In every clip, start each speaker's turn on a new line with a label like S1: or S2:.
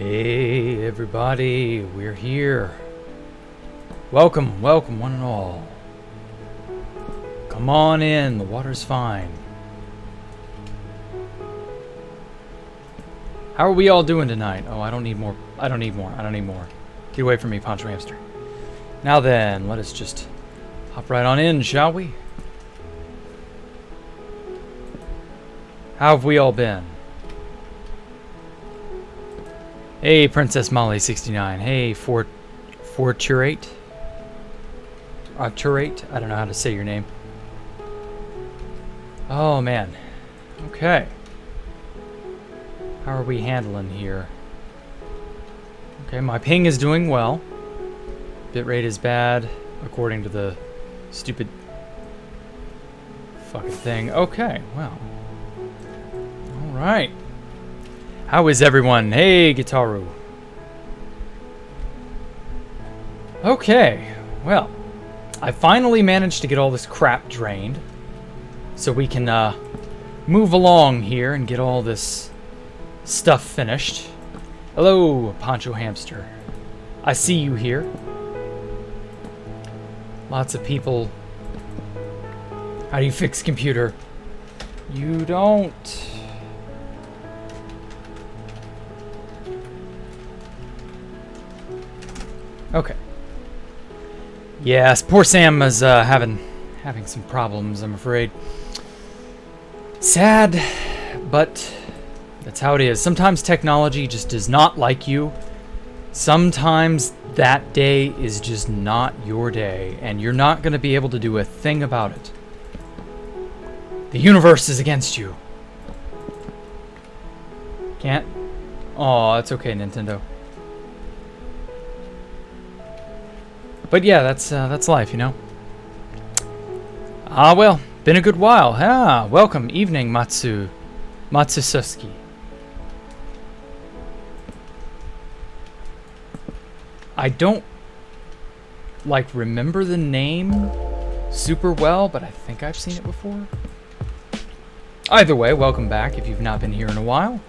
S1: Hey everybody, we're here. Welcome, welcome one and all. Come on in, the water's fine. How are we all doing tonight? Oh, I don't need more. I don't need more. Get away from me, Poncho Hamster. Now then, let us just hop right on in, shall we? How have we all been? Hey, Princess Molly 69. Hey, Forturate. Turate. I don't know how to say your name. Oh man. Okay. How are we handling here? Okay, my ping is doing well. Bitrate is bad, according to the stupid fucking thing. Okay, well. Alright. How is everyone? Hey, Gitaru. Okay, well, I finally managed to get all this crap drained, so we can move along here and get all this stuff finished. Hello, Poncho Hamster. I see you here. Lots of people. How do you fix computer? You don't. Okay. Yes, poor Sam is having some problems, I'm afraid. Sad, but that's how it is. Sometimes technology just does not like you. Sometimes that day is just not your day, and you're not going to be able to do a thing about it. The universe is against you. Can't? Oh, that's okay, Nintendo. But yeah, that's life, you know. Ah, well, been a good while. Ah, welcome, evening, Matsususki. I don't remember the name super well, but I think I've seen it before. Either way, welcome back if you've not been here in a while.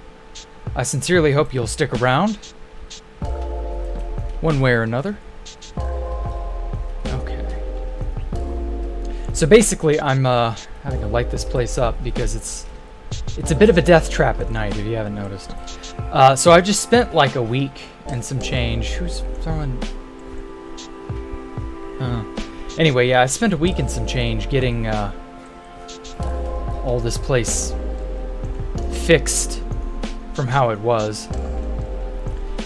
S1: I sincerely hope you'll stick around, one way or another. So basically, I'm having to light this place up because it's a bit of a death trap at night, if you haven't noticed. So I just spent like a week and some change. Who's throwing? Anyway, yeah, I spent a week and some change getting all this place fixed from how it was.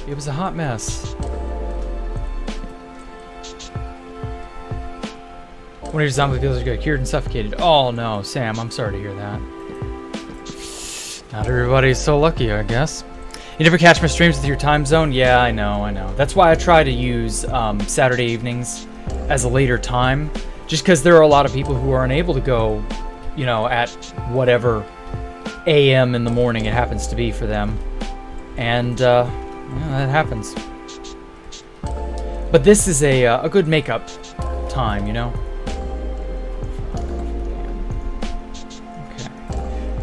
S1: It was a hot mess. One of your zombie pills got cured and suffocated. Oh no, Sam, I'm sorry to hear that. Not everybody's so lucky, I guess. You never catch my streams with your time zone? Yeah, I know. That's why I try to use Saturday evenings as a later time. Just because there are a lot of people who are unable to go, you know, at whatever AM in the morning it happens to be for them. And, yeah, that happens. But this is a good makeup time, you know?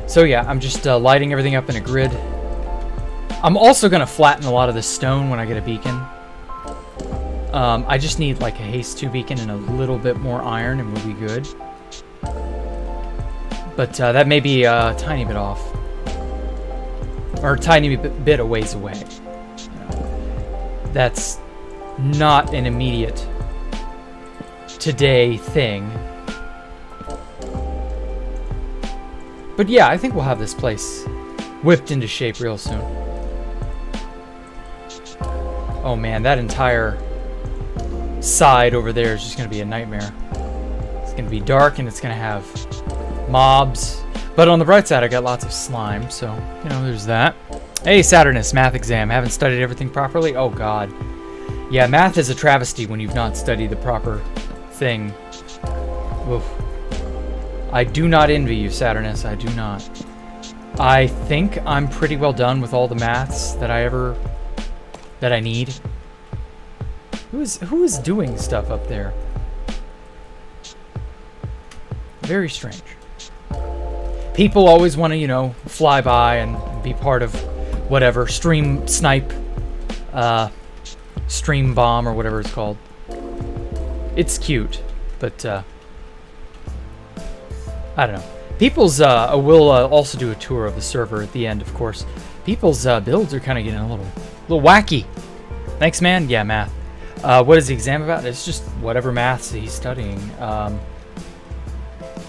S1: So yeah, I'm just lighting everything up in a grid. I'm also going to flatten a lot of this stone when I get a beacon. I just need like a haste 2 beacon and a little bit more iron and we'll be good. But that may be a tiny bit off. Or a tiny bit a ways away. You know, that's not an immediate today thing. But yeah, I think we'll have this place whipped into shape real soon. Oh man, that entire side over there is just going to be a nightmare. It's going to be dark and it's going to have mobs. But on the bright side, I got lots of slime, so, you know, there's that. Hey, Saturnus, math exam. Haven't studied everything properly? Oh god. Yeah, math is a travesty when you've not studied the proper thing. Oof. I do not envy you, Saturnus. I do not. I think I'm pretty well done with all the maths that I need. Who is doing stuff up there? Very strange. People always want to, you know, fly by and be part of whatever, stream snipe stream bomb or whatever it's called. It's cute, but I don't know. People's we'll also do a tour of the server at the end, of course. People's builds are kind of getting a little wacky. Thanks, man. Yeah, math. What is the exam about? It's just whatever maths he's studying. I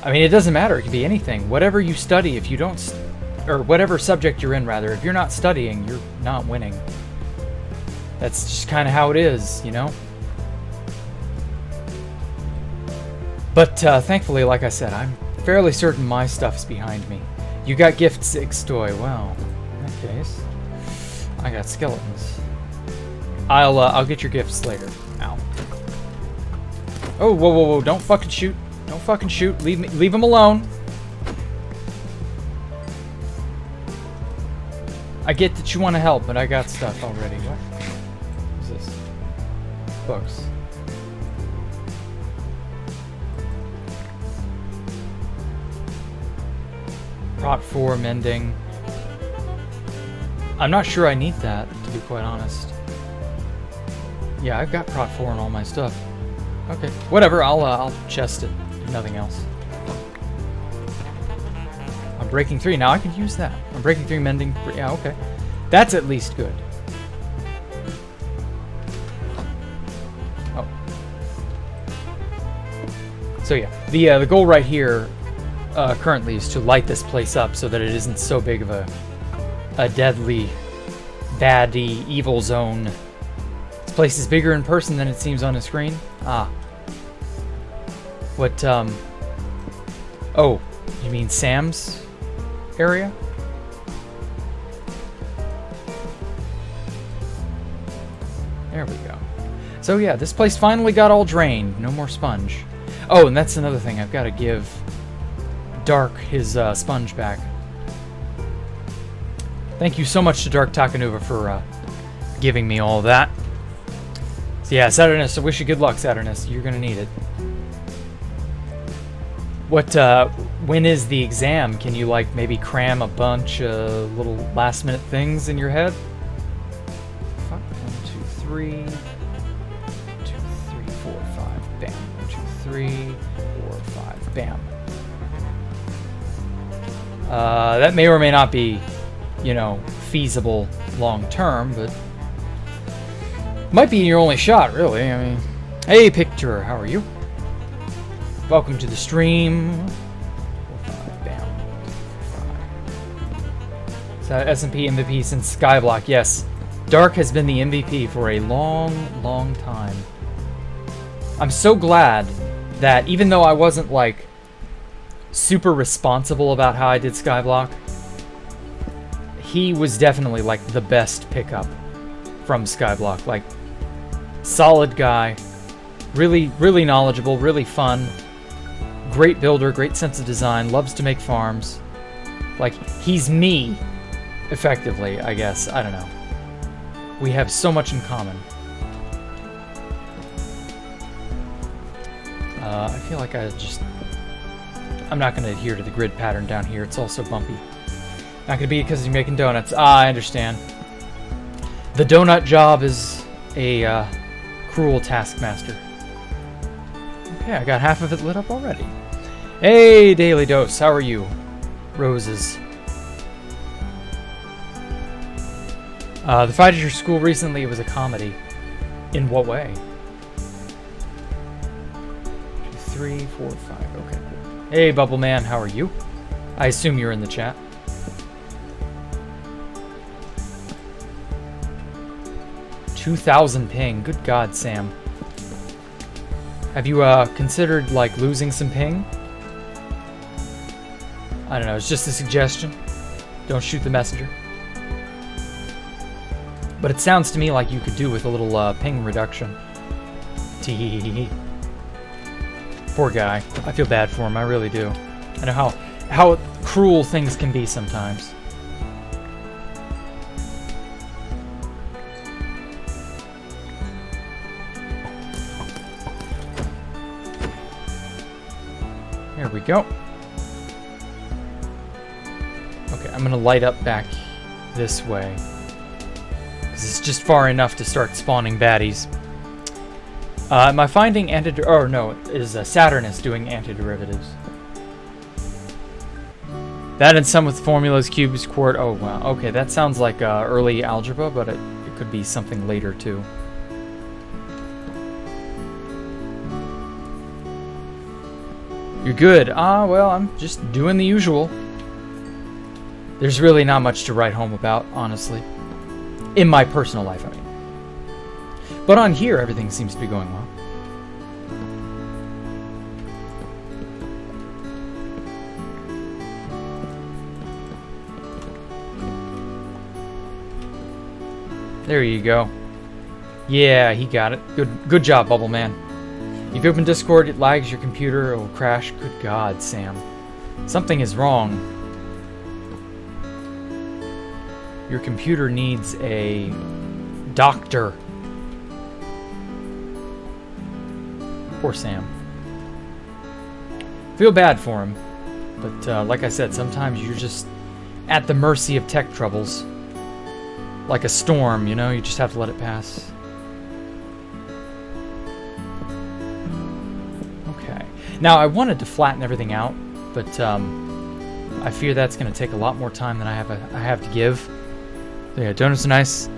S1: mean, it doesn't matter. It can be anything. Whatever you study, if you don't, or whatever subject you're in, rather, if you're not studying, you're not winning. That's just kind of how it is, you know? But thankfully, like I said, I'm fairly certain my stuff's behind me. You got gifts, Ixtoy. Well, in that case, I got skeletons. I'll get your gifts later. Ow. Oh, whoa, whoa, whoa! Don't fucking shoot! Don't fucking shoot! Leave him alone. I get that you want to help, but I got stuff already. What is this? Books. Prot 4 mending. I'm not sure I need that, to be quite honest. Yeah, I've got Prot 4 and all my stuff. Okay, whatever. I'll chest it. If nothing else. I'm breaking 3 now. I could use that. I'm breaking 3 mending. Yeah, okay. That's at least good. Oh. So yeah, the goal right here currently is to light this place up so that it isn't so big of a deadly, baddie, evil zone. This place is bigger in person than it seems on the screen. Ah. What, oh, you mean Sam's area? There we go. So yeah, this place finally got all drained. No more sponge. Oh, and that's another thing. I've got to give Dark his sponge back. Thank you so much to Dark Takanuva for giving me all that. So yeah, Saturnus, I wish you good luck, Saturnus. You're gonna need it. What, when is the exam? Can you, like, maybe cram a bunch of little last-minute things in your head? 1, 2, 3. 1, 2, 3, 4, 5. Bam. 1, 2, 3, 4, 5. Bam. That may or may not be, you know, feasible long-term, but might be your only shot, really. I mean, hey, Picture, how are you? Welcome to the stream. 4, 5, bam. 5. So S&P MVP since Skyblock. Yes, Dark has been the MVP for a long, long time. I'm so glad that even though I wasn't like super responsible about how I did Skyblock, he was definitely like the best pickup from Skyblock. Like, solid guy, really, really knowledgeable, really fun. Great builder, great sense of design, loves to make farms. Like, he's me, effectively, I guess. I don't know. We have so much in common. I feel like I'm not going to adhere to the grid pattern down here. It's also bumpy. Not going to be because you're making donuts. Ah, I understand. The donut job is a cruel taskmaster. Okay, I got half of it lit up already. Hey, Daily Dose, how are you? Roses. The fight at your school recently was a comedy. In what way? 2, 3, 4, 5. Okay, cool. Hey, Bubble Man, how are you? I assume you're in the chat. $2,000 ping. Good God, Sam. Have you considered like losing some ping? I don't know. It's just a suggestion. Don't shoot the messenger. But it sounds to me like you could do with a little ping reduction. Tee. Poor guy. I feel bad for him. I really do. I know how cruel things can be sometimes. There we go. Okay, I'm gonna light up back this way. This is just far enough to start spawning baddies. Am I finding oh no, is Saturnus doing antiderivatives? That and some with formulas, cubes, quart. Oh wow, okay, that sounds like early algebra, but it could be something later too. You're good. Well, I'm just doing the usual. There's really not much to write home about, honestly. In my personal life, I mean. But on here, everything seems to be going well. There you go. Yeah, he got it. Good job, Bubble Man. If you open Discord, it lags your computer, it will crash. Good God, Sam. Something is wrong. Your computer needs a doctor. Poor Sam. Feel bad for him. But like I said, sometimes you're just at the mercy of tech troubles. Like a storm, you know? You just have to let it pass. Okay. Now, I wanted to flatten everything out, but I fear that's going to take a lot more time than I have to give. So yeah, donuts are nice.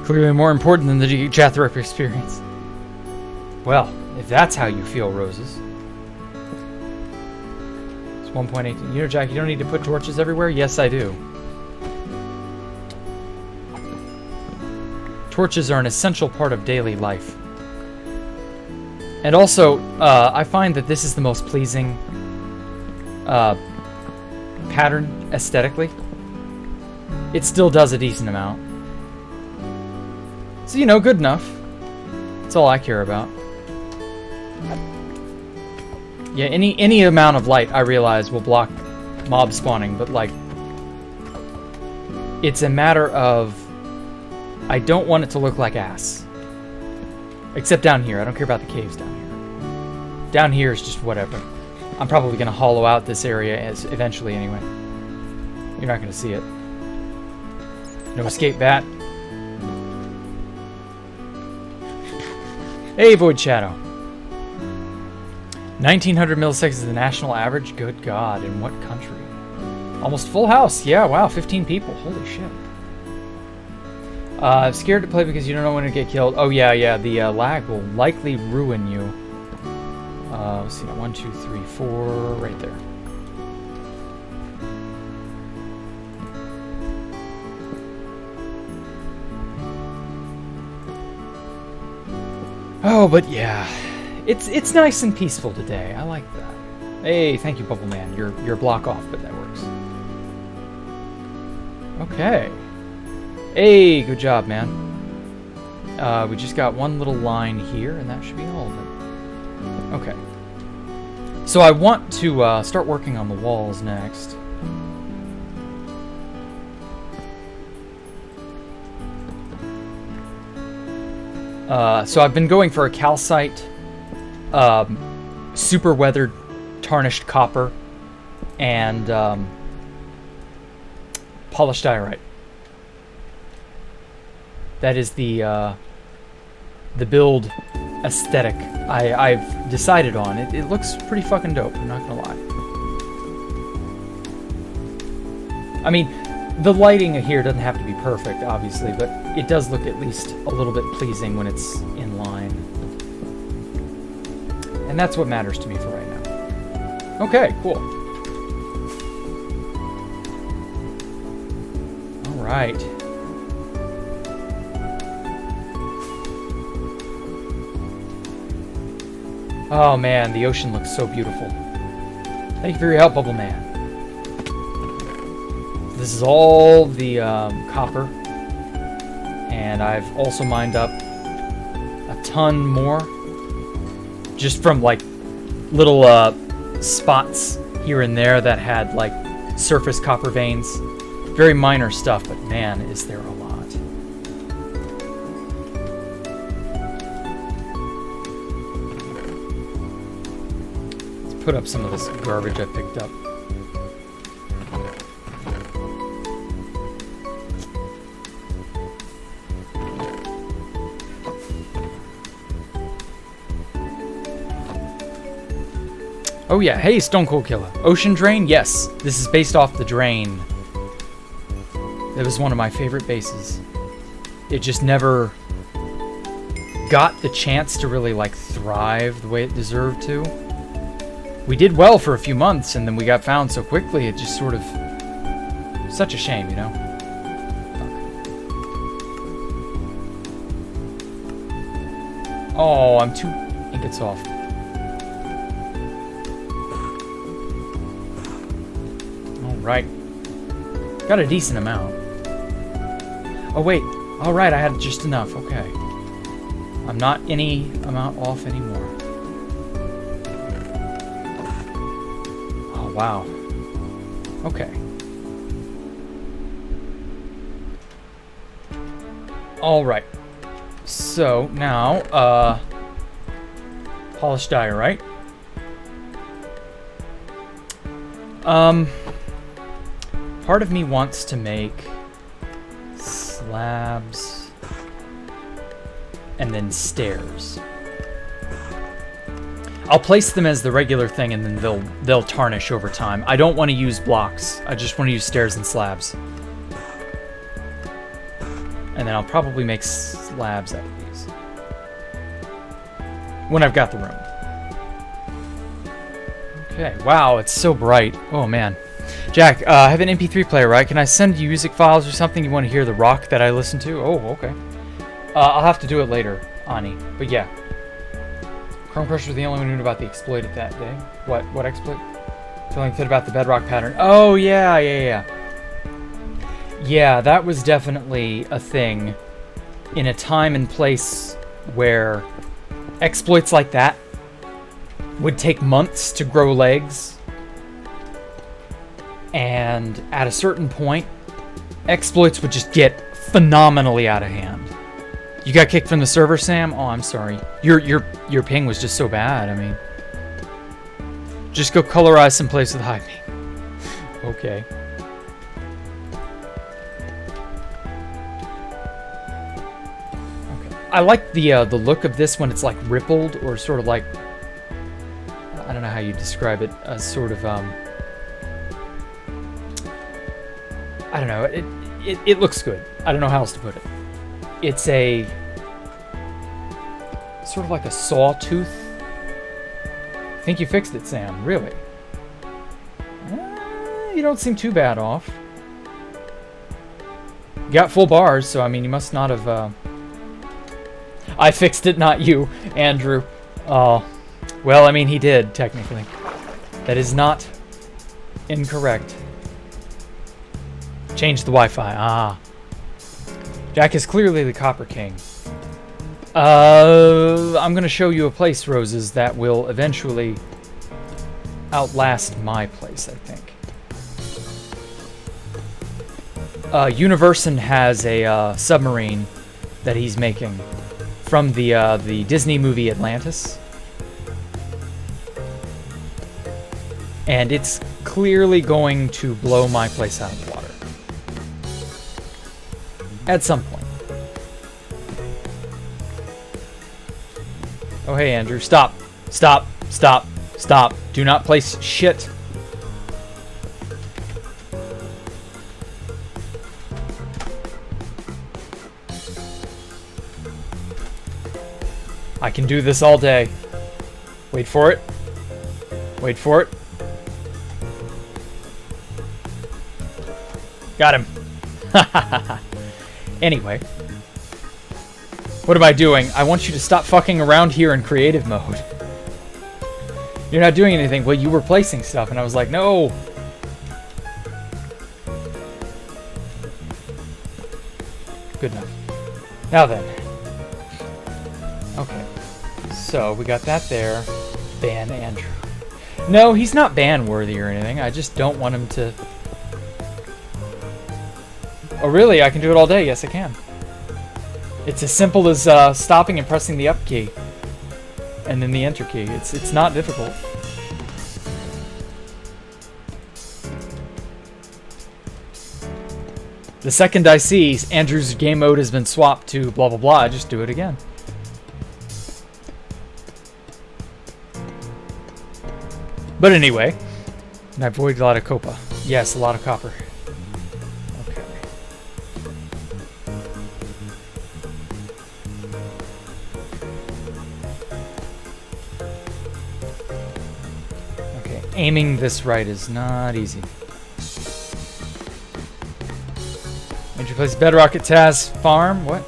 S1: Clearly more important than the Jacktherippa experience. Well, if that's how you feel, Roses. It's 1.8. You know, Jack, you don't need to put torches everywhere? Yes, I do. Torches are an essential part of daily life. And also, I find that this is the most pleasing pattern aesthetically. It still does a decent amount. So, you know, good enough. That's all I care about. Yeah, any amount of light, I realize, will block mob spawning, but, like, it's a matter of I don't want it to look like ass. Except down here. I don't care about the caves down here. Down here is just whatever. I'm probably going to hollow out this area eventually anyway. You're not going to see it. No escape bat. Hey, Void Shadow. 1900 milliseconds is the national average? Good God, in what country? Almost full house. Yeah, wow, 15 people. Holy shit. Scared to play because you don't know when to get killed. Oh, yeah, the lag will likely ruin you. Let's see, 1, 2, 3, 4, right there. Oh, but yeah, it's nice and peaceful today. I like that. Hey, thank you, Bubble Man. You're block off, but that works. Okay. Hey, good job, man. We just got one little line here, and that should be all of it. Okay. So I want to start working on the walls next. So I've been going for a calcite, super weathered tarnished copper, and polished diorite. That is the build aesthetic I've decided on. It looks pretty fucking dope, I'm not gonna lie. I mean, the lighting here doesn't have to be perfect, obviously, but it does look at least a little bit pleasing when it's in line. And that's what matters to me for right now. Okay, cool. All right. Oh man, the ocean looks so beautiful. Thank you for your help, Bubble Man. This is all the copper, and I've also mined up a ton more, just from like little spots here and there that had like surface copper veins. Very minor stuff, but man, is there a lot. Let's put up some of this garbage I picked up. Oh yeah, hey, Stone Cold Killer. Ocean Drain? Yes. This is based off the Drain. It was one of my favorite bases. It just never got the chance to really, like, thrive the way it deserved to. We did well for a few months, and then we got found so quickly, it just sort of... Such a shame, you know? Fuck. Oh, I'm 2 ingots off. Alright. Got a decent amount. Oh, wait. Alright, I had just enough. Okay. I'm not any amount off anymore. Oh, wow. Okay. Alright. So, now, polished diorite. Part of me wants to make slabs and then stairs. I'll place them as the regular thing and then they'll tarnish over time. I don't want to use blocks. I just want to use stairs and slabs. And then I'll probably make slabs out of these when I've got the room. Okay, wow, it's so bright. Oh man. Jack, I have an MP3 player, right? Can I send you music files or something? You want to hear the rock that I listen to? Oh, okay. I'll have to do it later, Ani. But yeah. Chrome Crusher was the only one who knew about the exploit at that day. What exploit? Feeling fit about the bedrock pattern. Oh, yeah. Yeah, that was definitely a thing in a time and place where exploits like that would take months to grow legs. And at a certain point, exploits would just get phenomenally out of hand. You got kicked from the server, Sam? Oh, I'm sorry. Your ping was just so bad. I mean, just go colorize someplace with high ping. Okay. Okay. I like the look of this when it's like rippled or sort of like, I don't know how you describe it, a sort of I don't know. It looks good. I don't know how else to put it. It's a sort of like a sawtooth. I think you fixed it, Sam. Really? You don't seem too bad off. You got full bars, so I mean, you must not have. I fixed it, not you, Andrew. Oh, well, I mean, he did technically. That is not incorrect. Change the Wi-Fi. Ah. Jack is clearly the Copper King. I'm gonna show you a place, Roses, that will eventually outlast my place, I think. Universon has a submarine that he's making from the Disney movie Atlantis. And it's clearly going to blow my place out of the water. At some point. Oh, hey, Andrew. Stop. Stop. Stop. Stop. Do not place shit. I can do this all day. Wait for it. Wait for it. Got him. Anyway. What am I doing? I want you to stop fucking around here in creative mode. You're not doing anything. Well, you were placing stuff, and I was like, no. Good enough. Now then. Okay. So, we got that there. Ban Andrew. No, he's not ban-worthy or anything. I just don't want him to... Oh, really? I can do it all day? Yes, I can. It's as simple as stopping and pressing the up key. And then the enter key. It's not difficult. The second I see Andrew's game mode has been swapped to blah blah blah, I just do it again. But anyway, and I avoid a lot of copper. Yes, a lot of copper. Okay. Okay, aiming this right is not easy. Major place bedrock at Taz Farm. What?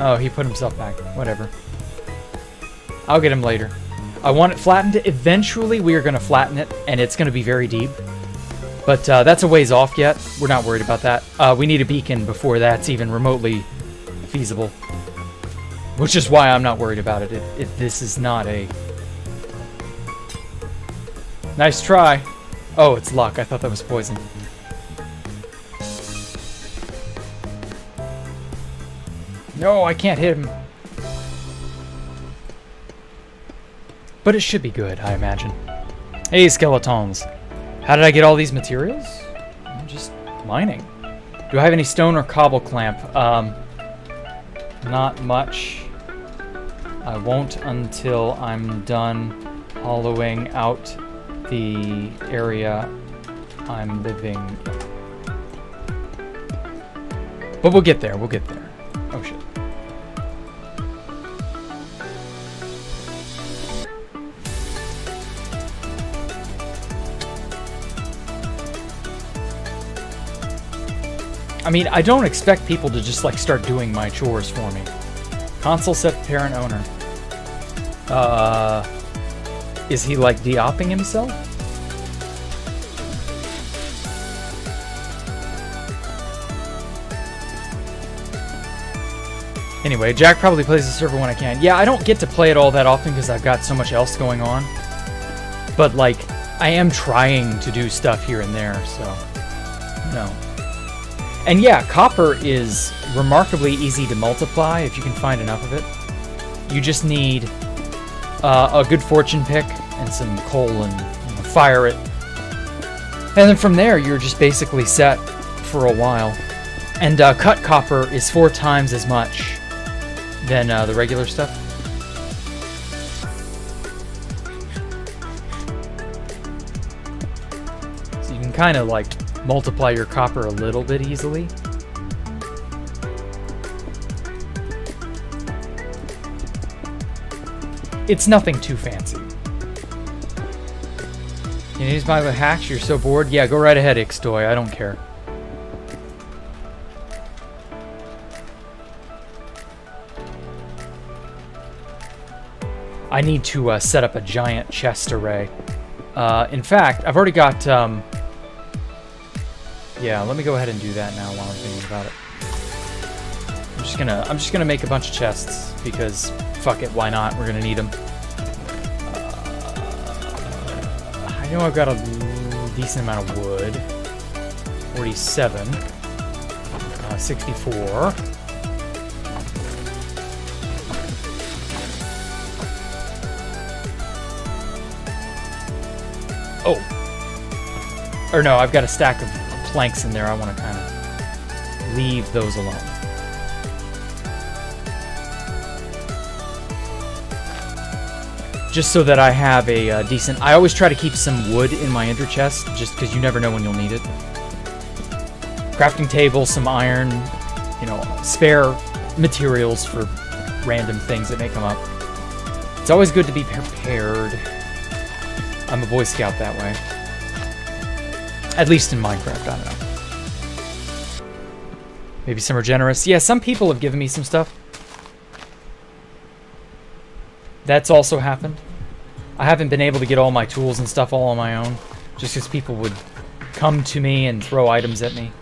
S1: Oh, he put himself back. Whatever. I'll get him later. I want it flattened. Eventually, we are going to flatten it, and it's going to be very deep. But that's a ways off yet. We're not worried about that. We need a beacon before that's even remotely feasible. Which is why I'm not worried about it. This is not a... Nice try. Oh, it's luck. I thought that was poison. No, I can't hit him. But it should be good, I imagine. Hey, skeletons. How did I get all these materials? I'm just mining. Do I have any stone or cobble clamp? Not much. I won't until I'm done hollowing out the area I'm living. But we'll get there, we'll get there. Oh shit. I mean, I don't expect people to just like start doing my chores for me. Console set parent owner. Is he like de-opping himself? Anyway, Jack probably plays the server when I can. Yeah, I don't get to play it all that often because I've got so much else going on. But like, I am trying to do stuff here and there, so, no. And yeah, copper is remarkably easy to multiply if you can find enough of it. You just need a good fortune pick and some coal and fire it. And then from there, you're just basically set for a while. And cut copper is 4 times as much than the regular stuff. So you can kind of like multiply your copper a little bit easily. It's nothing too fancy. You use my hacks, you're so bored? Yeah, go right ahead, Ixtoy, I don't care. I need to set up a giant chest array. In fact, I've already got... yeah, let me go ahead and do that now while I'm thinking about it. I'm just gonna make a bunch of chests because fuck it, why not? We're gonna need them. I know I've got a decent amount of wood. 47, 64. Oh, or no, I've got a stack of planks in there. I want to kind of leave those alone. Just so that I have a decent... I always try to keep some wood in my ender chest, just because you never know when you'll need it. Crafting table, some iron, you know, spare materials for random things that may come up. It's always good to be prepared. I'm a Boy Scout that way. At least in Minecraft, I don't know. Maybe some are generous. Yeah, some people have given me some stuff. That's also happened. I haven't been able to get all my tools and stuff all on my own, just because people would come to me and throw items at me.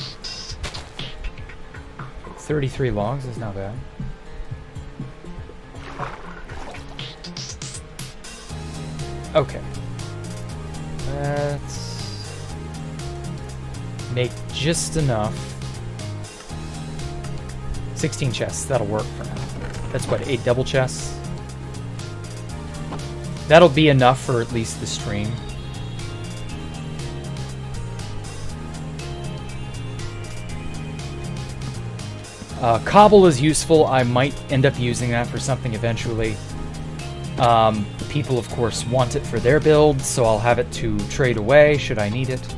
S1: 33 logs is not bad. Okay. Let's make just enough. 16 chests, that'll work for now. That's what, 8 double chests? That'll be enough for at least the stream. Cobble is useful. I might end up using that for something eventually. People, of course, want it for their builds, so I'll have it to trade away should I need it.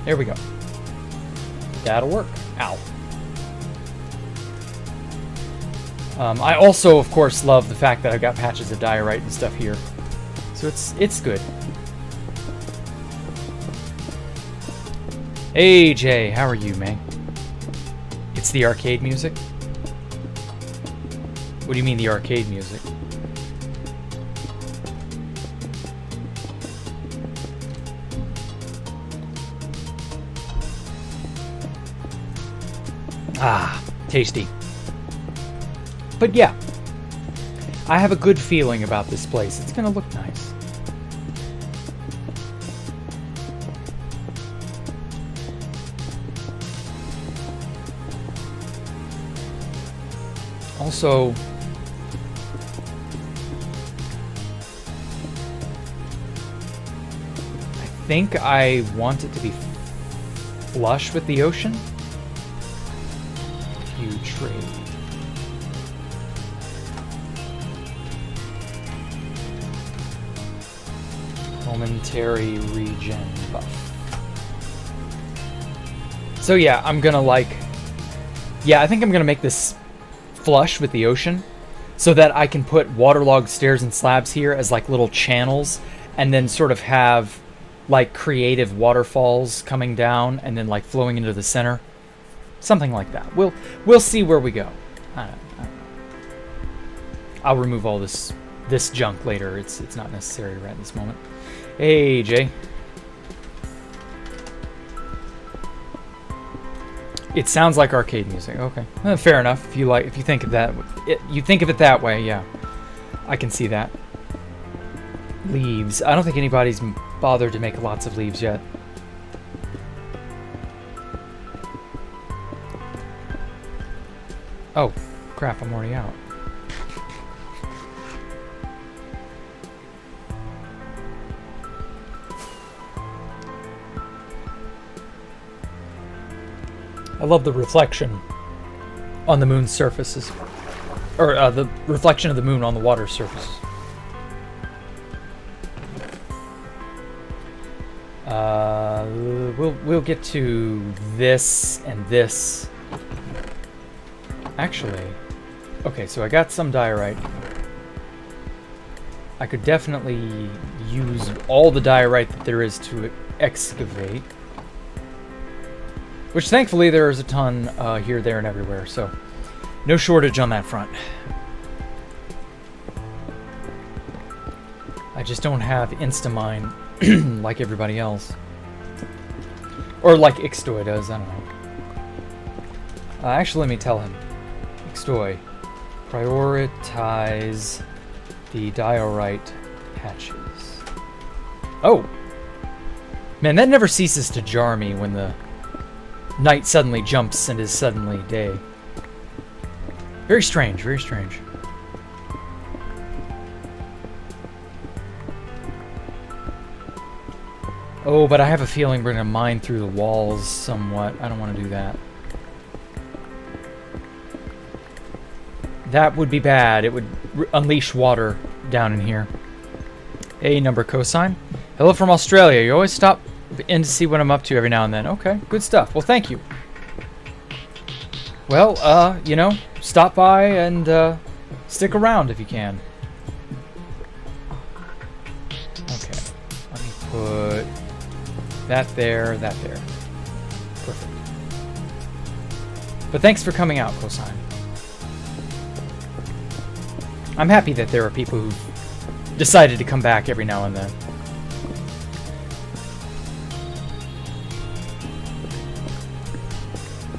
S1: There we go. That'll work. Ow. I also, of course, love the fact that I've got patches of diorite and stuff here. So it's good. Hey, Jay. How are you, man? It's the arcade music? What do you mean the arcade music? Ah, tasty. But yeah, I have a good feeling about this place. It's gonna look nice. Also, I think I want it to be flush with the ocean. You trade. Momentary regen buff. So yeah, I'm gonna I think I'm gonna make this flush with the ocean so that I can put waterlogged stairs and slabs here as like little channels, and then sort of have like creative waterfalls coming down and then like flowing into the center. Something like that. We'll see where we go. I don't know. I'll remove all this junk later. It's not necessary right at this moment. Hey, Jay. It sounds like arcade music. Okay, fair enough. If you think of that, you think of it that way, yeah. I can see that. Leaves. I don't think anybody's bothered to make lots of leaves yet. Oh, crap! I'm already out. I love the reflection on the moon's surfaces, or the reflection of the moon on the water surfaces. We'll get to this and this. Actually, okay, so I got some diorite. I could definitely use all the diorite that there is to excavate. Which, thankfully, there is a ton here, there, and everywhere, so no shortage on that front. I just don't have Instamine like everybody else. Or like Ixtoy does, I don't know. Actually, let me tell him. Ixtoy, prioritize the diorite patches. Oh! Man, that never ceases to jar me when the night suddenly jumps and is suddenly day. Very strange, very strange. Oh, but I have a feeling we're going to mine through the walls somewhat. I don't want to do that. That would be bad. It would unleash water down in here. Hey, number cosine. Hello from Australia. You always stop in to see what I'm up to every now and then. Okay, good stuff. Well, thank you. Well, you know, stop by and stick around if you can. Okay, let me put that there, that there. Perfect. But thanks for coming out, cosine. I'm happy that there are people who've decided to come back every now and then.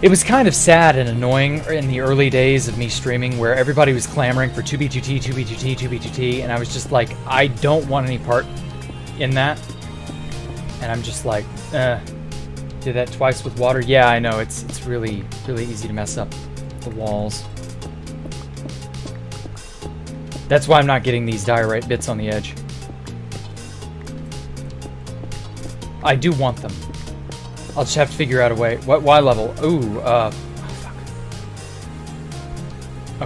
S1: It was kind of sad and annoying in the early days of me streaming where everybody was clamoring for 2B2T, 2B2T, 2B2T, and I was just like, I don't want any part in that. And I'm just like, did that twice with water? Yeah, I know, it's really, really easy to mess up the walls. That's why I'm not getting these diorite bits on the edge. I do want them. I'll just have to figure out a way. What Y level? Ooh, oh, fuck.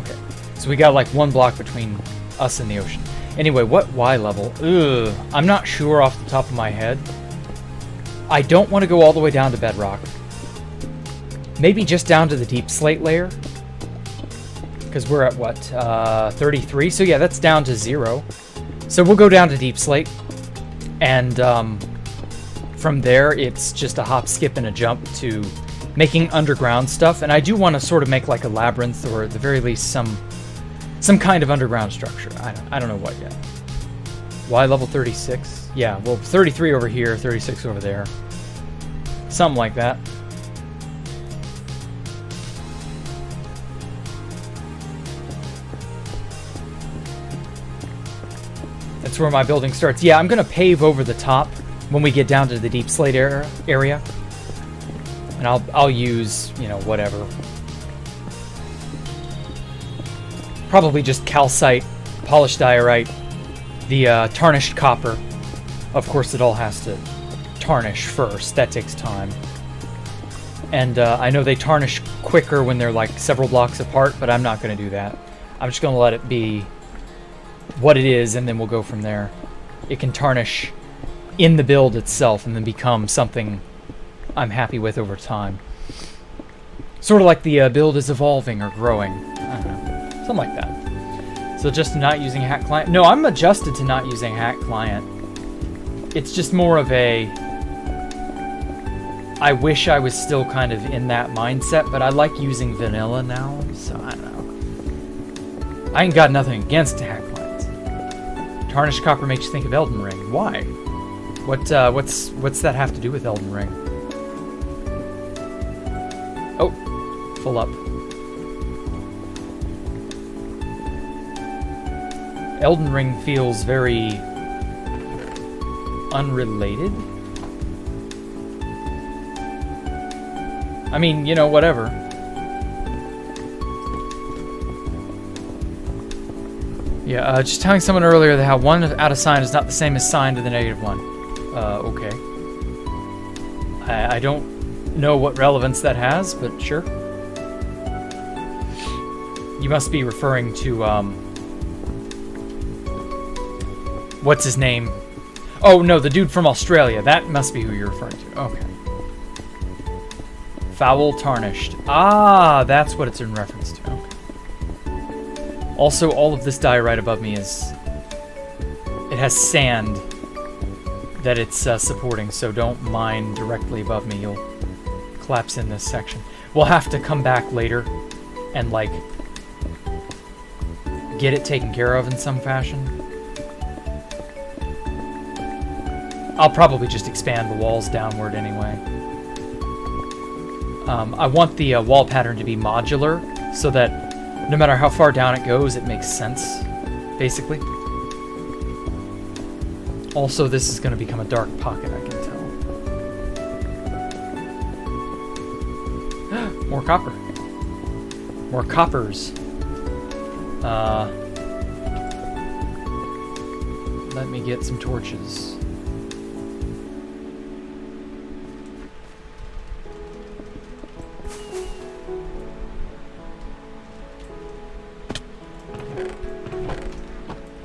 S1: Okay, so we got like one block between us and the ocean. Anyway, what Y level? Ugh, I'm not sure off the top of my head. I don't want to go all the way down to bedrock. Maybe just down to the deep slate layer. Because we're at what? 33? So yeah, that's down to 0. So we'll go down to deep slate. And from there, it's just a hop, skip, and a jump to making underground stuff. And I do want to sort of make like a labyrinth, or at the very least some kind of underground structure. I don't know what yet. Y level 36? Yeah, well, 33 over here, 36 over there. Something like that. That's where my building starts. Yeah, I'm going to pave over the top when we get down to the deep slate area. And I'll use, you know, whatever. Probably just calcite, polished diorite, the tarnished copper. Of course, it all has to tarnish first. That takes time. And I know they tarnish quicker when they're like several blocks apart, but I'm not going to do that. I'm just going to let it be what it is, and then we'll go from there. It can tarnish in the build itself and then become something I'm happy with over time. Sort of like the build is evolving or growing. I don't know. Something like that. So just not using hack client. No, I'm adjusted to not using hack client. It's just more of a... I wish I was still kind of in that mindset, but I like using vanilla now, so I don't know. I ain't got nothing against hack clients. Tarnished copper makes you think of Elden Ring. Why? What's that have to do with Elden Ring? Oh, full up. Elden Ring feels very unrelated. I mean, you know, whatever. Yeah, just telling someone earlier that how 1 out of sign is not the same as sine to the -1. Okay. I don't know what relevance that has, but sure. You must be referring to, what's his name? Oh, no, the dude from Australia. That must be who you're referring to. Okay. Foul tarnished. Ah, that's what it's in reference to. Okay. Also, all of this diorite above me is... It has sand that it's supporting, so don't mine directly above me. You'll collapse in this section. We'll have to come back later and, like, get it taken care of in some fashion. I'll probably just expand the walls downward anyway. I want the wall pattern to be modular so that no matter how far down it goes, it makes sense, basically. Also, this is going to become a dark pocket, I can tell. More copper. More coppers. Let me get some torches.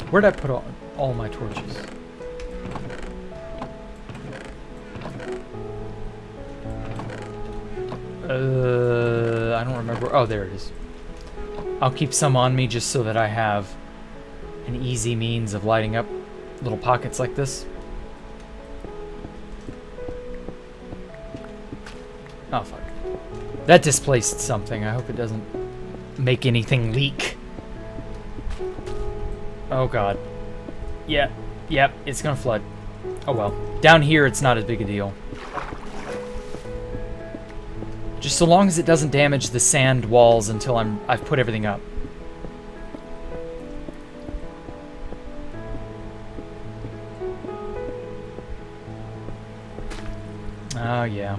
S1: Where'd I put all my torches? I don't remember. Oh, there it is. I'll keep some on me just so that I have an easy means of lighting up little pockets like this. Oh, fuck. That displaced something. I hope it doesn't make anything leak. Oh, God. Yep, it's gonna flood. Oh, well. Down here, it's not as big a deal. Just so long as it doesn't damage the sand walls until I've put everything up. Oh, yeah.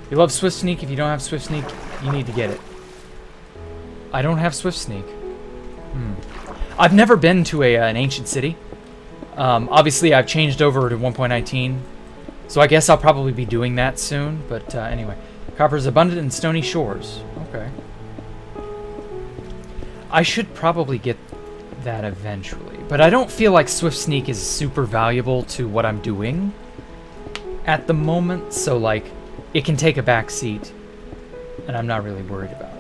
S1: You love Swift Sneak. If you don't have Swift Sneak, you need to get it. I don't have Swift Sneak. I've never been to an ancient city. Obviously, I've changed over to 1.19, so I guess I'll probably be doing that soon. But anyway, copper is abundant in stony shores. Okay. I should probably get that eventually, but I don't feel like Swift Sneak is super valuable to what I'm doing at the moment, so like it can take a back seat, and I'm not really worried about it.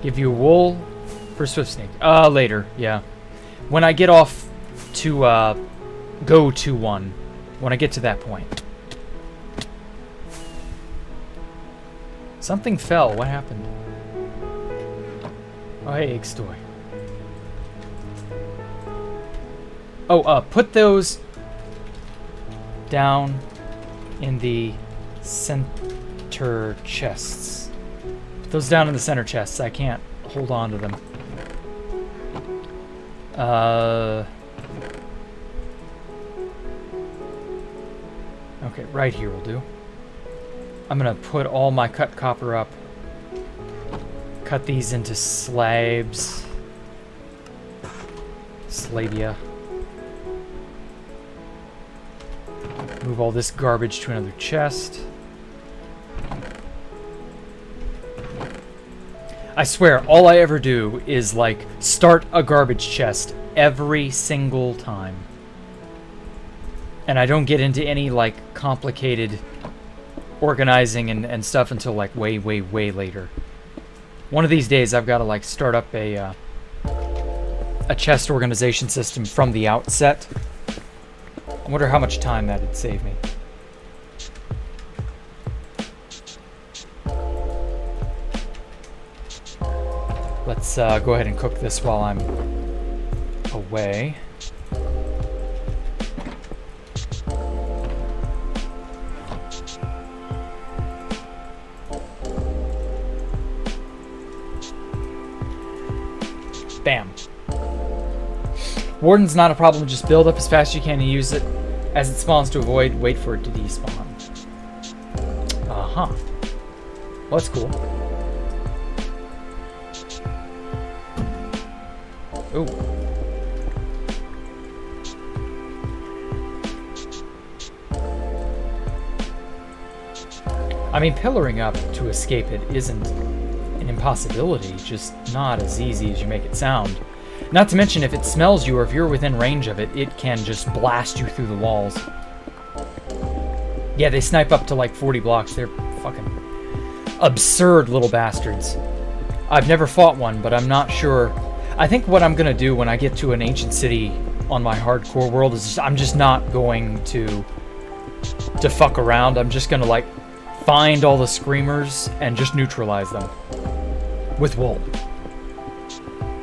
S1: Give you wool for Swift Sneak. Later, yeah. When I get off to go to one. When I get to that point. Something fell. What happened? Oh, hey, egg story. Oh, put those down in the center chests. Put those down in the center chests. I can't hold on to them. Okay, right here will do. I'm gonna put all my cut copper up. Cut these into slabs. Slabia. Move all this garbage to another chest. I swear, all I ever do is, like, start a garbage chest every single time. And I don't get into any, like, complicated organizing and stuff until, like, way, way, way later. One of these days, I've got to, like, start up a chest organization system from the outset. I wonder how much time that'd save me. Let's go ahead and cook this while I'm away. Bam. Warden's not a problem, just build up as fast as you can and use it as it spawns to wait for it to despawn. Uh-huh. Well, that's cool. Ooh. I mean, pillaring up to escape it isn't an impossibility, just not as easy as you make it sound. Not to mention, if it smells you or if you're within range of it, it can just blast you through the walls. Yeah, they snipe up to like 40 blocks. They're fucking absurd little bastards. I've never fought one, but I'm not sure. I think what I'm gonna do when I get to an ancient city on my hardcore world is I'm just not going to fuck around. I'm just gonna like find all the screamers and just neutralize them with wool.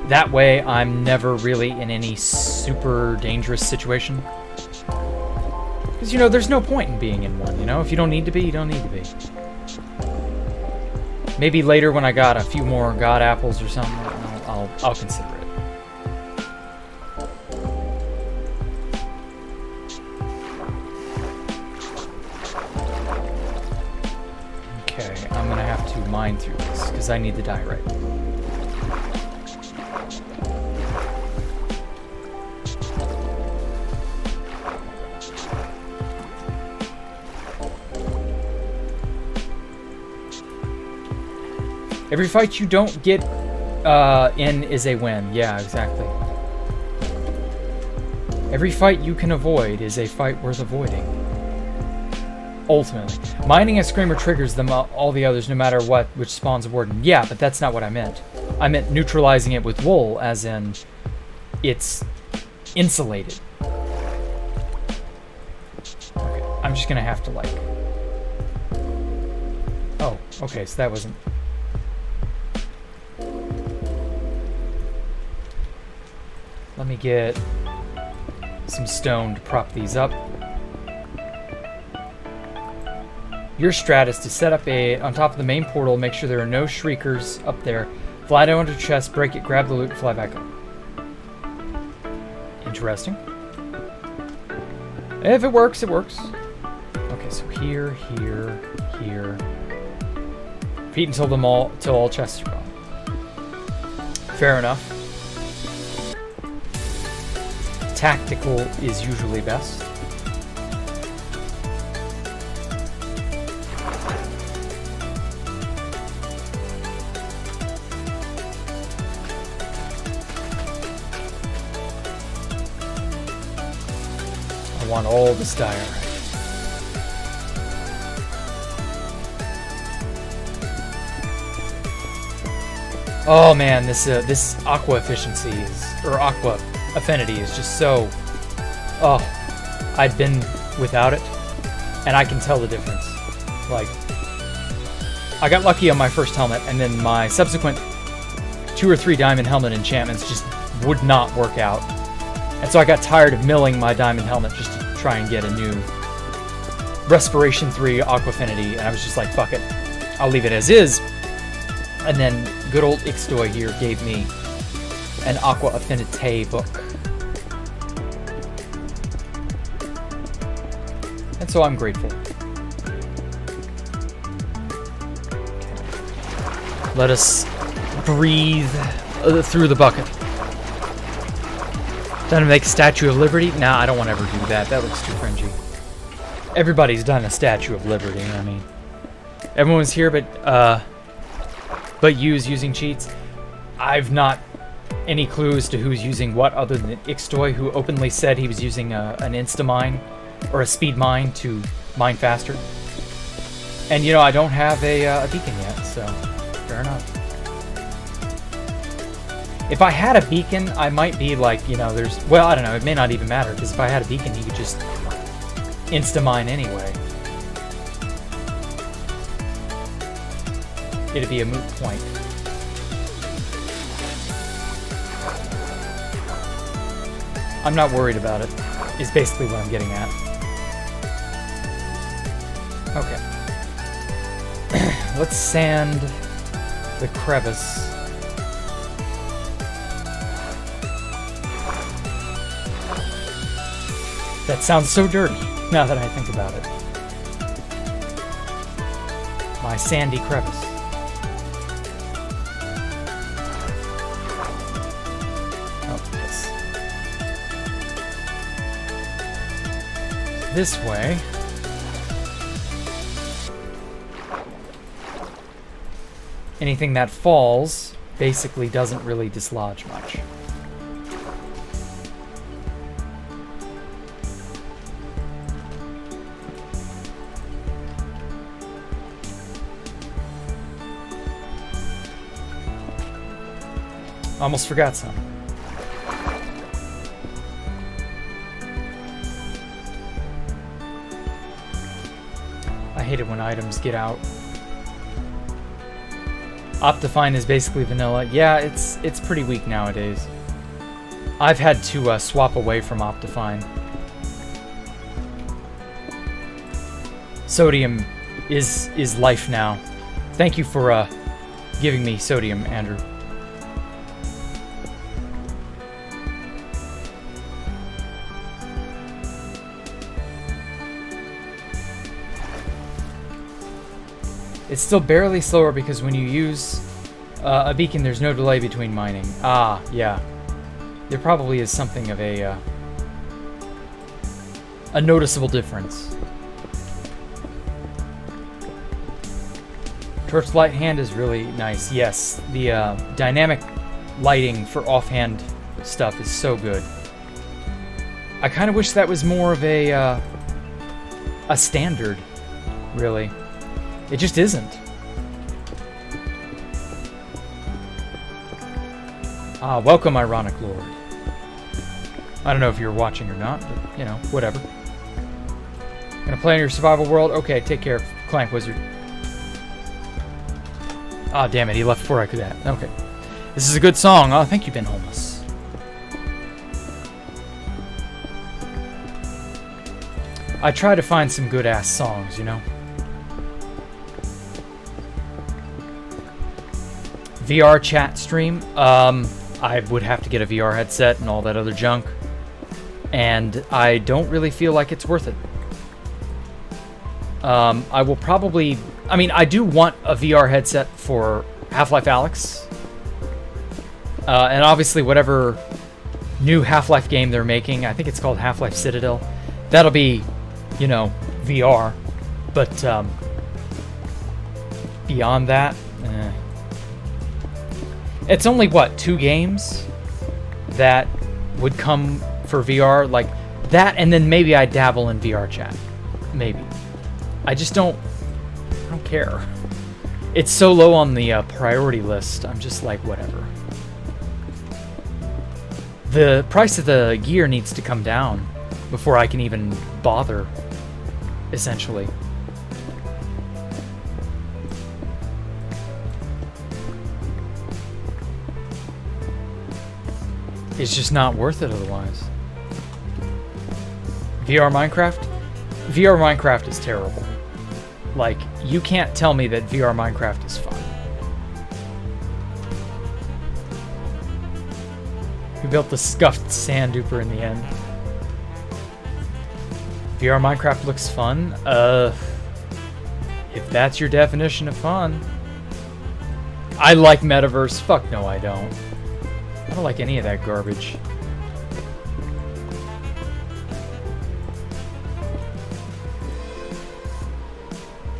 S1: That way I'm never really in any super dangerous situation. Because, you know, there's no point in being in one, you know? If you don't need to be, you don't need to be. Maybe later when I got a few more god apples or something, I'll consider it. Okay, I'm gonna have to mine through this, because I need the diorite. Every fight you don't get in is a win. Yeah, exactly. Every fight you can avoid is a fight worth avoiding. Ultimately. Mining a screamer triggers them all the others no matter what, which spawns a warden. Yeah, but that's not what I meant. I meant neutralizing it with wool, as in it's insulated. Okay, I'm just gonna have to like... Oh, okay, so that wasn't... Let me get some stone to prop these up. Your strat is to set up on top of the main portal, make sure there are no shriekers up there. Fly down to the chest, break it, grab the loot, fly back up. Interesting. If it works, it works. Okay, so here, here, here. Repeat until all chests are gone. Fair enough. Tactical is usually best. I want all this diorite. Oh man, this aqua efficiency or aqua affinity is just so. Oh, I've been without it, and I can tell the difference. Like, I got lucky on my first helmet, and then my subsequent 2 or 3 diamond helmet enchantments just would not work out, and so I got tired of milling my diamond helmet just to try and get a new Respiration 3 aqua affinity, and I was just like, fuck it, I'll leave it as is. And then good old Ixtoy here gave me an Aqua Affinité book. And so I'm grateful. Let us breathe through the bucket. Done to make a Statue of Liberty? Nah, I don't want to ever do that. That looks too cringy. Everybody's done a Statue of Liberty, I mean. Everyone's here, but using cheats. I've not any clues to who's using what other than Ixtoy, who openly said he was using an insta-mine or a speed mine to mine faster. And you know, I don't have a beacon yet, so fair enough. If I had a beacon, I might be like, you know, well, I don't know, it may not even matter, because if I had a beacon, he could just insta-mine anyway. It'd be a moot point. I'm not worried about it, is basically what I'm getting at. Okay. Let's sand the crevice. That sounds so dirty, now that I think about it. My sandy crevice. This way. Anything that falls basically doesn't really dislodge much. Almost forgot some. I hate it when items get out. Optifine is basically vanilla. Yeah, it's pretty weak nowadays. I've had to swap away from Optifine. Sodium is life now. Thank you for giving me sodium, Andrew. It's still barely slower because when you use a beacon, there's no delay between mining. Ah, yeah. There probably is something of a noticeable difference. Torchlight hand is really nice. Yes, the dynamic lighting for offhand stuff is so good. I kind of wish that was more of a standard, really. It just isn't. Ah, welcome, Ironic Lord. I don't know if you're watching or not, but, you know, whatever. Gonna play in your survival world? Okay, take care, Clank Wizard. Ah, damn it, he left before I could add. Okay. This is a good song. Oh, thank you, Ben Holmes. I try to find some good-ass songs, you know? VR chat stream. I would have to get a VR headset and all that other junk. And I don't really feel like it's worth it. I will probably... I mean, I do want a VR headset for Half-Life Alyx. And obviously whatever new Half-Life game they're making, I think it's called Half-Life Citadel, that'll be, you know, VR. But beyond that, it's only, what, 2 games that would come for VR? Like, that, and then maybe I dabble in VR chat. Maybe. I don't care. It's so low on the priority list, I'm just like, whatever. The price of the gear needs to come down before I can even bother, essentially. It's just not worth it otherwise. VR Minecraft? VR Minecraft is terrible. Like, you can't tell me that VR Minecraft is fun. We built the scuffed sand duper in the end. VR Minecraft looks fun? If that's your definition of fun. I like Metaverse. Fuck no, I don't. I don't like any of that garbage.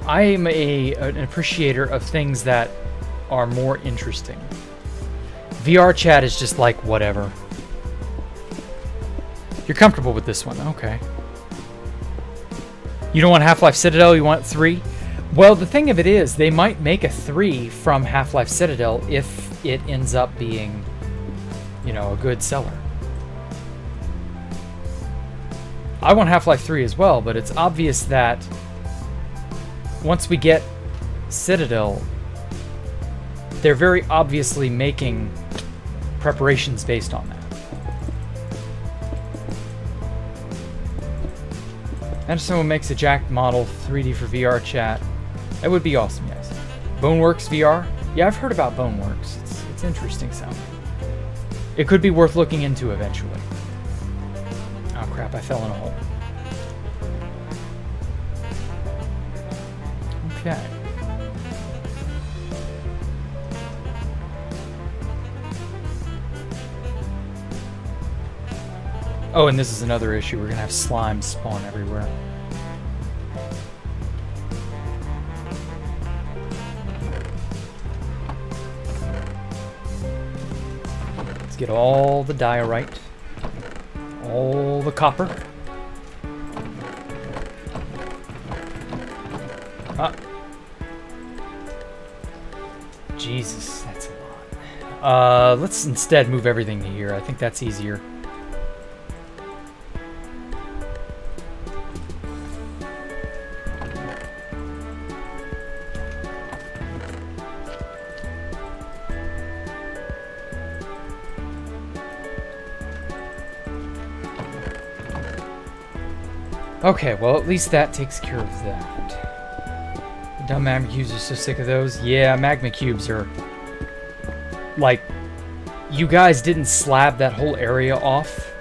S1: I am an appreciator of things that are more interesting. VR chat is just like, whatever. You're comfortable with this one, okay. You don't want Half-Life Citadel, you want 3? Well, the thing of it is, they might make a 3 from Half-Life Citadel if it ends up being, you know, a good seller. I want Half-Life 3 as well, but it's obvious that once we get Citadel, they're very obviously making preparations based on that. And if someone makes a Jack model 3D for VR chat, that would be awesome, yes. Boneworks VR? Yeah, I've heard about Boneworks. It's interesting sounding. It could be worth looking into eventually. Oh crap, I fell in a hole. Okay. Oh, and this is another issue. We're going to have slime spawn everywhere. Let's get all the diorite. All the copper. Ah. Jesus, that's a lot. Let's instead move everything to here. I think that's easier. Okay, well, at least that takes care of that. The dumb magma cubes are so sick of those. Yeah, magma cubes are... Like, you guys didn't slab that whole area off,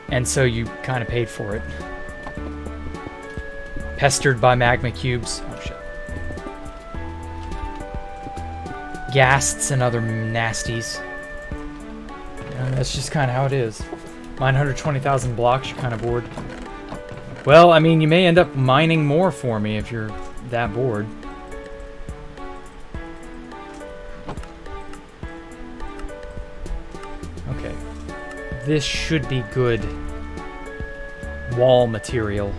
S1: and so you kind of paid for it. Pestered by magma cubes. Oh, shit. Ghasts and other nasties. And that's just kind of how it is. Mine 120,000 blocks, you're kind of bored. Well, I mean, you may end up mining more for me if you're that bored. Okay. This should be good wall material.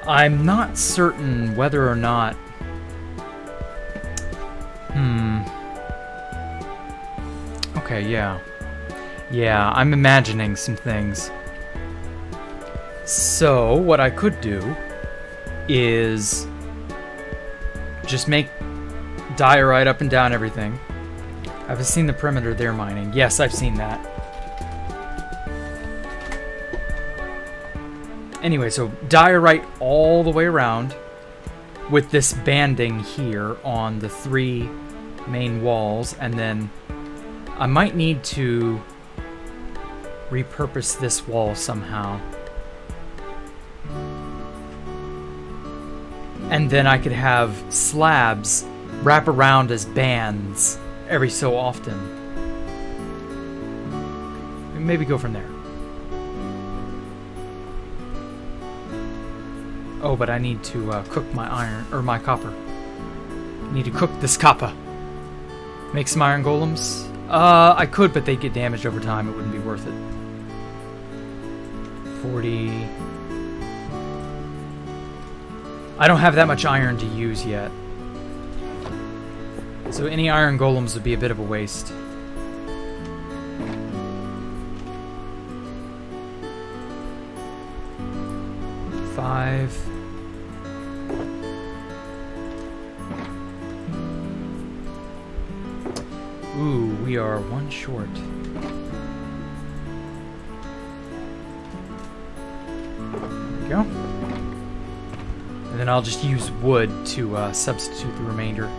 S1: I'm not certain whether or not... Okay, yeah. Yeah, I'm imagining some things. So, what I could do is just make diorite up and down everything. I've seen the perimeter they're mining. Yes, I've seen that. Anyway, so diorite all the way around with this banding here on the 3 main walls, and then I might need to repurpose this wall somehow. And then I could have slabs wrap around as bands every so often. Maybe go from there. Oh, but I need to cook my iron, or my copper. I need to cook this copper. Make some iron golems? I could, but they'd get damaged over time. It wouldn't be worth it. 40... I don't have that much iron to use yet. So any iron golems would be a bit of a waste. Five. Ooh, we are 1 short. There we go. And then I'll just use wood to substitute the remainder.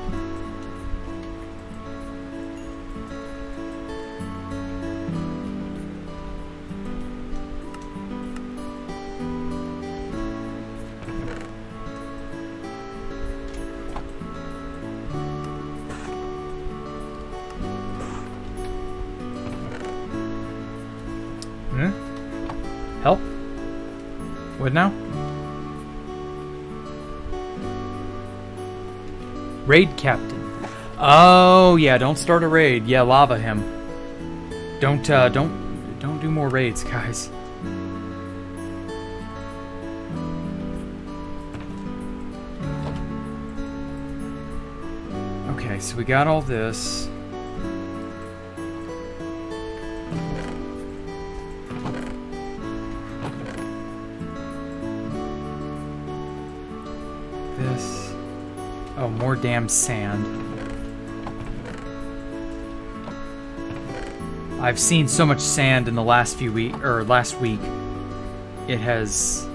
S1: Help? What now? Raid captain. Oh yeah, don't start a raid. Yeah, lava him. Don't do more raids, guys. Okay, so we got all this. This. Oh, more damn sand. I've seen so much sand in the last few weeks, or last week. It has...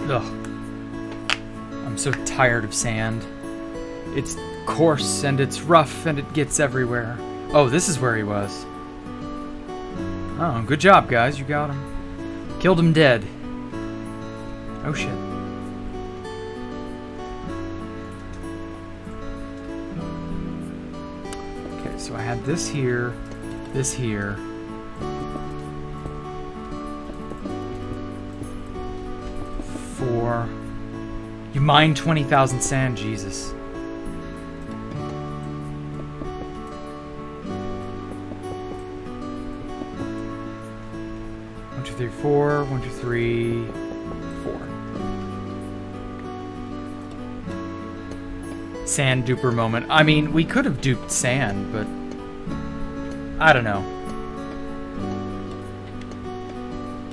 S1: Ugh. I'm so tired of sand. It's coarse, and it's rough, and it gets everywhere. Oh, this is where he was. Oh, good job, guys. You got him. Killed him dead. Oh, shit. Okay, so I had this here, this here. Four. You mined 20,000 sand, Jesus. One, two, three, four. 1, 2, 3, 4. Sand duper moment. I mean, we could have duped sand, but I don't know.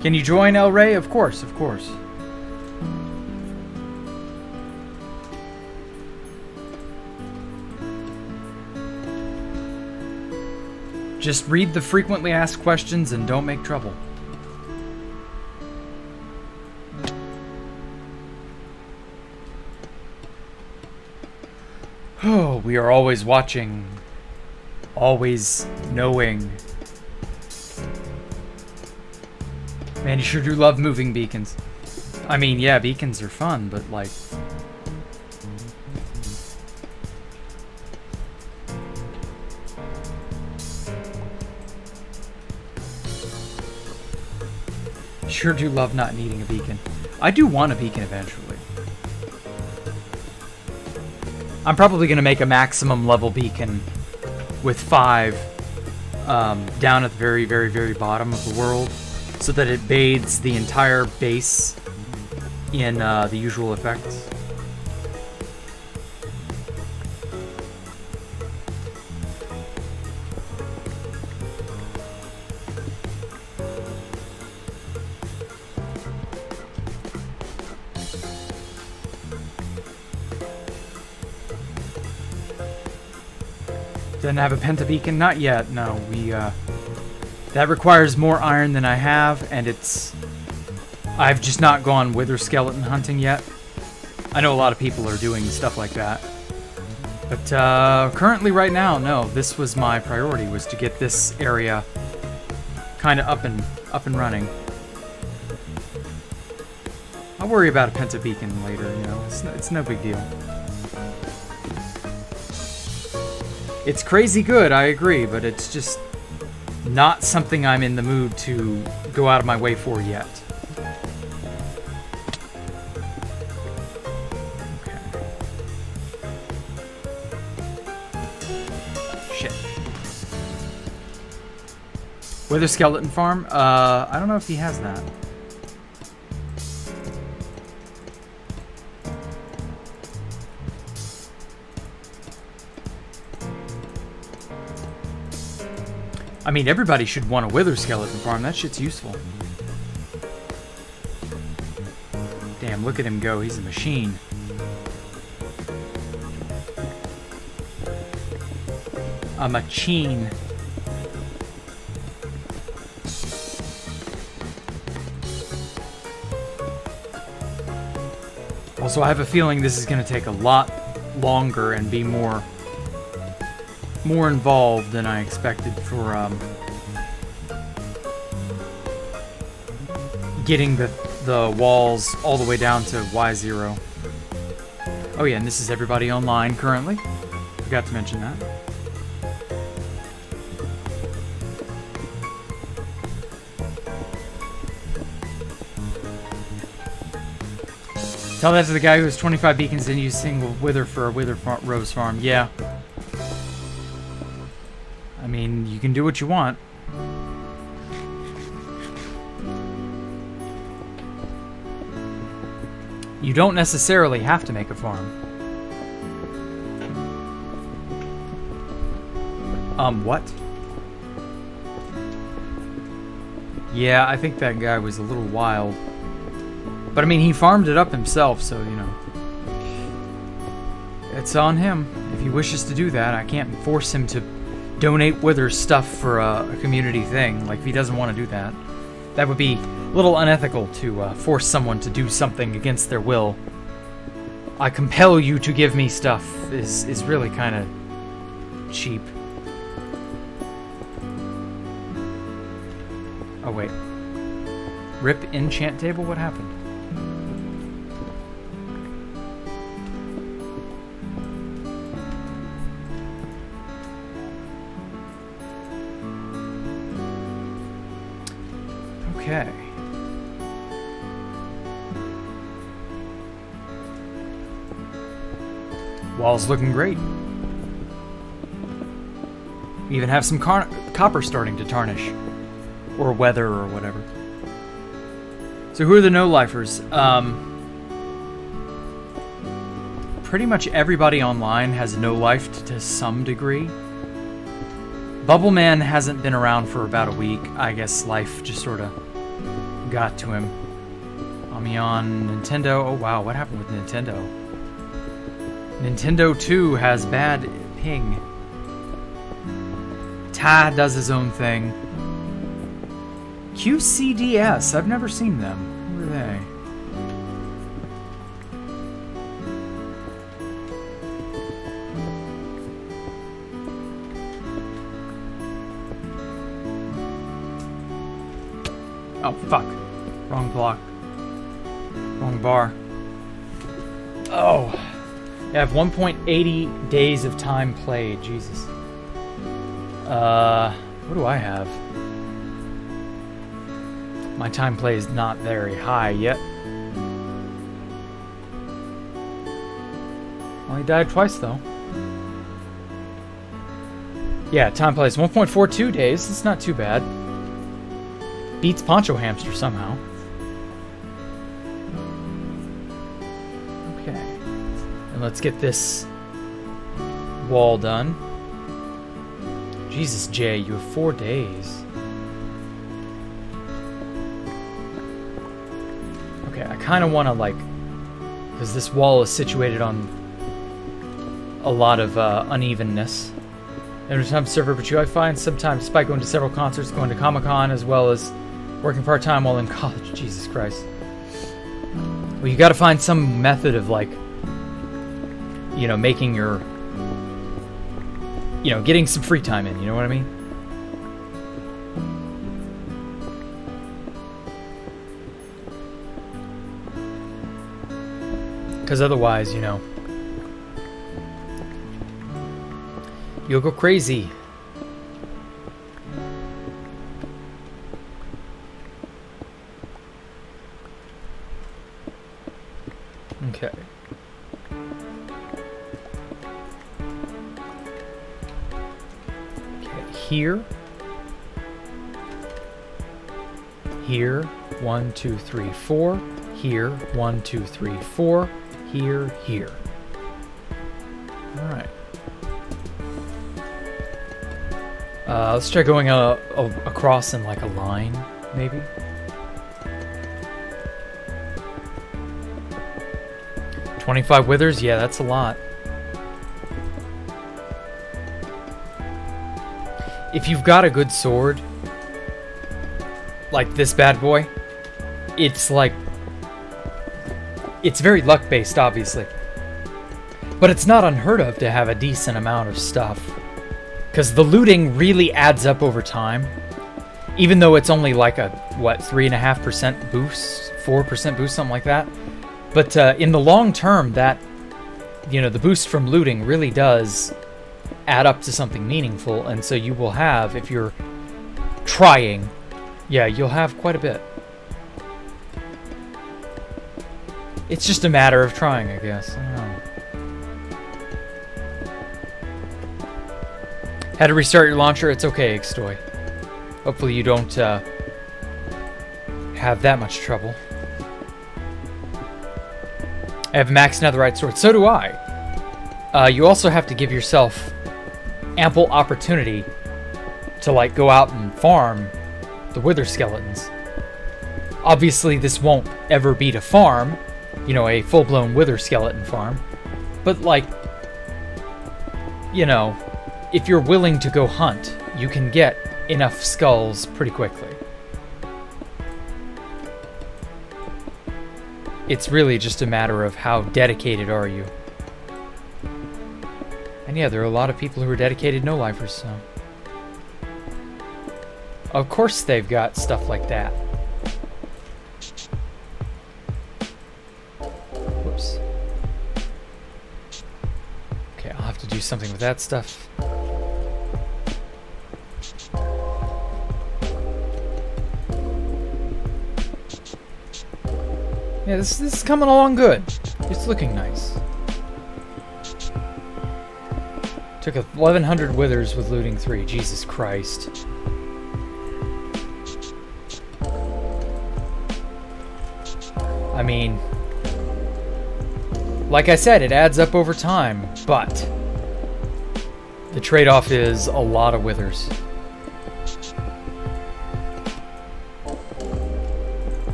S1: Can you join, El Rey? Of course, of course. Just read the frequently asked questions and don't make trouble. Oh, we are always watching. Always knowing. Man, you sure do love moving beacons. I mean, yeah, beacons are fun, but like... Sure do love not needing a beacon. I do want a beacon eventually. I'm probably going to make a maximum level beacon with 5 down at the very, very, very bottom of the world so that it bathes the entire base in the usual effects. Didn't have a pentabeacon? Not yet, no. We, that requires more iron than I have, and it's I've just not gone wither skeleton hunting yet. I know a lot of people are doing stuff like that. But currently right now, no. This was my priority, was to get this area kind of up and running. I'll worry about a penta beacon later, you know. It's no big deal. It's crazy good, I agree, but it's just not something I'm in the mood to go out of my way for yet. Okay. Shit. Wither skeleton farm? I don't know if he has that. I mean, everybody should want a wither skeleton farm. That shit's useful. Damn, look at him go. He's a machine. A machine. Also, I have a feeling this is going to take a lot longer and be more involved than I expected for getting the walls all the way down to Y0. Oh yeah, and this is everybody online currently. Forgot to mention that. Tell that to the guy who has 25 beacons and used single wither for a rose farm. Yeah. I mean, you can do what you want. You don't necessarily have to make a farm. What? Yeah, I think that guy was a little wild. But I mean, he farmed it up himself, so, you know. It's on him. If he wishes to do that, I can't force him to donate wither stuff for a community thing. Like, if he doesn't want to do that, that would be a little unethical to force someone to do something against their will. I compel you to give me stuff is really kind of cheap. Oh wait, rip enchant table. What happened? Okay. Wall's looking great. We even have some copper starting to tarnish. Or weather or whatever. So who are the no-lifers? Pretty much everybody online has no-lifed to some degree. Bubbleman hasn't been around for about a week. I guess life just sort of got to him. Amion, Nintendo. Oh wow, what happened with Nintendo? Nintendo 2 has bad ping. Ta does his own thing. QCDS, I've never seen them. Who are they? Oh, fuck. Wrong block. Wrong bar. Oh. Yeah, I have 1.80 days of time played. Jesus. What do I have? My time play is not very high yet. Only died twice, though. Yeah, time play is 1.42 days. It's not too bad. Beats Poncho Hamster somehow. Okay. And let's get this wall done. Jesus, Jay, you have 4 days. Okay, I kind of want to, like... Because this wall is situated on a lot of unevenness. Every time server, but I find sometimes, despite going to several concerts, going to Comic-Con, as well as working part-time while in college. Jesus Christ. Well, you got to find some method of, like, you know, making your, you know, getting some free time in, you know what I mean? Because otherwise, you know, you'll go crazy. Okay. Here. Here. 1, 2, 3, 4. Here. 1, 2, 3, 4. Here. Here. All right. Let's try going across in like a line, maybe. $25 withers? Yeah, that's a lot. If you've got a good sword, like this bad boy, it's like... It's very luck-based, obviously. But it's not unheard of to have a decent amount of stuff. Because the looting really adds up over time. Even though it's only like a, what, 3.5% boost? 4% boost, something like that. But in the long term, that, you know, the boost from looting really does add up to something meaningful. And so you will have, if you're trying, yeah, you'll have quite a bit. It's just a matter of trying, I guess. I don't know. Had to restart your launcher? It's okay, Xtoy. Hopefully you don't have that much trouble. I have maxed netherite sword. So do I. You also have to give yourself ample opportunity to, like, go out and farm the wither skeletons. Obviously, this won't ever beat a farm, you know, a full-blown wither skeleton farm. But, like, you know, if you're willing to go hunt, you can get enough skulls pretty quickly. It's really just a matter of how dedicated are you. And yeah, there are a lot of people who are dedicated no-lifers, so... Of course they've got stuff like that. Whoops. Okay, I'll have to do something with that stuff. Yeah, this is coming along good. It's looking nice. Took 1,100 withers with looting 3. Jesus Christ. I mean, like I said, it adds up over time, but the trade-off is a lot of withers.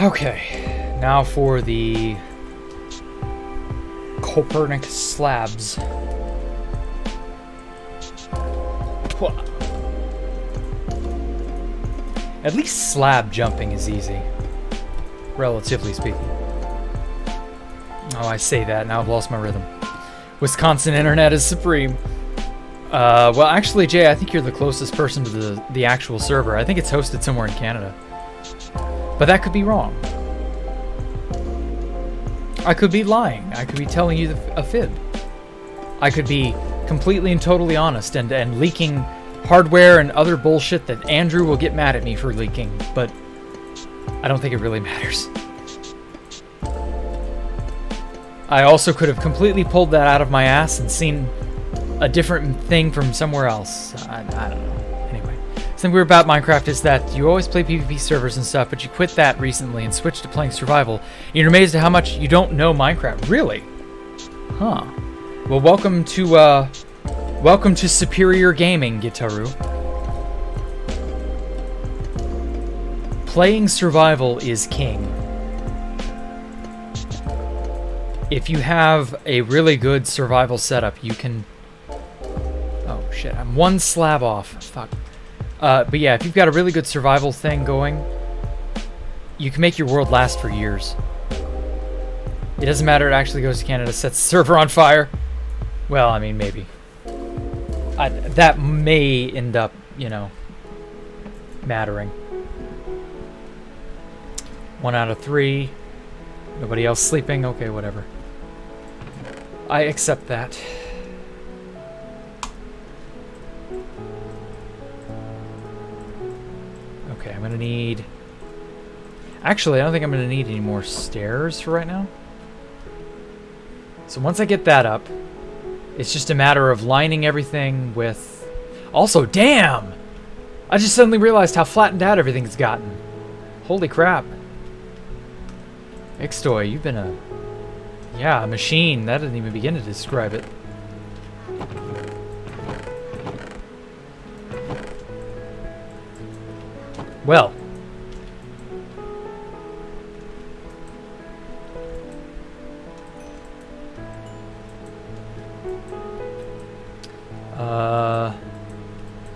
S1: Okay, now for the Copernic slabs. At least slab jumping is easy, relatively speaking. Oh, I say that, now I've lost my rhythm. Wisconsin internet is supreme. Well, actually, Jay, I think you're the closest person to the actual server. I think it's hosted somewhere in Canada. But that could be wrong. I could be lying. I could be telling you a fib. I could be completely and totally honest and leaking hardware and other bullshit that Andrew will get mad at me for leaking, but I don't think it really matters. I also could have completely pulled that out of my ass and seen a different thing from somewhere else. I don't know. Anyway, something weird about Minecraft is that you always play PvP servers and stuff, but you quit that recently and switched to playing survival. And you're amazed at how much you don't know Minecraft. Really? Huh. Well, welcome to Superior Gaming, Gitaru. Playing survival is king. If you have a really good survival setup, you can... Oh, shit. I'm one slab off. Fuck. But yeah, if you've got a really good survival thing going, you can make your world last for years. It doesn't matter. It actually goes to Canada, sets the server on fire. Well, I mean, maybe. That may end up, you know, mattering. 1 out of 3. Nobody else sleeping. Okay, whatever. I accept that. Okay, I'm gonna need... Actually, I don't think I'm gonna need any more stairs for right now. So once I get that up, it's just a matter of lining everything with... Also, damn! I just suddenly realized how flattened out everything's gotten. Holy crap. Ixtoy, you've been a... Yeah, a machine. That didn't even begin to describe it. Well.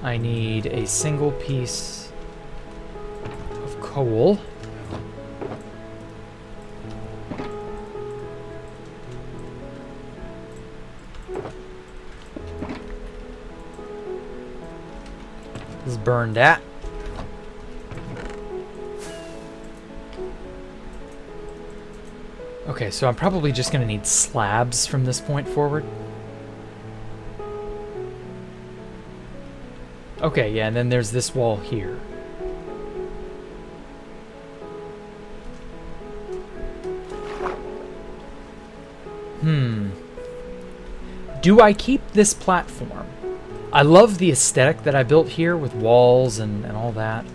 S1: I need a single piece of coal. Let's burn that. Okay, so I'm probably just going to need slabs from this point forward. Okay, yeah, and then there's this wall here. Do I keep this platform? I love the aesthetic that I built here with walls and all that.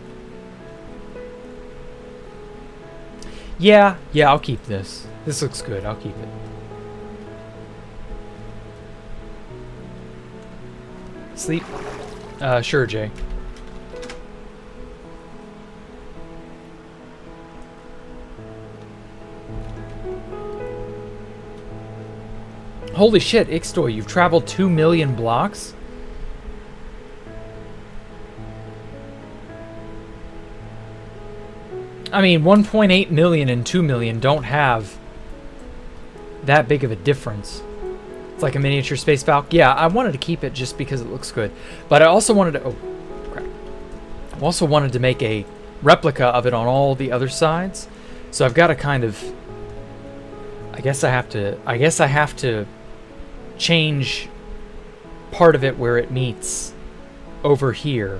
S1: Yeah, I'll keep this. This looks good. I'll keep it. Sleep? Sure, Jay. Holy shit, Ixtoy, you've traveled 2 million blocks? I mean, 1.8 million and 2 million don't have that big of a difference. It's like a miniature space falcon. Yeah, I wanted to keep it just because it looks good. But I also wanted to... Oh, crap. I also wanted to make a replica of it on all the other sides. So I've got to kind of... I guess I have to change part of it where it meets over here.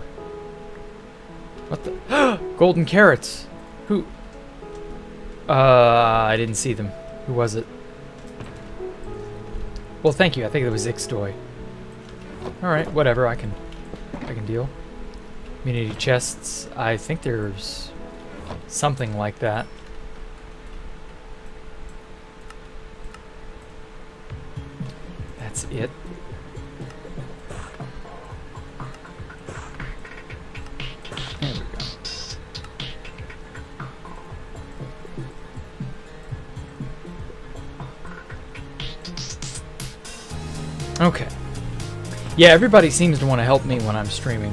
S1: What the... Golden carrots! Who? I didn't see them. Who was it? Well, thank you. I think it was Ixtoy. Alright, whatever. I can deal. Community chests. I think there's something like that. That's it. There we go. Okay. Yeah, everybody seems to want to help me when I'm streaming.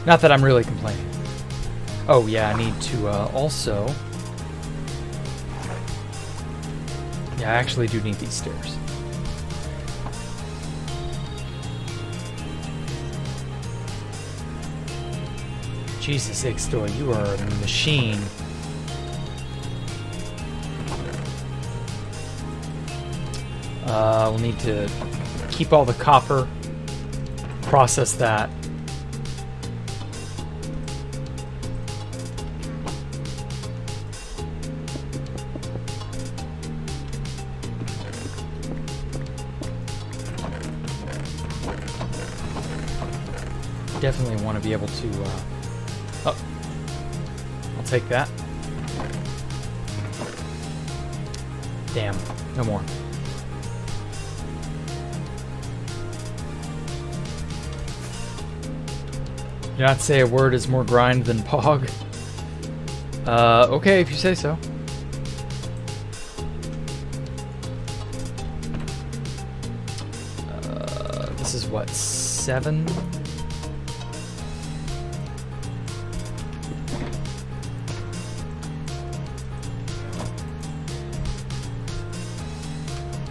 S1: Not that I'm really complaining. Oh, yeah, I need to also... Yeah, I actually do need these stairs. Jesus, Ixtoy, you are a machine. We'll need to keep all the copper, process that. Definitely want to be able to, oh, I'll take that. Damn, no more. Do not say a word is more grind than pog. Okay, if you say so. This is what, 7?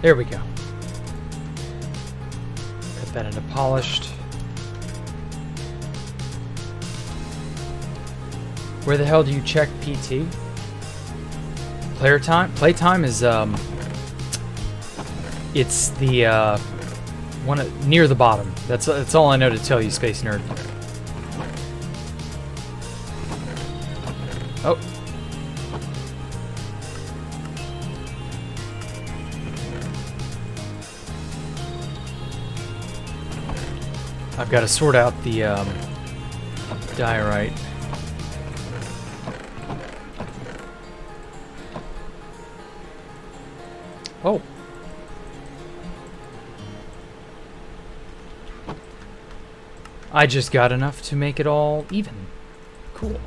S1: There we go. Cut that into polished. Where the hell do you check PT? Player time? Playtime is it's the one near the bottom. That's all I know to tell you, Space Nerd. Oh. I've got to sort out the diorite. Oh. I just got enough to make it all even. Cool.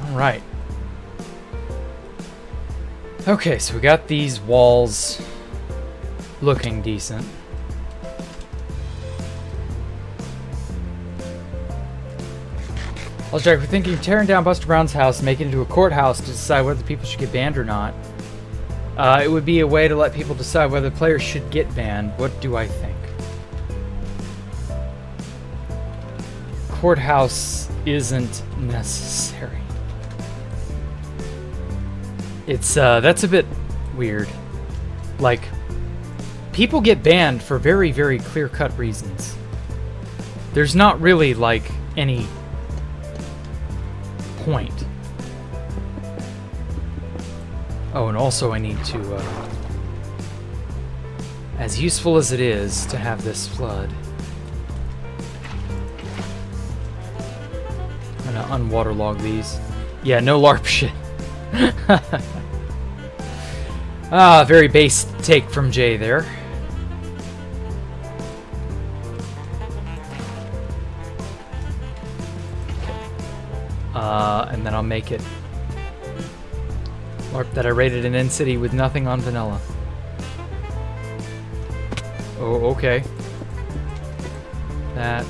S1: All right. Okay, so we got these walls looking decent. Well, Jack, we're thinking of tearing down Buster Brown's house and making it into a courthouse to decide whether people should get banned or not. It would be a way to let people decide whether players should get banned. What do I think? Courthouse isn't necessary. It's, that's a bit weird. Like, people get banned for very, very clear-cut reasons. There's not really, like, any point. Oh, and also I need to, as useful as it is to have this flood, I'm gonna unwaterlog these. Yeah, no LARP shit. Ah, very base take from Jay there. And then I'll make it LARP that I rated an N-City with nothing on vanilla. Oh, okay. That.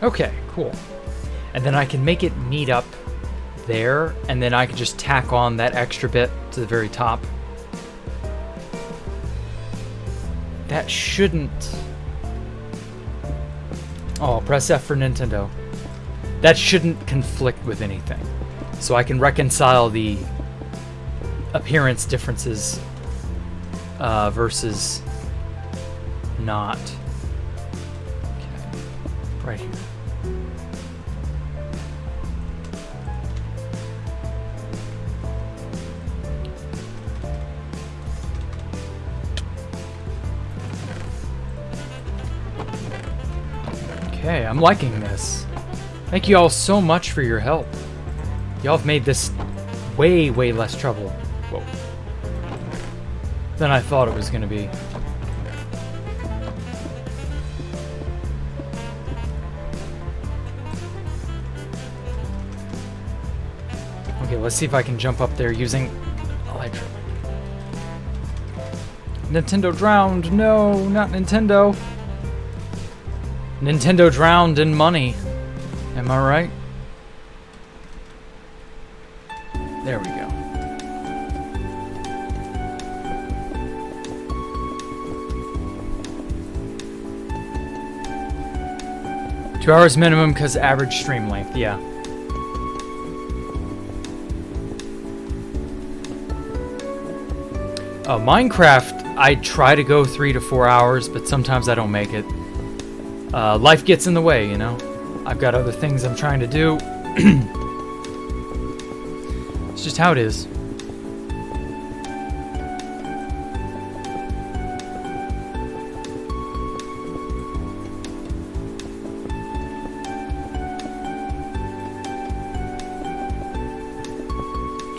S1: Okay, cool. And then I can make it meet up there, and then I can just tack on that extra bit to the very top. That shouldn't... Oh, press F for Nintendo. That shouldn't conflict with anything. So I can reconcile the appearance differences versus not. Okay. Right here. Okay, I'm liking this. Thank you all so much for your help. Y'all have made this way, way less trouble. Whoa. Than I thought it was gonna be. Okay, let's see if I can jump up there using Elytra. Nintendo drowned! No, not Nintendo! Nintendo drowned in money. Am I right? There we go. Two hours minimum because average stream length, yeah. Minecraft, I try to go 3 to 4 hours, but sometimes I don't make it. Life gets in the way, you know? I've got other things I'm trying to do. It's just how it is.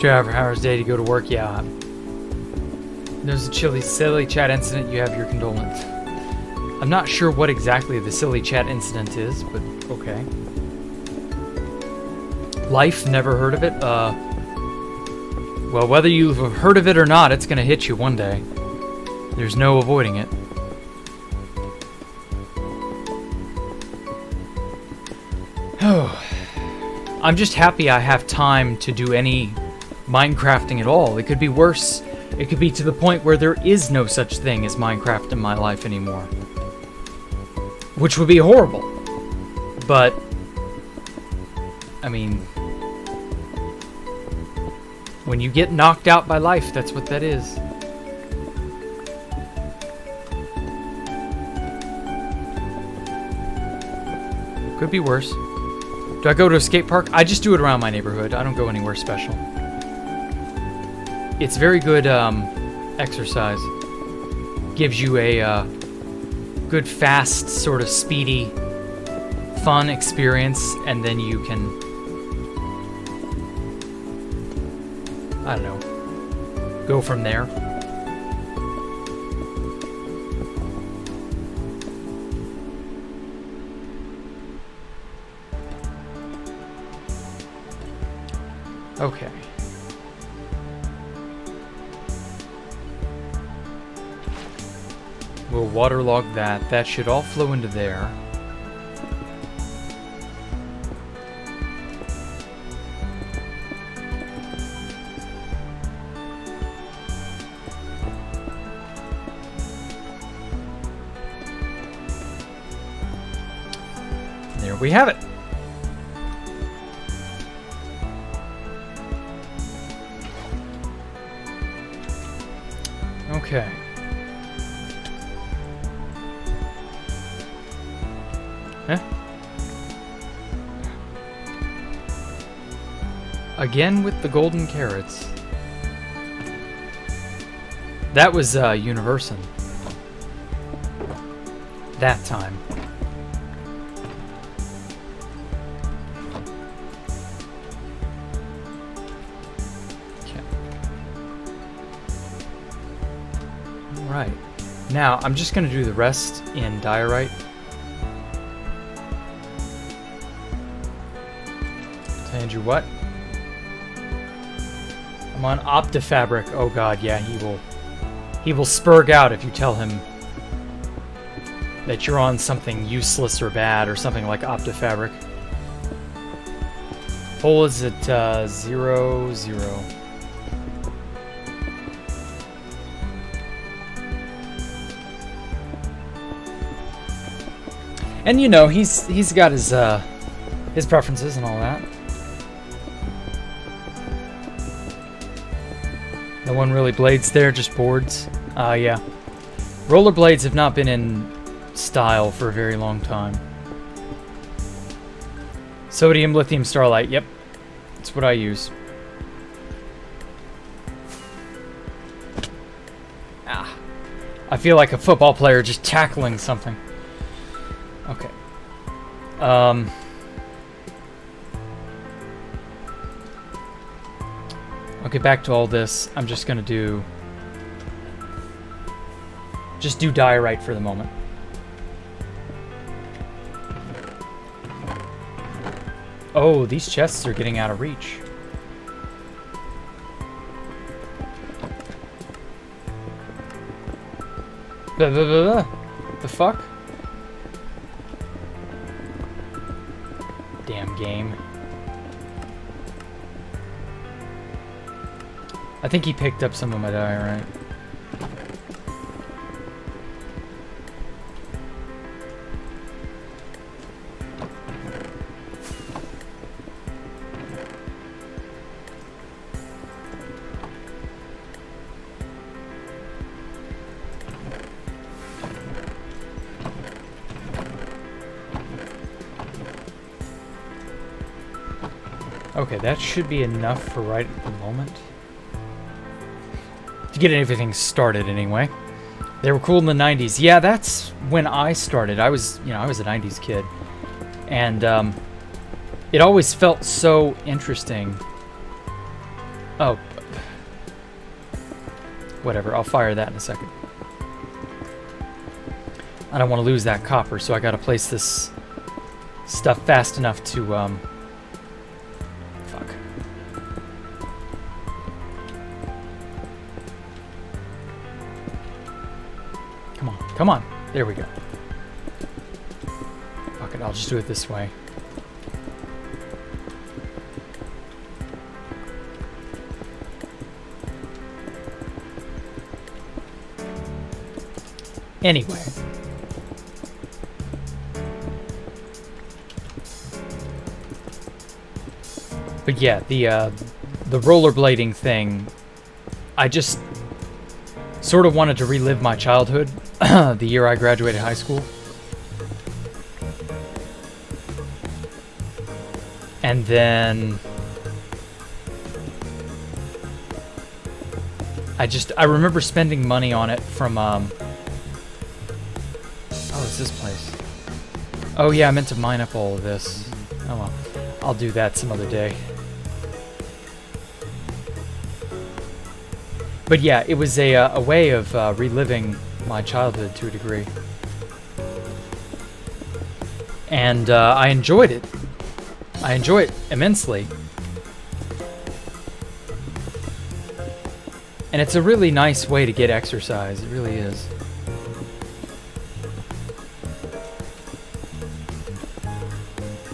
S1: Driver hours day to go to work. Yeah. There's a silly chat incident. You have your condolence. I'm not sure what exactly the silly chat incident is, but okay. Life, never heard of it. Well, whether you've heard of it or not, it's gonna hit you one day. There's no avoiding it. Oh, I'm just happy I have time to do any Minecrafting at all. It could be worse. It could be to the point where there is no such thing as Minecraft in my life anymore. Which would be horrible. But, I mean, when you get knocked out by life, that's what that is. Could be worse. Do I go to a skate park? I just do it around my neighborhood. I don't go anywhere special. It's very good exercise. Gives you a good, fast, sort of speedy, fun experience, and then you can, I don't know, go from there. Okay. We'll waterlog that. That should all flow into there. There we have it. Okay. Huh? Again with the golden carrots. That was Universon. That time. Okay. Alright. Now, I'm just going to do the rest in diorite. Andrew, what? I'm on Optifabric. Oh god, yeah, he will spurg out if you tell him that you're on something useless or bad or something like Optifabric. Hole is at 0, 0. And you know, he's got his preferences and all that. No one really blades there, just boards. Yeah. Rollerblades have not been in style for a very long time. Sodium, lithium, starlight. Yep. That's what I use. Ah. I feel like a football player just tackling something. Okay. I'll get back to all this. I'm just gonna do diorite for the moment. Oh, these chests are getting out of reach. The fuck? Damn game. I think he picked up some of my diorite. Okay, that should be enough for right at the moment. To get everything started anyway. They were cool in the 90s. Yeah, that's when I started. I was a 90s kid. And it always felt so interesting Oh. Whatever, I'll fire that in a second. I don't want to lose that copper, so I gotta place this stuff fast enough to, fuck. Come on, come on. There we go. Fuck it, I'll just do it this way. Anyway. But yeah, the rollerblading thing, I just sort of wanted to relive my childhood, the year I graduated high school. And then I remember spending money on it from oh, it's this place. Oh yeah, I meant to mine up all of this. Oh well, I'll do that some other day. But yeah, it was a way of reliving my childhood to a degree. And I enjoyed it. I enjoy it immensely. And it's a really nice way to get exercise. It really is.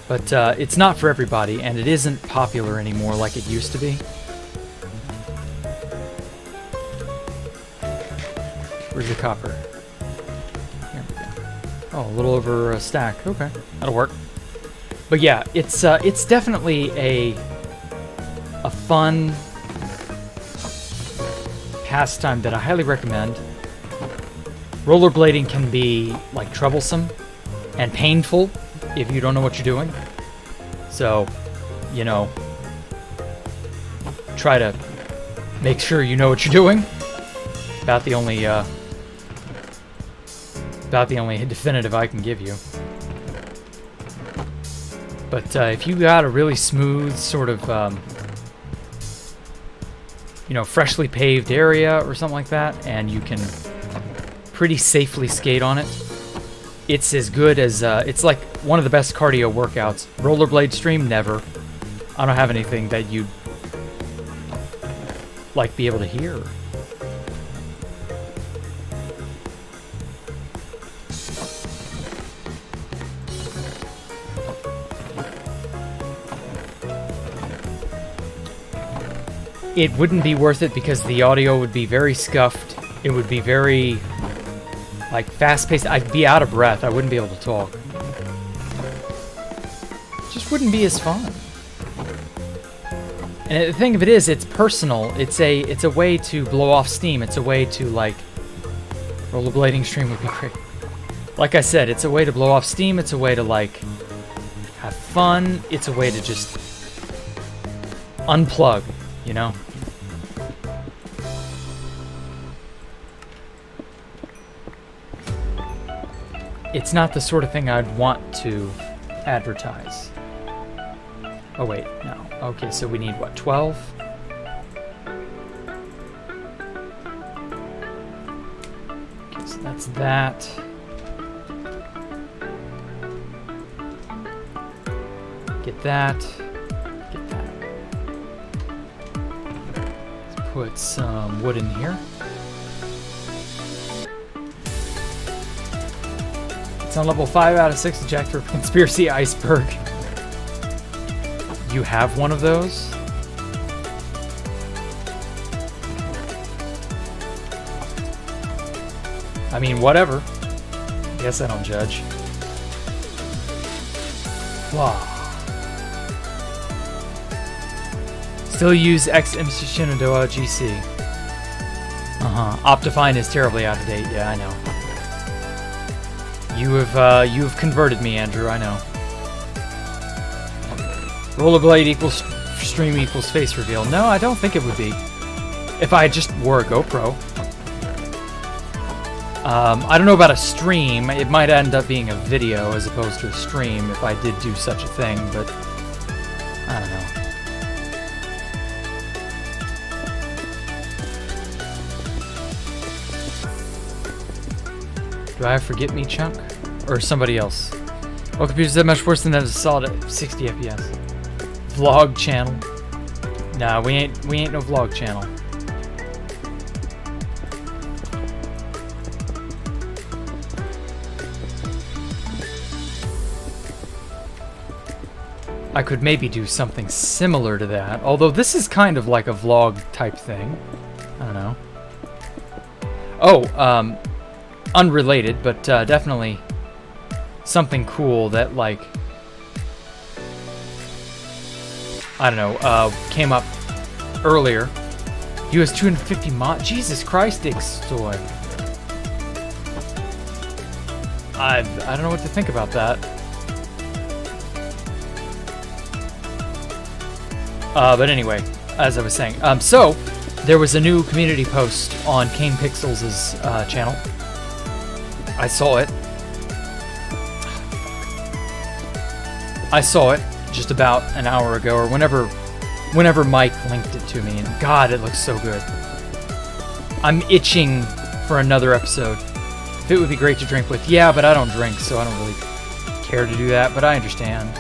S1: But it's not for everybody, and it isn't popular anymore like it used to be. Where's the copper? Here we go. Oh, a little over a stack. Okay, that'll work. But yeah, it's definitely a fun pastime that I highly recommend. Rollerblading can be like troublesome and painful if you don't know what you're doing. So, you know, try to make sure you know what you're doing. About the only definitive I can give you. But if you got a really smooth sort of, you know, freshly paved area or something like that, and you can pretty safely skate on it, it's as good as, it's like one of the best cardio workouts. Rollerblade stream, never. I don't have anything that you'd, like, be able to hear. It wouldn't be worth it because the audio would be very scuffed. It would be very, like, fast-paced. I'd be out of breath. I wouldn't be able to talk. It just wouldn't be as fun. And the thing of it is, it's personal. It's a way to blow off steam. It's a way to, like, rollerblading stream would be great. Like I said, it's a way to blow off steam. It's a way to, like, have fun. It's a way to just unplug, you know? It's not the sort of thing I'd want to advertise. Oh wait, no. Okay, so we need what, 12? Okay, so that's that. Get that. Get that. Let's put some wood in here. It's on level 5 out of 6 of Jacktherippa Conspiracy Iceberg. You have one of those? I mean, whatever. Guess I don't judge. Wow. Still use excavation GC. Optifine is terribly out of date. Yeah, I know. You have converted me, Andrew, I know. Rollerblade equals stream equals face reveal. No, I don't think it would be. If I just wore a GoPro. I don't know about a stream. It might end up being a video as opposed to a stream if I did do such a thing, but I don't know. Do I have Forget Me Chunk? Or somebody else? Well, computers that much worse than that is solid at 60 FPS. Vlog channel. Nah, we ain't no vlog channel. I could maybe do something similar to that, although this is kind of like a vlog type thing. I don't know. Oh, unrelated, but definitely something cool that, like, I don't know, came up earlier. US 250 mod. Jesus Christ, Ixtoy. I don't know what to think about that. But anyway, as I was saying, so there was a new community post on Kane Pixels' channel. I saw it. I saw it just about an hour ago, or whenever Mike linked it to me, and God, it looks so good. I'm itching for another episode. It would be great to drink with. Yeah, but I don't drink, so I don't really care to do that, but I understand.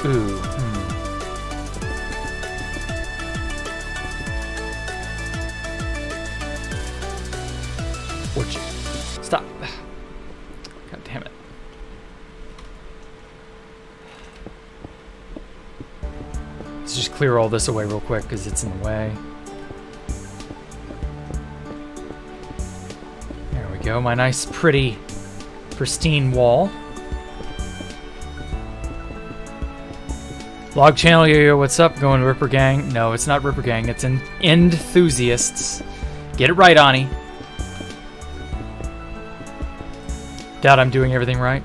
S1: Ooh. Would you stop? God damn it. Let's just clear all this away real quick because it's in the way. There we go. My nice, pretty, pristine wall. Vlog channel, yo, what's up? Going Ripper Gang? No, it's not Ripper Gang. It's Enthusiasts. Get it right, Ani. Doubt I'm doing everything right.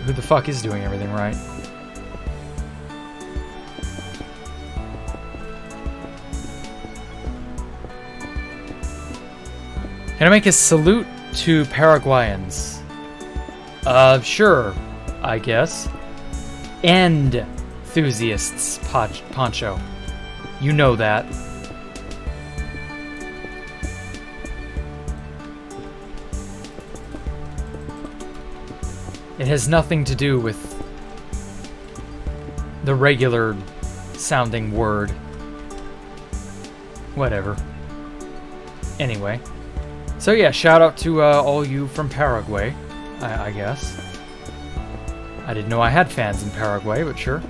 S1: Who the fuck is doing everything right? Can I make a salute to Paraguayans? Sure, I guess. Enthusiasts, Poncho. You know that. It has nothing to do with the regular sounding word. Whatever. Anyway. So yeah, shout out to all you from Paraguay, I guess. I didn't know I had fans in Paraguay, but sure.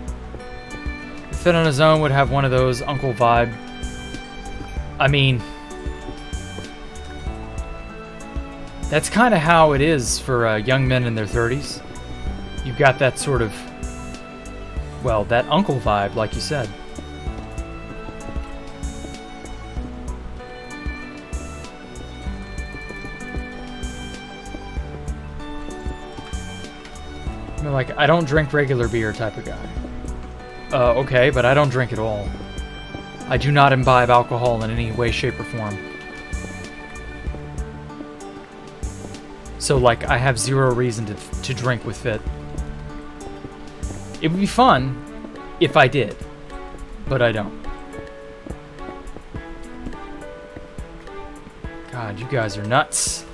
S1: Fit on his own would have one of those uncle vibe. I mean, that's kind of how it is for young men in their 30s. You've got that sort of, well, that uncle vibe, like you said. Like, I don't drink regular beer type of guy. Okay, but I don't drink at all. I do not imbibe alcohol in any way, shape, or form. So, like, I have zero reason to drink with Fit. It would be fun if I did, but I don't. God, you guys are nuts.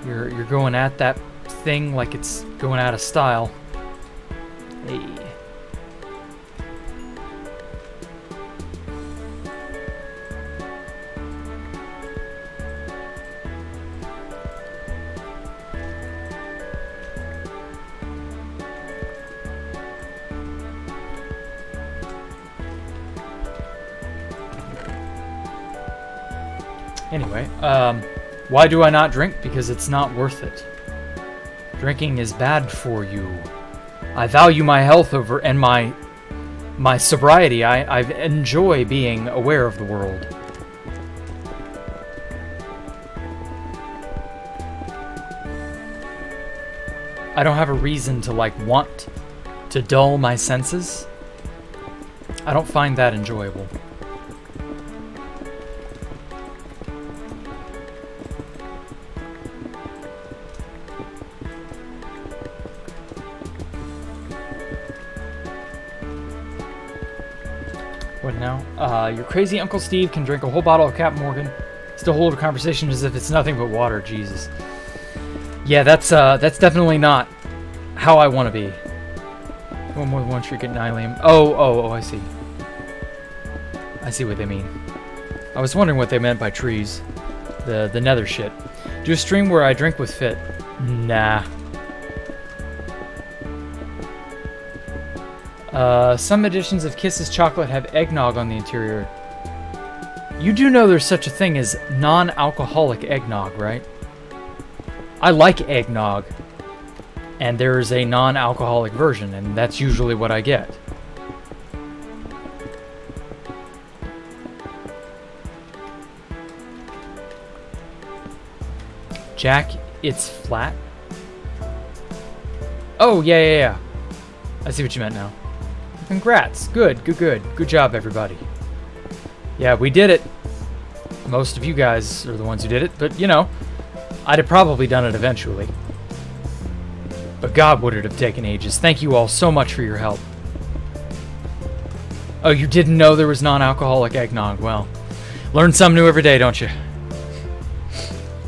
S1: You're going at that thing like it's going out of style. Hey. Anyway, why do I not drink? Because it's not worth it. Drinking is bad for you. I value my health over and my sobriety. I enjoy being aware of the world. I don't have a reason to like want to dull my senses. I don't find that enjoyable. What now? Your crazy Uncle Steve can drink a whole bottle of Captain Morgan, still hold a conversation as if it's nothing but water. Jesus. Yeah, that's definitely not how I want to be. One more than one shriek at Nylium. Oh, I see. I see what they mean. I was wondering what they meant by trees. The nether shit. Do a stream where I drink with Fit. Nah. Some editions of Kisses chocolate have eggnog on the interior. You do know there's such a thing as non-alcoholic eggnog, right? I like eggnog. And there's a non-alcoholic version, and that's usually what I get. Jack, it's flat? Oh, yeah. I see what you meant now. Congrats. Good job, everybody. Yeah, we did it. Most of you guys are the ones who did it, but, you know, I'd have probably done it eventually. But God, would it have taken ages. Thank you all so much for your help. Oh, you didn't know there was non-alcoholic eggnog? Well, learn something new every day, don't you?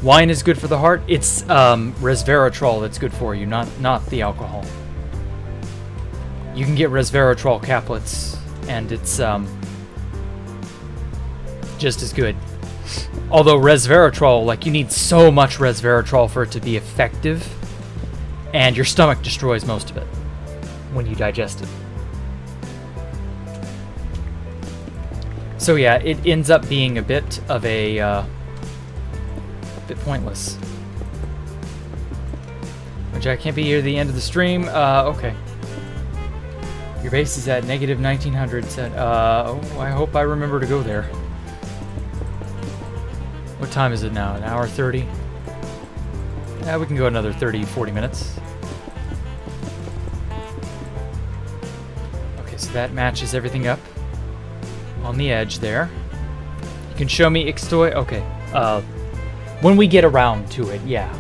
S1: Wine is good for the heart. It's resveratrol that's good for you, not the alcohol. You can get resveratrol caplets, and it's just as good. Although resveratrol, like, you need so much resveratrol for it to be effective, and your stomach destroys most of it when you digest it. So yeah, it ends up being a bit of a bit pointless. Which I can't be here at the end of the stream. Okay. Your base is at negative 1900. Oh, I hope I remember to go there. What time is it now? An hour 30? Yeah, we can go another 30, 40 minutes. Okay, so that matches everything up on the edge there. You can show me Ixtoy. Okay. When we get around to it, yeah.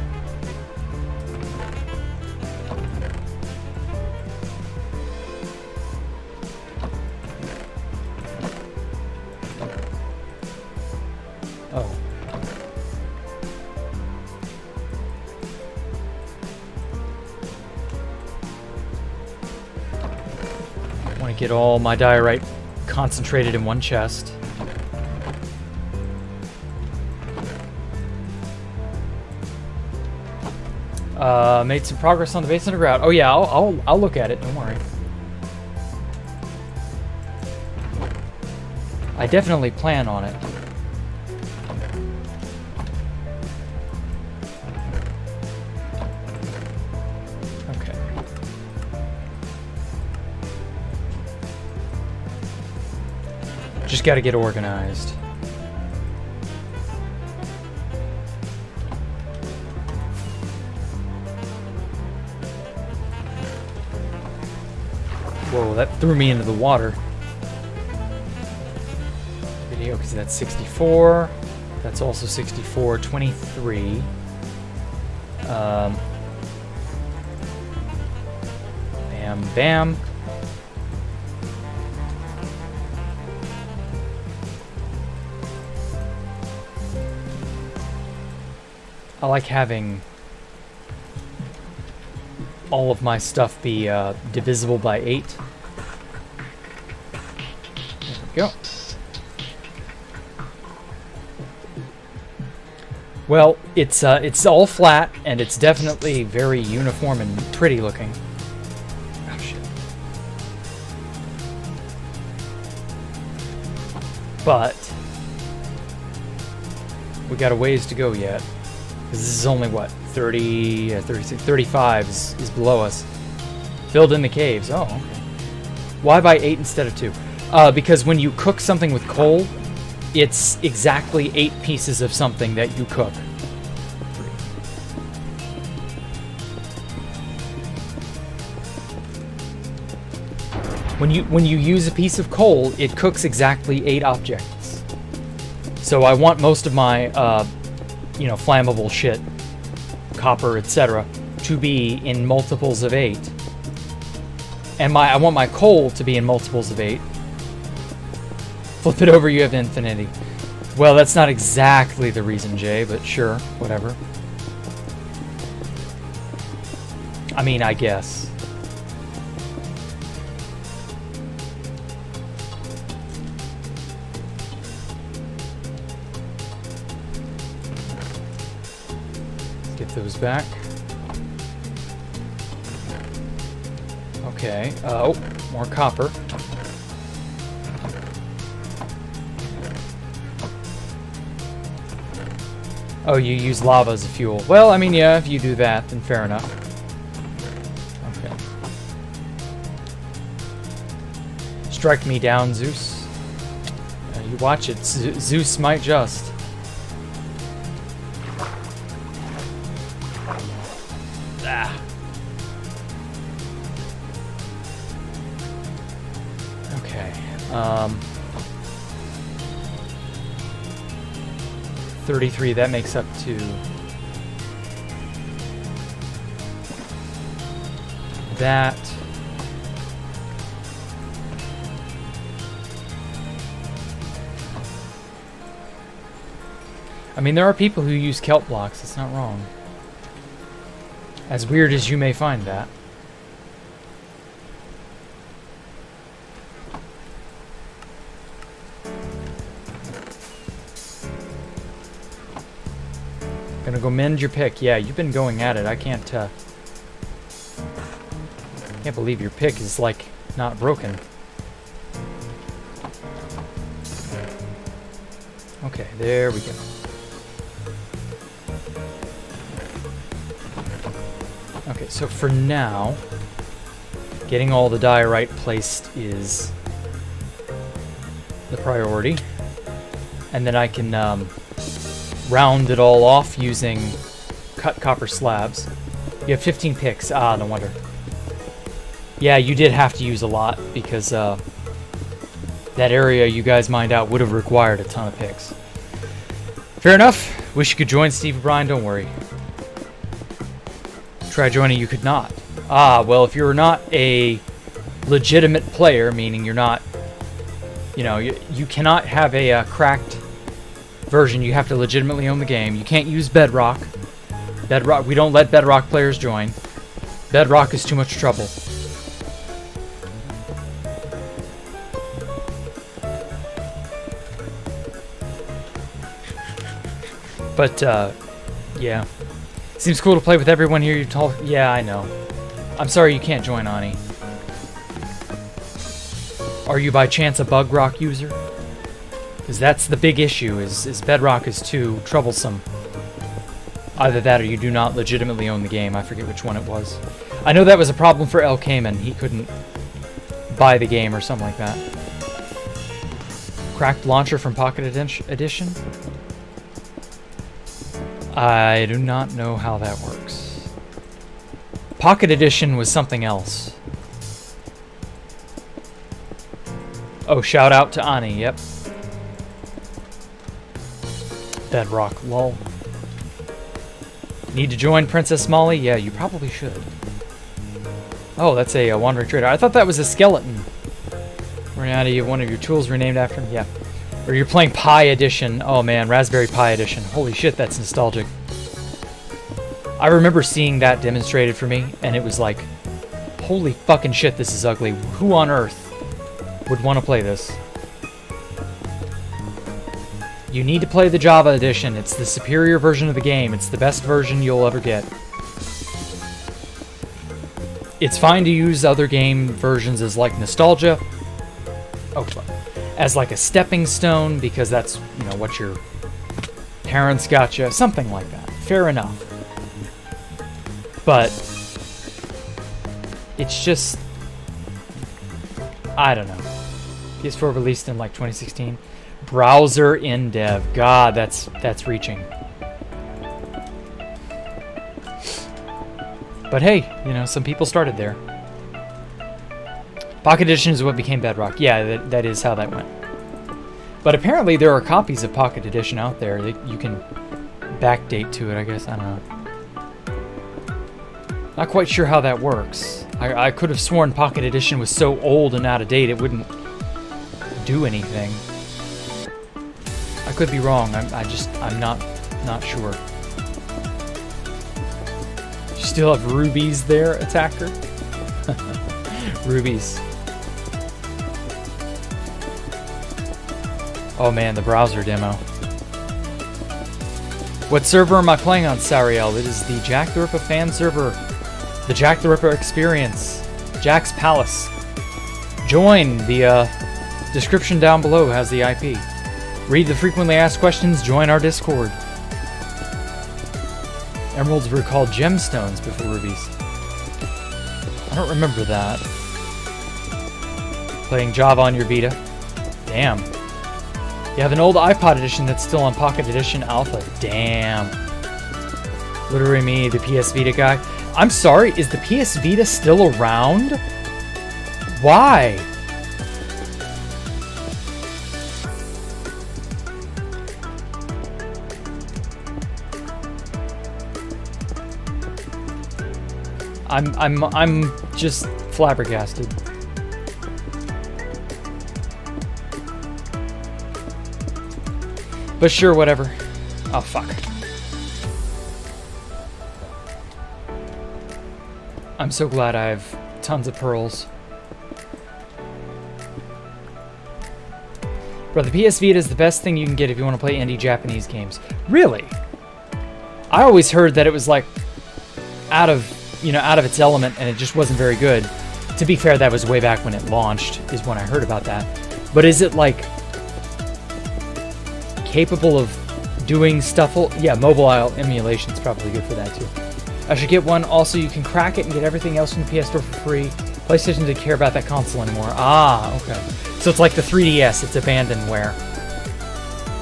S1: Oh. I want to get all my diorite concentrated in one chest. Made some progress on the base underground. Oh yeah, I'll look at it. Don't worry. I definitely plan on it. Okay. Just got to get organized. Whoa, that threw me into the water. Video, because that's 64. That's also 64. 23. Bam, bam. I like having all of my stuff be divisible by 8. There we go. Well, it's all flat, and it's definitely very uniform and pretty looking. Oh shit. But we got a ways to go yet. This is only, what, 30, 36, 35 is below us. Filled in the caves. Oh, okay. Why by 8 instead of 2? Because when you cook something with coal, it's exactly 8 pieces of something that you cook. When you use a piece of coal, it cooks exactly 8 objects. So I want most of my flammable shit, copper, etc., to be in multiples of 8. And I want my coal to be in multiples of 8. Flip it over, you have infinity. Well, that's not exactly the reason, Jay, but sure, whatever. I mean, I guess. Let's get those back. Okay. Oh, more copper. Oh, you use lava as a fuel. Well, I mean, yeah, if you do that, then fair enough. Okay. Strike me down, Zeus. You watch it. Zeus might just. Ah. Okay. 33, that makes up to that. I mean, there are people who use kelp blocks, it's not wrong. As weird as you may find that. Gonna go mend your pick. Yeah, you've been going at it. I can't believe your pick is, like, not broken. Okay, there we go. Okay, so for now, getting all the diorite placed is the priority. And then I can, round it all off using cut copper slabs. You have 15 picks. Ah, no wonder. Yeah, you did have to use a lot because that area you guys mined out would have required a ton of picks. Fair enough. Wish you could join Steve O'Brien, don't worry. Try joining, you could not. Ah, well, if you're not a legitimate player, meaning you're not, you know, you cannot have a cracked version. You have to legitimately own the game. You can't use Bedrock. Bedrock, we don't let Bedrock players join. Bedrock is too much trouble. But, yeah. Seems cool to play with everyone here. You talk. Yeah, I know. I'm sorry you can't join, Ani. Are you by chance a Bug Rock user? Because that's the big issue, is Bedrock is too troublesome. Either that or you do not legitimately own the game. I forget which one it was. I know that was a problem for El Cayman. He couldn't buy the game or something like that. Cracked launcher from Pocket Edition? I do not know how that works. Pocket Edition was something else. Oh, shout out to Ani, yep. Bedrock, lol. Need to join Princess Molly? Yeah, you probably should. Oh, that's a Wandering Trader. I thought that was a skeleton. Renati, one of your tools renamed after him? Yeah. Or you're playing Pi Edition. Oh man, Raspberry Pi Edition. Holy shit, that's nostalgic. I remember seeing that demonstrated for me, and it was like, holy fucking shit, this is ugly. Who on earth would want to play this? You need to play the Java edition. It's the superior version of the game. It's the best version you'll ever get. It's fine to use other game versions as like nostalgia. Oh, as like a stepping stone, because that's, you know, what your parents got you. Something like that. Fair enough. But it's just, I don't know. PS4 released in like 2016. Browser in dev. God, that's reaching. But hey, you know, some people started there. Pocket Edition is what became Bedrock. Yeah, that is how that went. But apparently there are copies of Pocket Edition out there that you can backdate to it, I guess. I don't know. Not quite sure how that works. I could have sworn Pocket Edition was so old and out of date it wouldn't do anything. could be wrong. I'm not sure. You still have rubies there, attacker? Rubies. Oh man, the browser demo. What server am I playing on, Sariel? It is the Jacktherippa fan server. The Jacktherippa experience. Jack's Palace. Join. The description down below has the IP. Read the frequently asked questions. Join our Discord. Emeralds were called gemstones before rubies. I don't remember that. Playing Java on your Vita. Damn. You have an old iPod edition that's still on Pocket Edition Alpha. Damn. Literally me, the PS Vita guy. I'm sorry, is the PS Vita still around? Why? I'm just flabbergasted. But sure, whatever. Oh, fuck. I'm so glad I have tons of pearls. Bro, the PS Vita is the best thing you can get if you want to play indie Japanese games. Really? I always heard that it was like out of its element and it just wasn't very good. To be fair, that was way back when it launched, is when I heard about that. But is it like capable of doing stuff? Yeah, mobile emulation is probably good for that too. I should get one. Also, you can crack it and get everything else from the PS Store for free. PlayStation didn't care about that console anymore. Ah, okay. So it's like the 3DS. It's abandonware.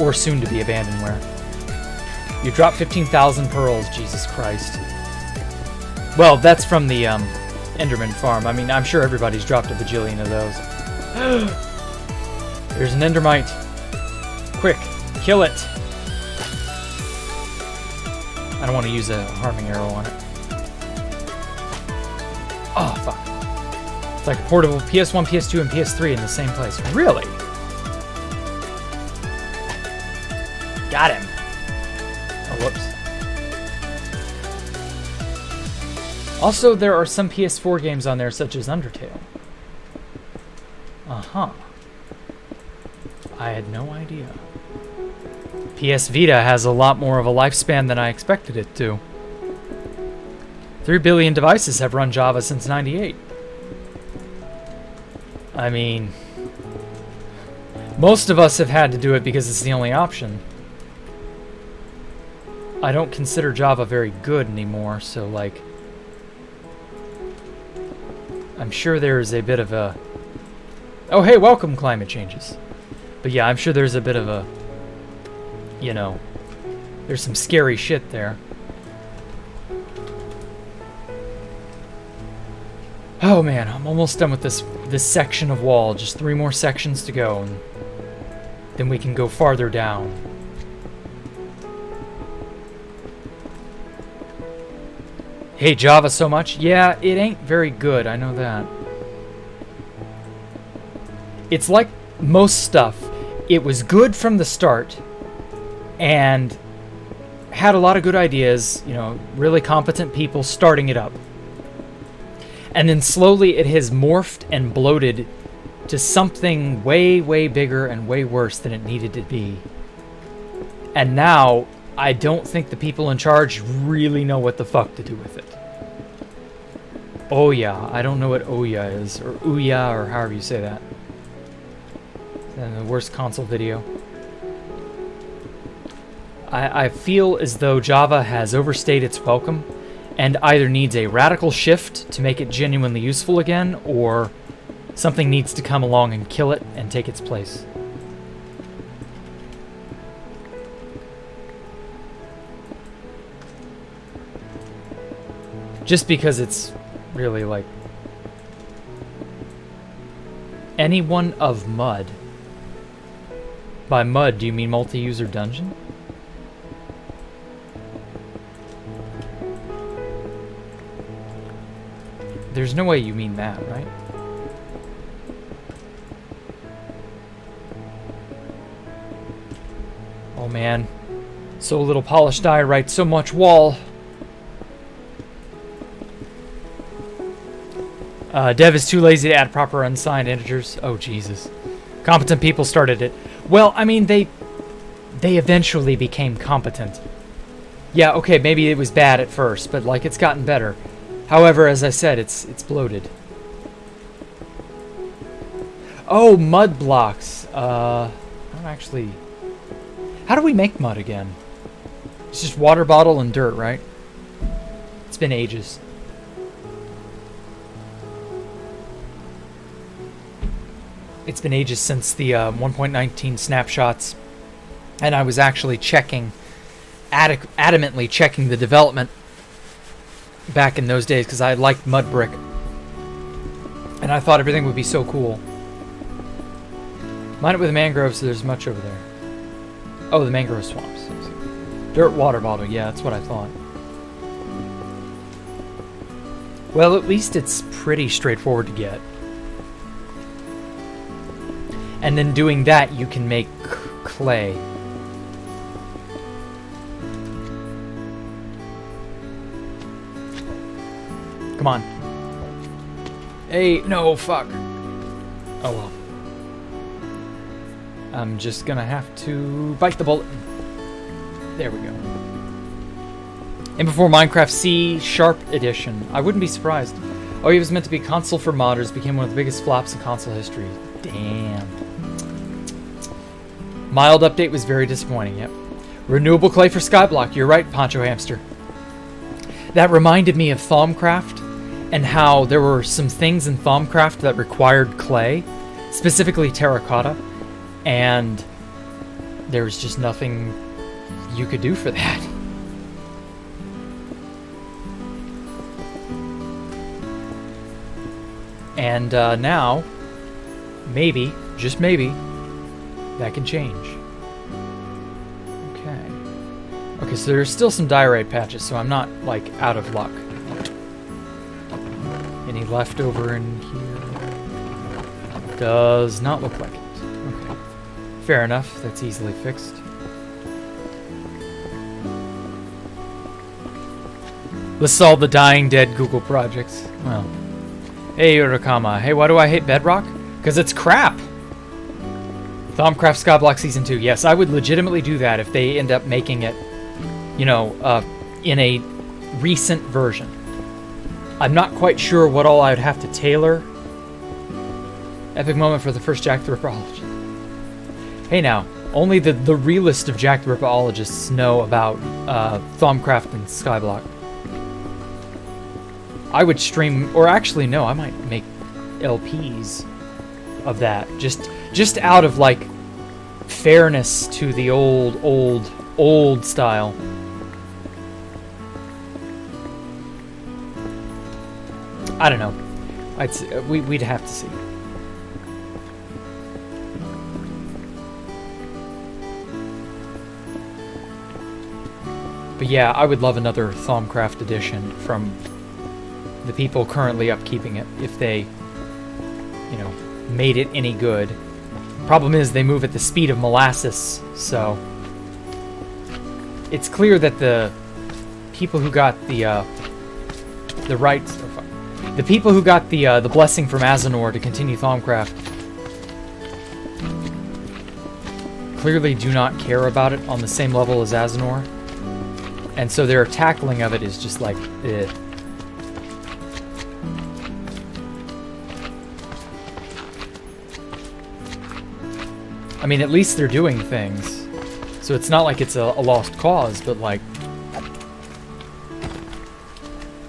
S1: Or soon to be abandonware. You dropped 15,000 pearls. Jesus Christ. Well, that's from the Enderman farm. I mean, I'm sure everybody's dropped a bajillion of those. There's an Endermite. Quick. Kill it. I don't want to use a harming arrow on it. Oh, fuck. It's like portable PS1, PS2, and PS3 in the same place. Really? Got him. Oh, whoops. Also, there are some PS4 games on there, such as Undertale. Uh-huh. I had no idea. PS Vita has a lot more of a lifespan than I expected it to. 3 billion devices have run Java since '98. I mean, most of us have had to do it because it's the only option. I don't consider Java very good anymore, so like, I'm sure there's a bit of a... Oh hey, welcome climate changes. But yeah, I'm sure there's a bit of a... You know, there's some scary shit there. Oh man, I'm almost done with this section of wall. Just 3 more sections to go, and then we can go farther down. Hate Java so much? Yeah, it ain't very good, I know that. It's like most stuff. It was good from the start, and had a lot of good ideas, you know, really competent people starting it up. And then slowly it has morphed and bloated to something way, way bigger and way worse than it needed to be. And now, I don't think the people in charge really know what the fuck to do with it. Ouya. I don't know what Ouya is, or Ouya, or however you say that. And the worst console video. I feel as though Java has overstayed its welcome and either needs a radical shift to make it genuinely useful again, or something needs to come along and kill it and take its place. Just because it's really like... Anyone of mud. By mud, do you mean multi-user dungeon? There's no way you mean that, right? Oh man. So little polished diorite, so much wall. Dev is too lazy to add proper unsigned integers. Oh, Jesus. Competent people started it. Well, I mean, they eventually became competent. Yeah, okay, maybe it was bad at first, but, like, it's gotten better. However, as I said, it's bloated. Oh, mud blocks. I don't actually... How do we make mud again? It's just water bottle and dirt, right? It's been ages. It's been ages since the 1.19 snapshots, and I was actually checking, adamantly checking the development back in those days because I liked mud brick, and I thought everything would be so cool. Mine it with a mangrove, so there's much over there. Oh, the mangrove swamps. Dirt water bottle, yeah, that's what I thought. Well, at least it's pretty straightforward to get. And then doing that, you can make clay. Come on. Hey, no, fuck. Oh well. I'm just gonna have to bite the bullet. There we go. And before Minecraft C# edition, I wouldn't be surprised. Oh, he was meant to be console for modders, became one of the biggest flops in console history. Damn. Mild update was very disappointing, yep. Renewable clay for Skyblock, you're right, Poncho Hamster. That reminded me of Thaumcraft, and how there were some things in Thaumcraft that required clay, specifically terracotta, and there was just nothing you could do for that. And now, maybe, just maybe, that can change. Okay. Okay, so there's still some diorite patches, so I'm not, like, out of luck. Any leftover in here? Does not look like it. Okay. Fair enough, that's easily fixed. Lists all the dying dead Google projects. Well. Hey, Urakama. Hey, why do I hate Bedrock? Because it's crap! Thaumcraft Skyblock Season 2. Yes, I would legitimately do that if they end up making it, you know, in a recent version. I'm not quite sure what all I would have to tailor. Epic moment for the first Jacktherippaologist. Hey now, only the realist of Jacktherippaologists know about Thaumcraft and Skyblock. I would stream, or actually no, I might make LPs of that, just out of like fairness to the old style. I don't know. We'd have to see. But yeah, I would love another Thaumcraft edition from the people currently upkeeping it, if they, you know, made it any good. Problem is, they move at the speed of molasses, so it's clear that the people who got the rights, the people who got the blessing from Azanor to continue Thaumcraft clearly do not care about it on the same level as Azanor, and so their tackling of it is just like, eh. I mean, at least they're doing things. So it's not like it's a lost cause, but like...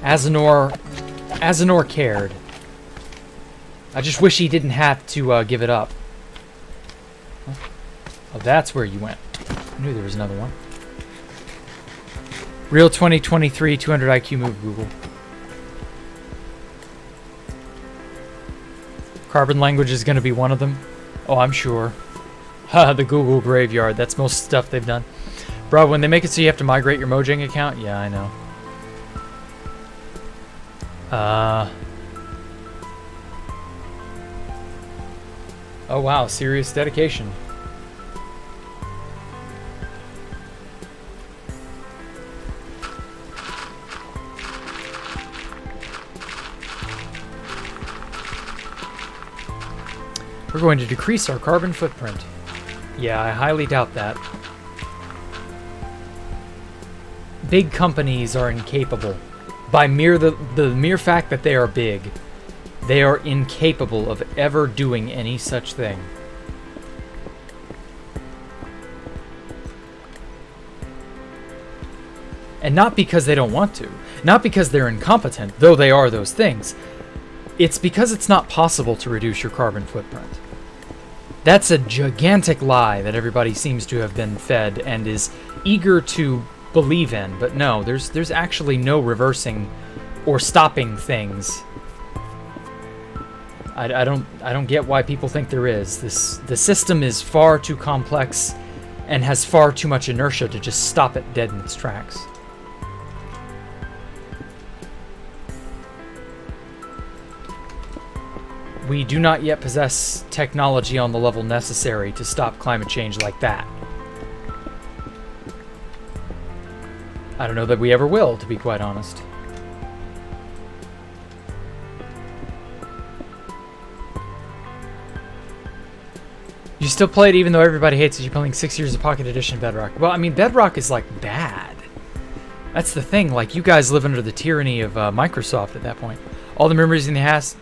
S1: Azanor cared. I just wish he didn't have to give it up. Oh, that's where you went. I knew there was another one. Real 2023 200 IQ move, Google. Carbon language is going to be one of them. Oh, I'm sure. Haha, the Google graveyard. That's most stuff they've done. Bro, when they make it so you have to migrate your Mojang account? Yeah, I know. Oh wow, serious dedication. We're going to decrease our carbon footprint. Yeah, I highly doubt that. Big companies are incapable. By the mere fact that they are big, they are incapable of ever doing any such thing. And not because they don't want to. Not because they're incompetent, though they are those things. It's because it's not possible to reduce your carbon footprint. That's a gigantic lie that everybody seems to have been fed and is eager to believe in. But no, there's actually no reversing or stopping things. I don't get why people think there is. The system is far too complex and has far too much inertia to just stop it dead in its tracks. We do not yet possess technology on the level necessary to stop climate change like that. I don't know that we ever will, to be quite honest. You still play it even though everybody hates it. You're playing 6 years of Pocket Edition Bedrock. Well, I mean, Bedrock is, like, bad. That's the thing. Like, you guys live under the tyranny of Microsoft at that point. All the memories in the past...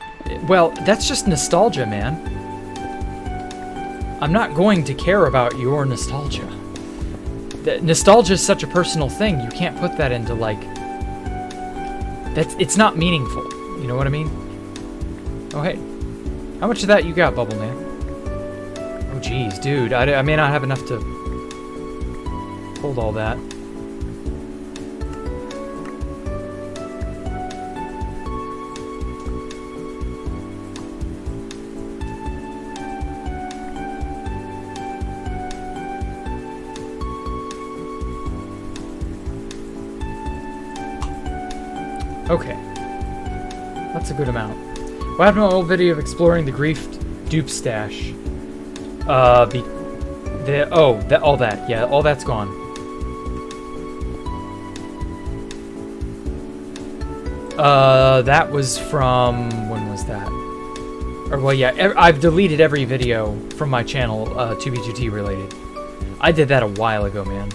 S1: Well, that's just nostalgia, man. I'm not going to care about your nostalgia. Nostalgia is such a personal thing. You can't put that into, like... It's not meaningful. You know what I mean? Oh, hey. How much of that you got, Bubble Man? Oh, geez, dude. I may not have enough to hold all that. Okay. That's a good amount. What happened to my old video of exploring the grief dupe stash? All that. Yeah, all that's gone. That was from... When was that? Or, well, yeah, I've deleted every video from my channel, 2B2T related. I did that a while ago, man.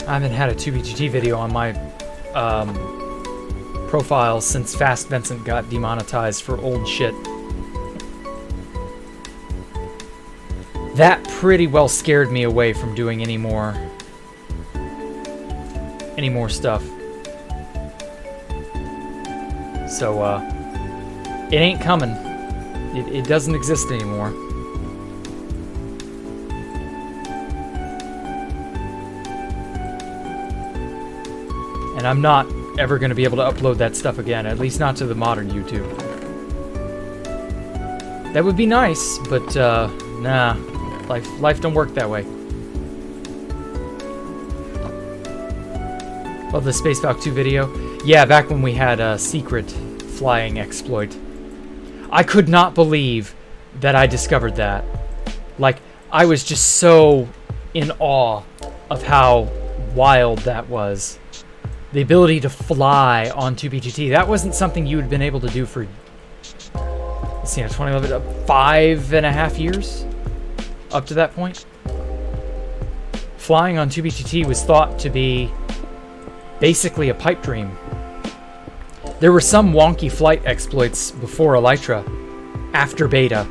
S1: I haven't had a 2B2T video on my profile since Fast Vincent got demonetized for old shit. That pretty well scared me away from doing any more stuff. So, it ain't coming. It doesn't exist anymore. And I'm not ever going to be able to upload that stuff again, at least not to the modern YouTube. That would be nice, but nah, life don't work that way. Well, the Space Valk 2 video? Yeah, back when we had a secret flying exploit. I could not believe that I discovered that. Like, I was just so in awe of how wild that was. The ability to fly on 2B2T. That wasn't something you had been able to do for, let's see, 2011, 5.5 years? Up to that point? Flying on 2B2T was thought to be basically a pipe dream. There were some wonky flight exploits before Elytra, after beta,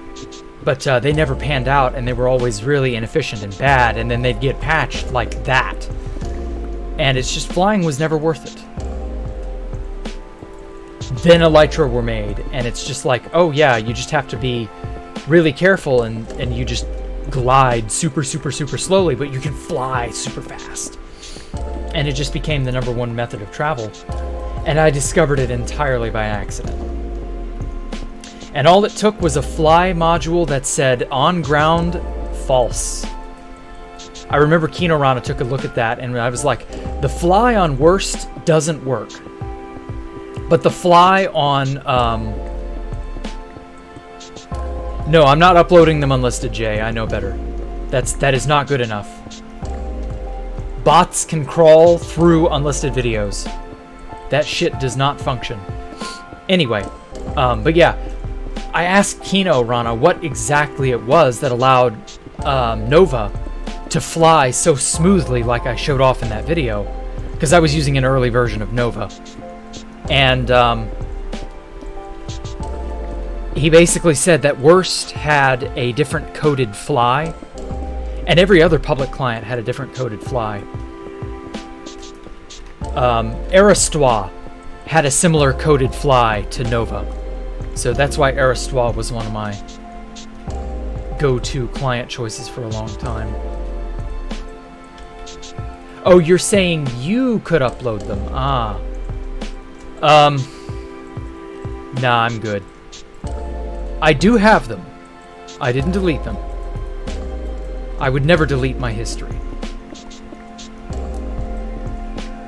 S1: but they never panned out and they were always really inefficient and bad, and then they'd get patched like that. And it's just, flying was never worth it. Then Elytra were made, and it's just like, oh yeah, you just have to be really careful, and you just glide super slowly, but you can fly super fast. And it just became the #1 method of travel. And I discovered it entirely by accident. And all it took was a fly module that said, on ground, false. I remember Kino Rana took a look at that, and I was like, the fly on worst doesn't work. But the fly on... No, I'm not uploading them unlisted, Jay. I know better. That is not good enough. Bots can crawl through unlisted videos. That shit does not function. Anyway, but yeah, I asked Kino Rana what exactly it was that allowed Nova to fly so smoothly like I showed off in that video, because I was using an early version of Nova. And he basically said that Worst had a different coded fly, and every other public client had a different coded fly. Aristois had a similar coded fly to Nova. So that's why Aristois was one of my go-to client choices for a long time. Oh, you're saying you could upload them. Ah. Nah, I'm good. I do have them. I didn't delete them. I would never delete my history.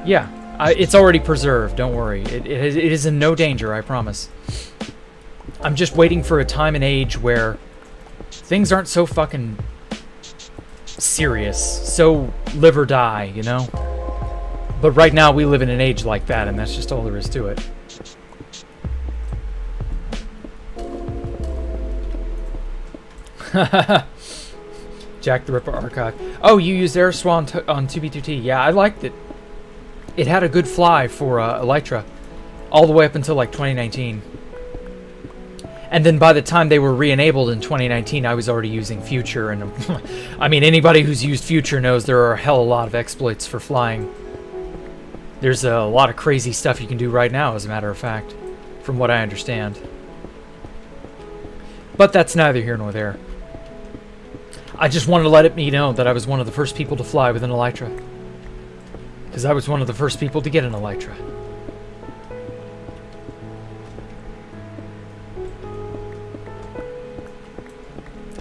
S1: Yeah, it's already preserved, don't worry. It is in no danger, I promise. I'm just waiting for a time and age where things aren't so fucking serious, so live or die, you know? But right now we live in an age like that, and that's just all there is to it. Jacktherippa archive. Oh, you used Airstwa on 2B2T. Yeah, I liked it. It had a good fly for Elytra, all the way up until like 2019. And then by the time they were re-enabled in 2019, I was already using Future. And I mean, anybody who's used Future knows there are a hell of a lot of exploits for flying. There's a lot of crazy stuff you can do right now, as a matter of fact, from what I understand. But that's neither here nor there. I just wanted to let it be known that I was one of the first people to fly with an Elytra. Because I was one of the first people to get an Elytra.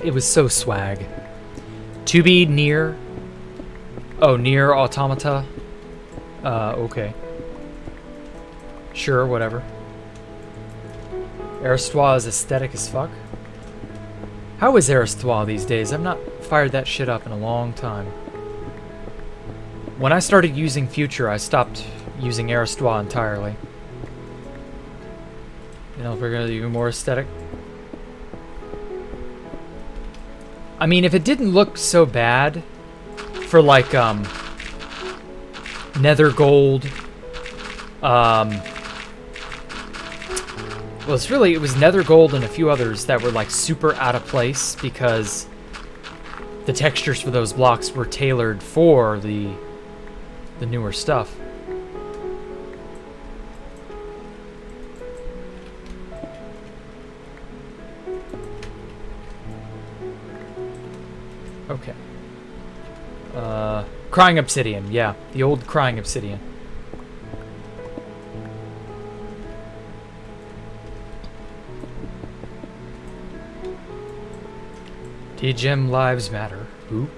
S1: It was so swag. To be near. Oh, near Automata. Okay. Sure, whatever. Aristois is aesthetic as fuck. How is Aristois these days? I've not fired that shit up in a long time. When I started using Future, I stopped using Aristois entirely. You know, if we're gonna do even more aesthetic. I mean, if it didn't look so bad for like nether gold, well, it was nether gold and a few others that were like super out of place because the textures for those blocks were tailored for the newer stuff. Okay. Crying Obsidian, yeah. The old Crying Obsidian. DGEM lives matter. Who?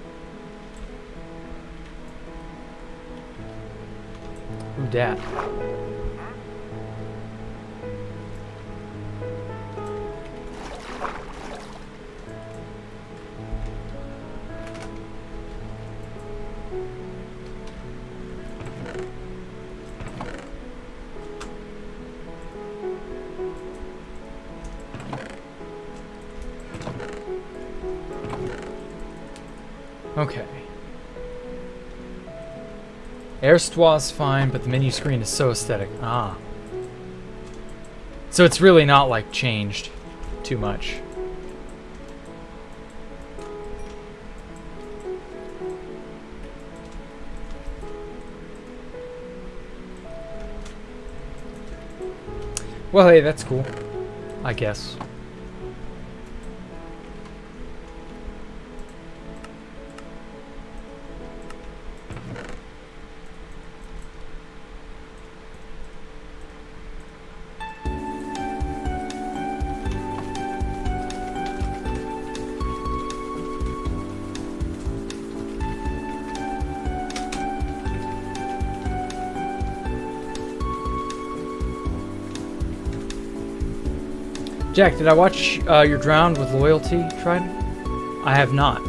S1: Who dat? Okay. Aristois is fine, but the menu screen is so aesthetic. Ah. So it's really not, like, changed too much. Well, hey, that's cool. I guess. Jack, did I watch your Drowned with Loyalty, Trident? I have not.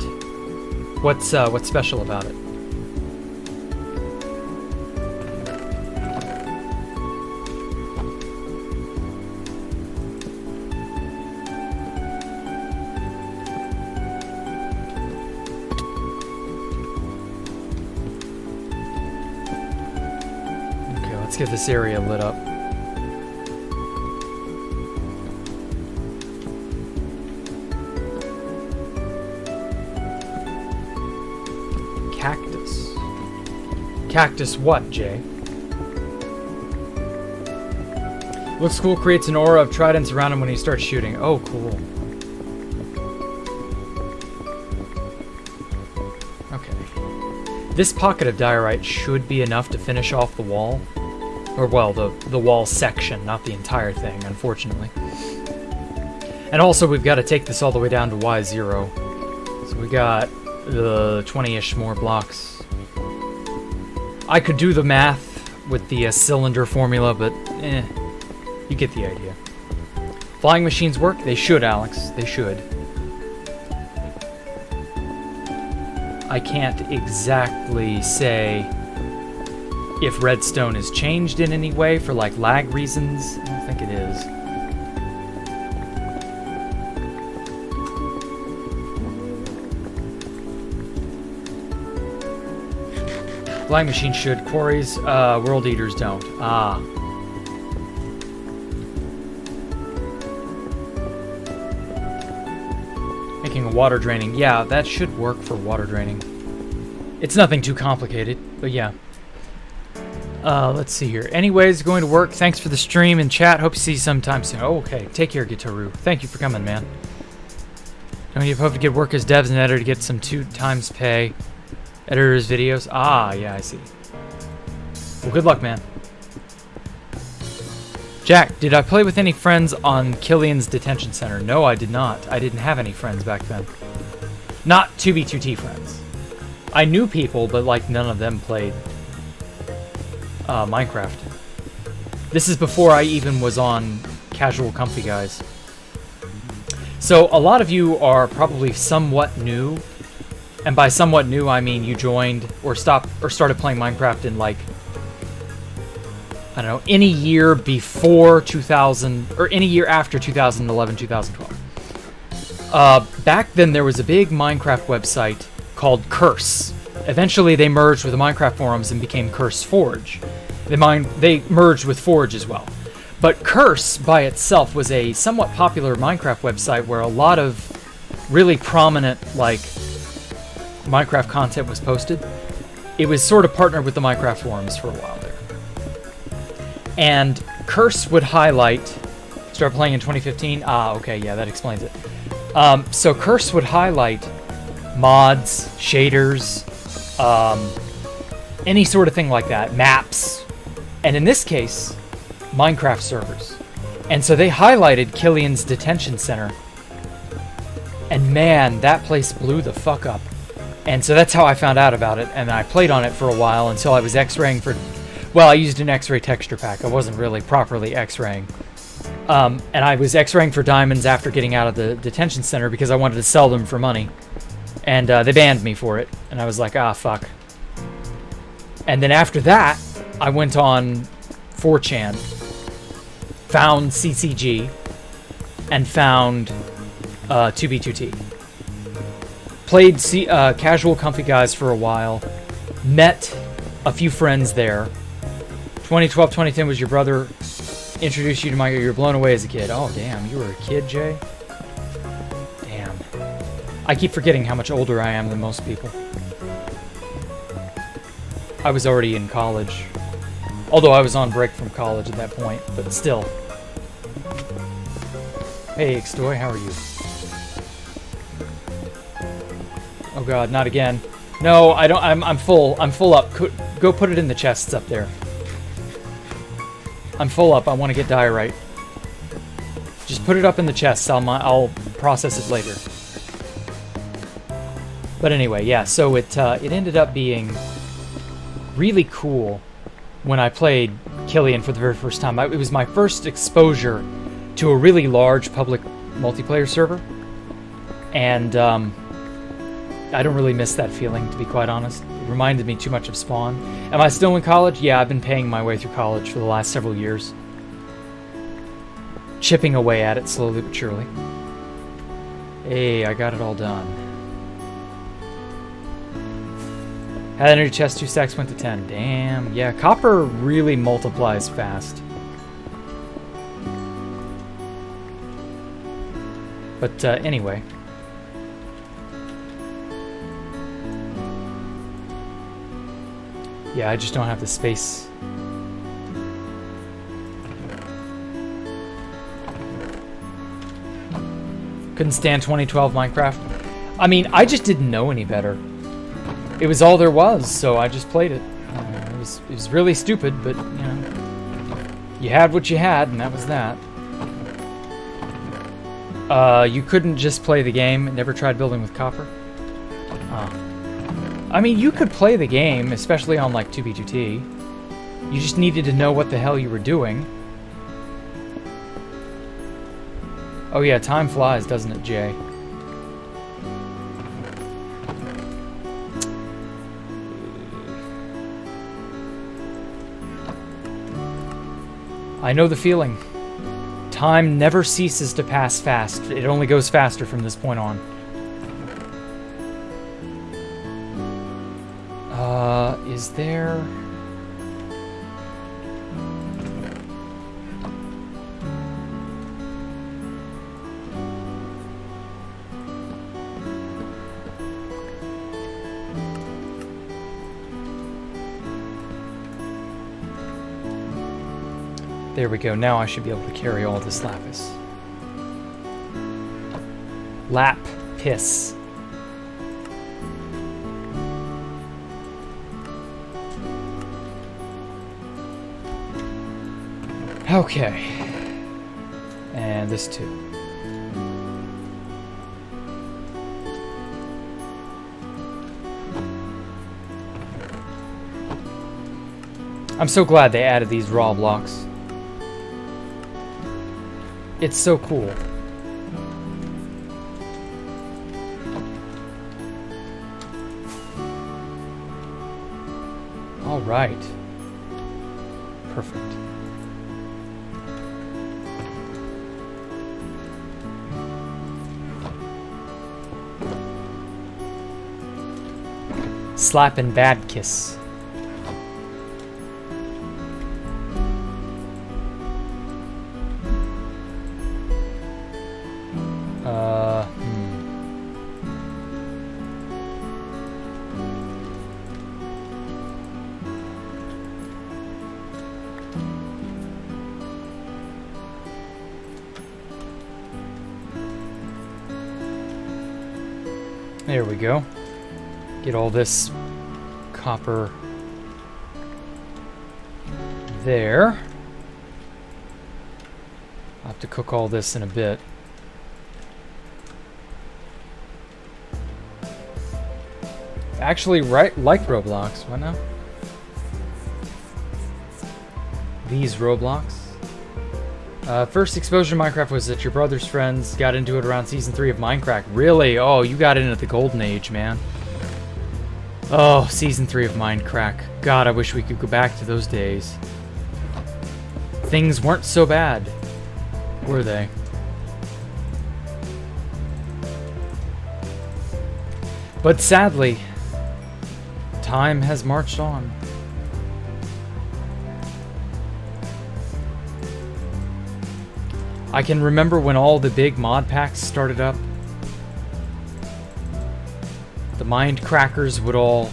S1: What's special about it? Let's get this area lit up. Cactus. Cactus what, Jay? Looks cool, creates an aura of tridents around him when he starts shooting. Oh, cool. Okay. This pocket of diorite should be enough to finish off the wall. Or, well, the wall section, not the entire thing, unfortunately. And also, we've got to take this all the way down to Y0. So we got 20-ish more blocks. I could do the math with the cylinder formula, but you get the idea. Flying machines work? They should, Alex. They should. I can't exactly say if redstone is changed in any way for like lag reasons. I don't think it is. Flying machines should. Quarries, world eaters don't. Ah. Making a water draining. Yeah, that should work for water draining. It's nothing too complicated, but yeah. Let's see here. Anyways, going to work. Thanks for the stream and chat. Hope to see you sometime soon. Oh, okay. Take care, Gitaru. Thank you for coming, man. Don't you hope to get work as devs and editor to get some 2 times pay? Editor's videos? Ah, yeah, I see. Well, good luck, man. Jack, did I play with any friends on Killian's detention center? No, I did not. I didn't have any friends back then. Not 2v2t friends. I knew people, but like none of them played Minecraft. This is before I even was on Casual Comfy Guys. So a lot of you are probably somewhat new. And by somewhat new, I mean you joined or started playing Minecraft in like, I don't know, any year before 2000 or any year after 2011, 2012. Back then there was a big Minecraft website called Curse. Eventually they merged with the Minecraft forums and became Curse Forge. They merged with Forge as well. But Curse by itself was a somewhat popular Minecraft website where a lot of really prominent like Minecraft content was posted. It was sort of partnered with the Minecraft forums for a while there. And Curse would highlight... Started playing in 2015? Ah, okay, yeah, that explains it. So Curse would highlight mods, shaders, any sort of thing like that, maps, and in this case, Minecraft servers. And so they highlighted Killian's detention center. And man, that place blew the fuck up. And so that's how I found out about it, and I played on it for a while until I was X-raying for... Well, I used an X-ray texture pack. I wasn't really properly X-raying. And I was X-raying for diamonds after getting out of the detention center because I wanted to sell them for money. And they banned me for it, and I was like, ah, fuck. And then after that, I went on 4chan, found CCG, and found 2B2T. Played Casual Comfy Guys for a while. Met a few friends there. 2012, 2010 was your brother introduced you to Minecraft. You were blown away as a kid. Oh, damn. You were a kid, Jay? Damn. I keep forgetting how much older I am than most people. I was already in college. Although I was on break from college at that point. But still. Hey, Xtoy. How are you? Oh god, not again. No, I don't. I'm full. I'm full up. Go put it in the chests up there. I'm full up. I want to get diorite. Just put it up in the chests. I'll process it later. But anyway, yeah. So it ended up being really cool when I played Killian for the very first time. It was my first exposure to a really large public multiplayer server, and I don't really miss that feeling, to be quite honest. It reminded me too much of Spawn. Am I still in college? Yeah, I've been paying my way through college for the last several years. Chipping away at it slowly but surely. Hey, I got it all done. Had energy chest, 2 stacks, went to 10. Damn. Yeah, copper really multiplies fast. But anyway. Yeah, I just don't have the space. Couldn't stand 2012 Minecraft. I mean, I just didn't know any better. It was all there was, so I just played it. It was really stupid, but, you know, you had what you had, and that was that. You couldn't just play the game. Never tried building with copper? I mean, you could play the game, especially on, like, 2B2T. You just needed to know what the hell you were doing. Oh yeah, time flies, doesn't it, Jay? I know the feeling. Time never ceases to pass fast. It only goes faster from this point on. Is there... There we go. Now I should be able to carry all this lapis. Lap piss. Okay. And this too. I'm so glad they added these raw blocks. It's so cool. All right. Perfect. Slappin' bad kiss. There we go. Get all this copper there. I'll have to cook all this in a bit. Actually, like Roblox. What now? These Roblox. First exposure to Minecraft was that your brother's friends got into it around Season 3 of Minecraft. Really? Oh, you got in at the golden age, man. Oh, Season 3 of Minecraft. God, I wish we could go back to those days. Things weren't so bad, were they? But sadly, time has marched on. I can remember when all the big mod packs started up. The Mindcrackers would all,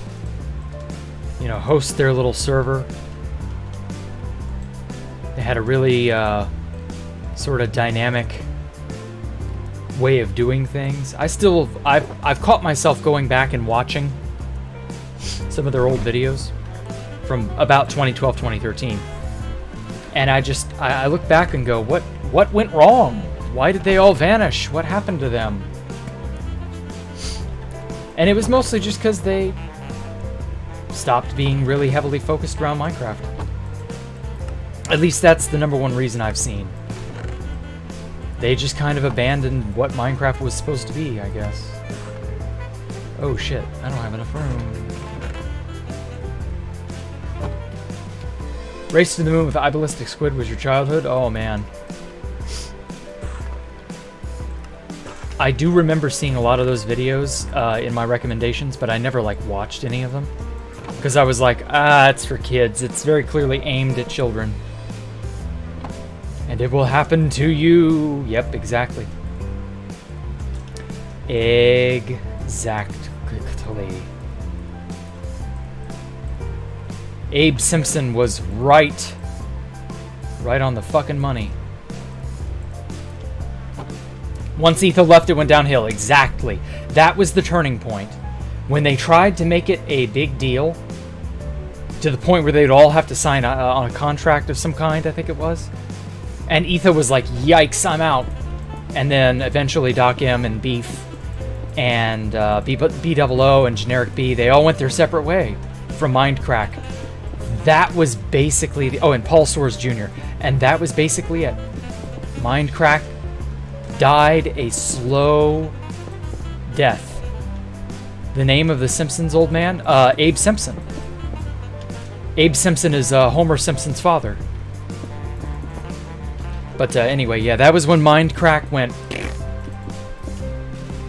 S1: you know, host their little server. They had a really sort of dynamic way of doing things. I've caught myself going back and watching some of their old videos from about 2012, 2013. And I look back and go, what went wrong? Why did they all vanish? What happened to them? And it was mostly just because they stopped being really heavily focused around Minecraft. At least that's the #1 reason I've seen. They just kind of abandoned what Minecraft was supposed to be, I guess. Oh shit, I don't have enough room. Race to the Moon with I Ballistic Squid was your childhood? Oh man. I do remember seeing a lot of those videos in my recommendations, but I never like watched any of them. Because I was like, ah, it's for kids. It's very clearly aimed at children. And it will happen to you. Yep, exactly. Exactly. Abe Simpson was right. Right on the fucking money. Once Etha left, it went downhill. Exactly. That was the turning point. When they tried to make it a big deal, to the point where they'd all have to sign on a contract of some kind, I think it was. And Etha was like, yikes, I'm out. And then eventually Doc M and Beef and B00 and Generic B, they all went their separate way from Mindcrack. That was basically the... Oh, and Paul Soares Jr. And that was basically it. Mindcrack died a slow death. The name of the Simpsons old man? Abe Simpson. Abe Simpson is Homer Simpson's father. But anyway, yeah, that was when Mindcrack went...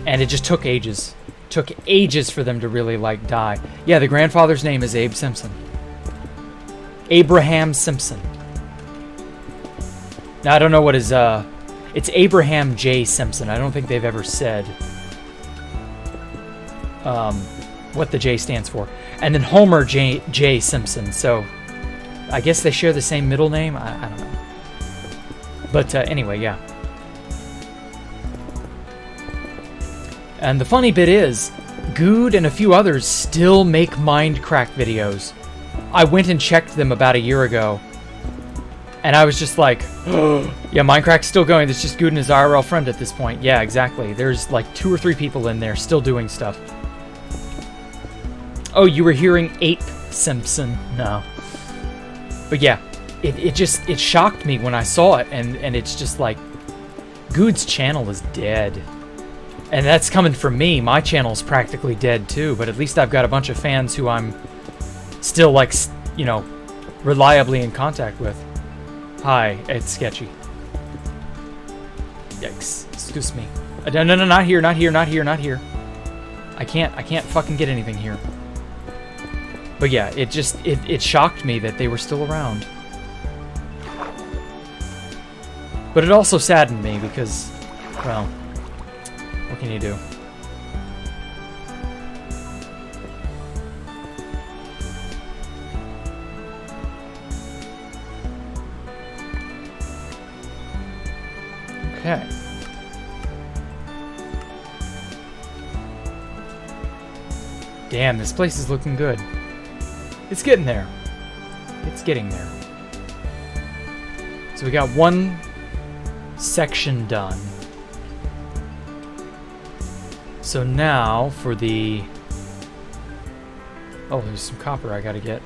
S1: And it just took ages. Took ages for them to really, like, die. Yeah, the grandfather's name is Abe Simpson. Abraham Simpson. Now, I don't know what his... It's Abraham J. Simpson. I don't think they've ever said what the J stands for. And then Homer J. Simpson. So, I guess they share the same middle name? I don't know. But anyway, yeah. And the funny bit is, Good and a few others still make Mindcrack videos. I went and checked them about a year ago. And I was just like, oh, yeah, Mindcrack's still going. It's just Good and his IRL friend at this point. Yeah, exactly. There's like 2 or 3 people in there still doing stuff. Oh, you were hearing Ape Simpson. No. But yeah, it shocked me when I saw it. And it's just like, Good's channel is dead. And that's coming from me. My channel's practically dead too. But at least I've got a bunch of fans who I'm still like, you know, reliably in contact with. Hi, it's Sketchy. Yikes. Excuse me. No, not here, not here, not here, not here. I can't fucking get anything here. But yeah, it shocked me that they were still around. But it also saddened me because, well, what can you do? Okay. Damn, this place is looking good. It's getting there. It's getting there. So we got one section done. So now for the... Oh, there's some copper I gotta get.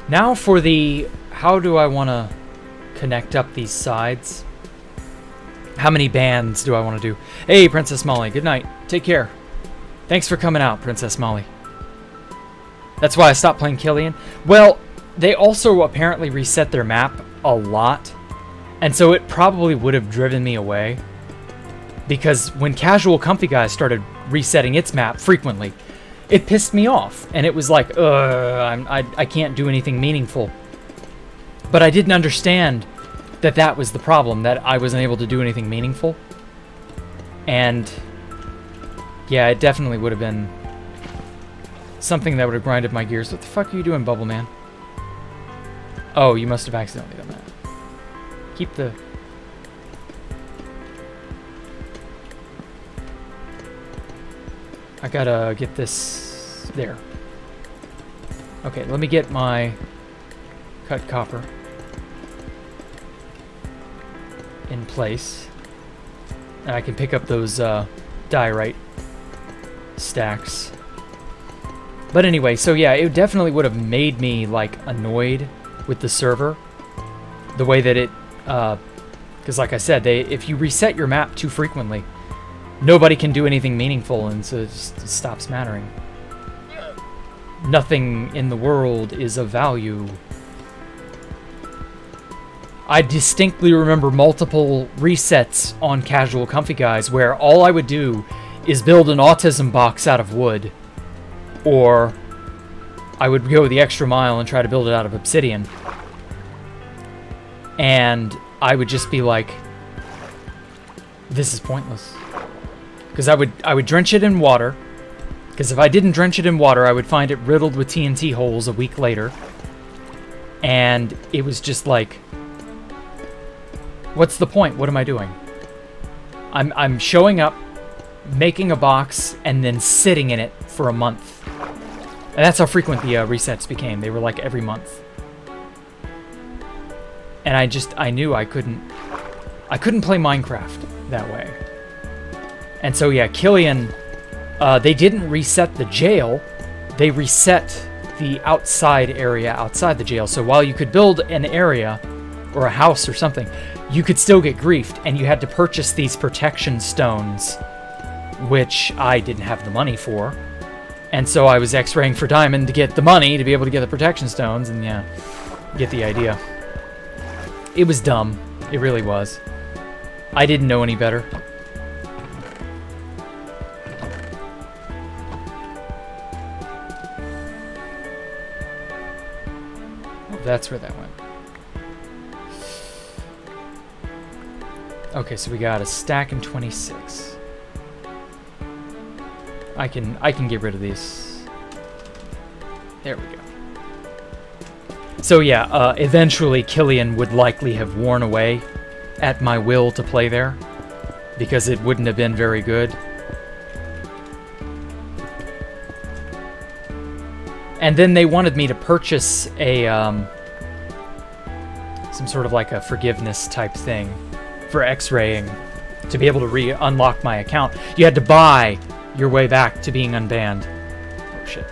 S1: Now for the... How do I want to connect up these sides? How many bands do I want to do? Hey, Princess Molly. Good night. Take care. Thanks for coming out, Princess Molly. That's why I stopped playing Killian. Well, they also apparently reset their map a lot. And so it probably would have driven me away. Because when Casual Comfy Guys started resetting its map frequently, it pissed me off. And it was like, I can't do anything meaningful. But I didn't understand that that was the problem, that I wasn't able to do anything meaningful. And yeah, it definitely would have been something that would have grinded my gears. What the fuck are you doing, Bubble Man? Oh, you must have accidentally done that. Keep the... I gotta get this there. Okay, let me get my cut copper in place. And I can pick up those diorite stacks. But anyway, so yeah, it definitely would have made me like annoyed with the server. The way that it, because like I said, if you reset your map too frequently, nobody can do anything meaningful, and so it just stops mattering. Nothing in the world is of value. I distinctly remember multiple resets on Casual Comfy Guys where all I would do is build an autism box out of wood or I would go the extra mile and try to build it out of obsidian. And I would just be like, this is pointless. Because I would drench it in water. Because if I didn't drench it in water, I would find it riddled with TNT holes a week later. And it was just like, what's the point? What am I doing? I'm showing up, making a box, and then sitting in it for a month. And that's how frequent the resets became. They were like every month. And I knew I couldn't play Minecraft that way. And so yeah, Killian, they didn't reset the jail. They reset the outside area outside the jail. So while you could build an area or a house or something, you could still get griefed, and you had to purchase these protection stones, which I didn't have the money for. And so I was x-raying for diamond to get the money to be able to get the protection stones, and yeah, get the idea. It was dumb. It really was. I didn't know any better. Oh, that's where that went. Okay, so we got a stack and 26. I can get rid of these. There we go. So yeah, eventually Killian would likely have worn away at my will to play there, because it wouldn't have been very good. And then they wanted me to purchase a some sort of like a forgiveness type thing for x-raying to be able to unlock my account. You had to buy your way back to being unbanned. Oh shit.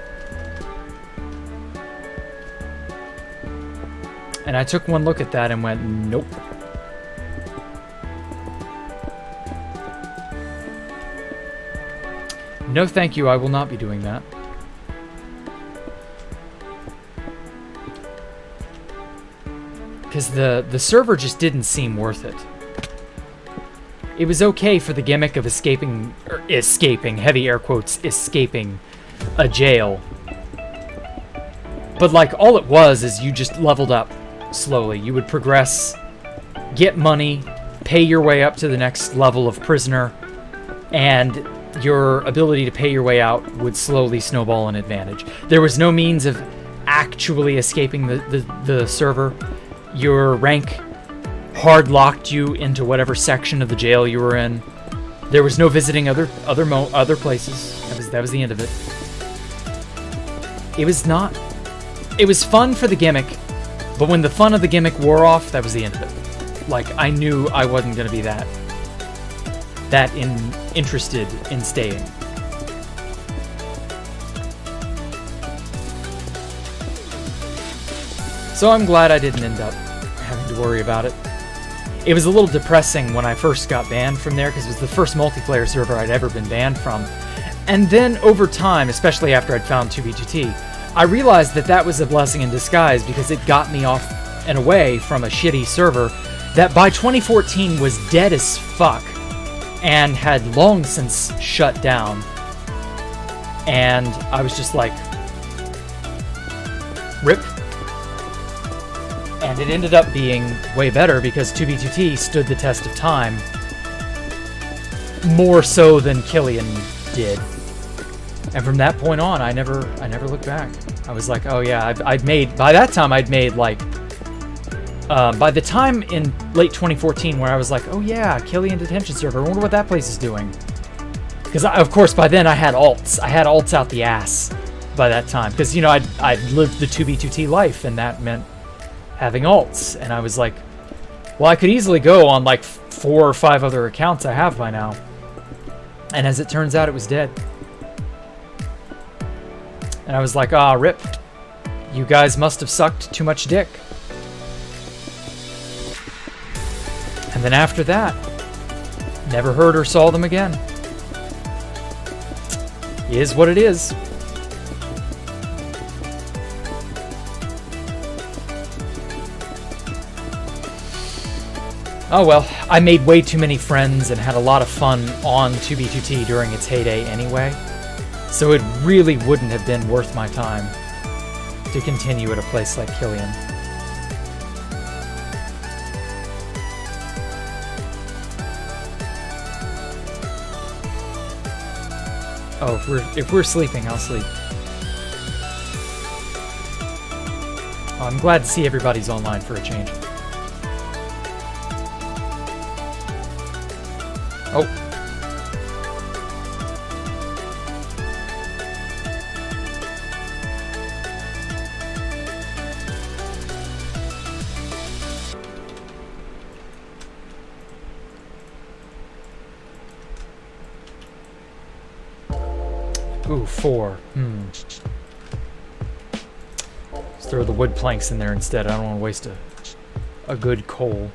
S1: And I took one look at that and went, nope. No thank you, I will not be doing that. Because the server just didn't seem worth it. It was okay for the gimmick of escaping, heavy air quotes, escaping a jail. But like, all it was is you just leveled up slowly. You would progress, get money, pay your way up to the next level of prisoner, and your ability to pay your way out would slowly snowball an advantage. There was no means of actually escaping the server. Your rank hard locked you into whatever section of the jail you were in. There was no visiting other places. That was the end of it. It was fun for the gimmick, but when the fun of the gimmick wore off, that was the end of it. Like, I knew I wasn't going to be that interested in staying. So I'm glad I didn't end up having to worry about it. It was a little depressing when I first got banned from there, because it was the first multiplayer server I'd ever been banned from. And then over time, especially after I'd found 2B2T, I realized that was a blessing in disguise, because it got me off and away from a shitty server that by 2014 was dead as fuck and had long since shut down. And I was just like, rip. And it ended up being way better because 2B2T stood the test of time more so than Killian did. And from that point on, I never looked back. I was like, oh yeah, by that time I'd made like, by the time in late 2014 where I was like, oh yeah, Killian detention server, I wonder what that place is doing. Because of course by then I had alts. I had alts out the ass by that time. Because, you know, I'd lived the 2B2T life, and that meant having alts. And I was like, well, I could easily go on like 4 or 5 other accounts I have by now. And as it turns out, it was dead. And I was like, ah, rip. You guys must have sucked too much dick. And then after that, never heard or saw them again. Is what it is. Oh well, I made way too many friends and had a lot of fun on 2B2T during its heyday anyway. So it really wouldn't have been worth my time to continue at a place like Killian. Oh, if we're sleeping, I'll sleep. Oh, I'm glad to see everybody's online for a change. Oh. Ooh, 4. Let's throw the wood planks in there instead. I don't want to waste a good coal.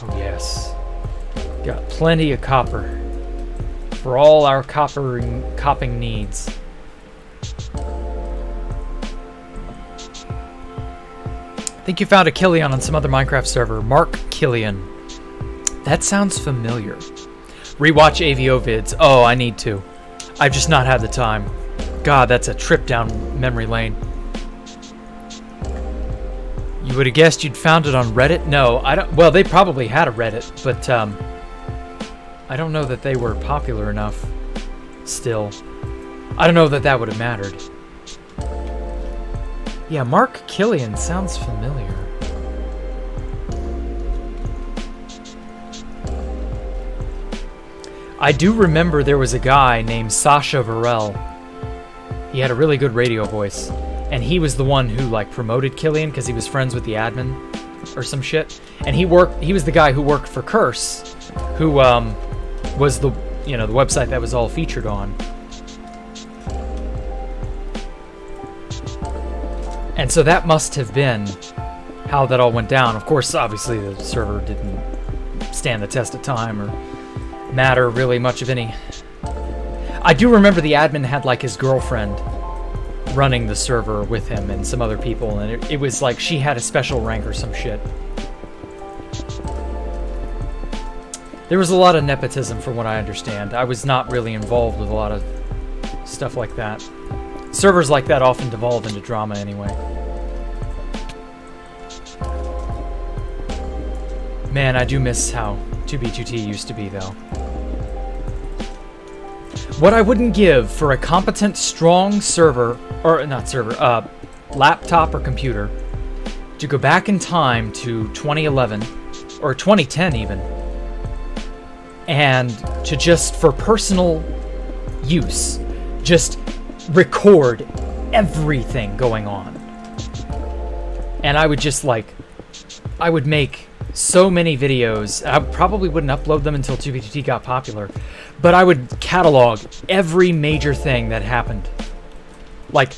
S1: Oh, yes. Got plenty of copper for all our copping needs. I think you found a Killian on some other Minecraft server. Mark Killian. That sounds familiar. Rewatch AVO vids. Oh, I need to. I've just not had the time. God, that's a trip down memory lane. You would have guessed you'd found it on Reddit? No, I don't. Well, they probably had a Reddit, but I don't know that they were popular enough still. I don't know that that would have mattered. Yeah, Mark Killian sounds familiar. I do remember there was a guy named Sasha Varel. He had a really good radio voice, and he was the one who like promoted Killian because he was friends with the admin or some shit. And he was the guy who worked for Curse, who was the the website that was all featured on. And so that must have been how that all went down. Of course, obviously the server didn't stand the test of time or matter really much of any. I do remember the admin had like his girlfriend running the server with him and some other people, and it was like she had a special rank or some shit. There was a lot of nepotism from what I understand. I was not really involved with a lot of stuff like that. Servers like that often devolve into drama anyway. Man, I do miss how 2B2T used to be, though. What I wouldn't give for a competent, strong server, or not server, laptop or computer, to go back in time to 2011, or 2010 even, and to just, for personal use, just record everything going on. And I would just I would make so many videos. I probably wouldn't upload them until 2B2T got popular, but I would catalog every major thing that happened. Like,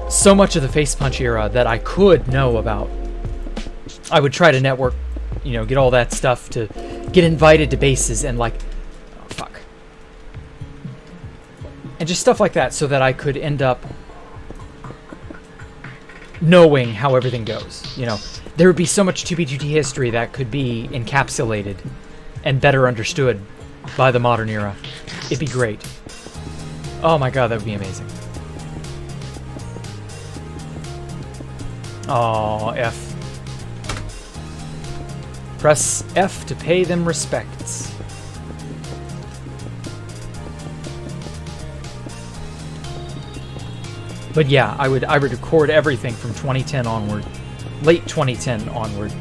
S1: so much of the Face Punch era that I could know about. I would try to network, get all that stuff to get invited to bases and and just stuff like that so that I could end up knowing how everything goes. There would be so much 2B2T history that could be encapsulated and better understood by the modern era. It'd be great. Oh my god, that would be amazing. Oh, F. Press F to pay them respects. But yeah, I would record everything from 2010 onward. Late 2010 onward.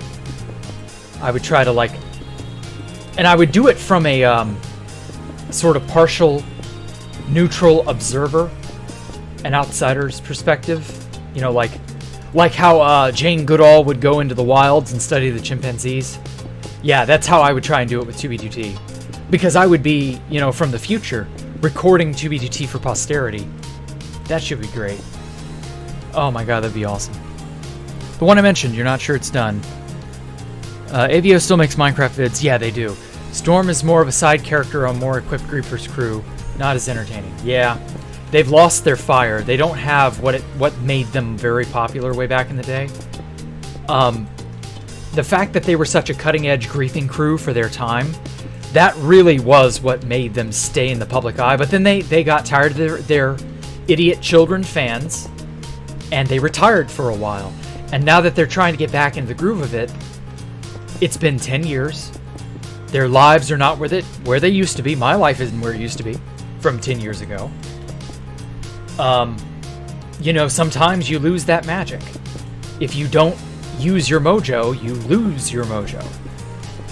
S1: I would try to and I would do it from a sort of partial neutral observer, an outsider's perspective. Like how Jane Goodall would go into the wilds and study the chimpanzees. Yeah, that's how I would try and do it with 2B2T. Because I would be, from the future, recording 2B2T for posterity. That should be great. Oh my god, that'd be awesome. The one I mentioned, you're not sure it's done. AVO still makes Minecraft vids. Yeah, they do. Storm is more of a side character on more equipped Creeper's crew. Not as entertaining. Yeah. They've lost their fire. They don't have what made them very popular way back in the day. The fact that they were such a cutting-edge griefing crew for their time, That really was what made them stay in the public eye. But then they got tired of their idiot children fans, and they retired for a while. And now that they're trying to get back into the groove of it, it's been 10 years. Their lives are not where they used to be. My life isn't where it used to be from 10 years ago. You know, sometimes you lose that magic. If you don't use your mojo, you lose your mojo.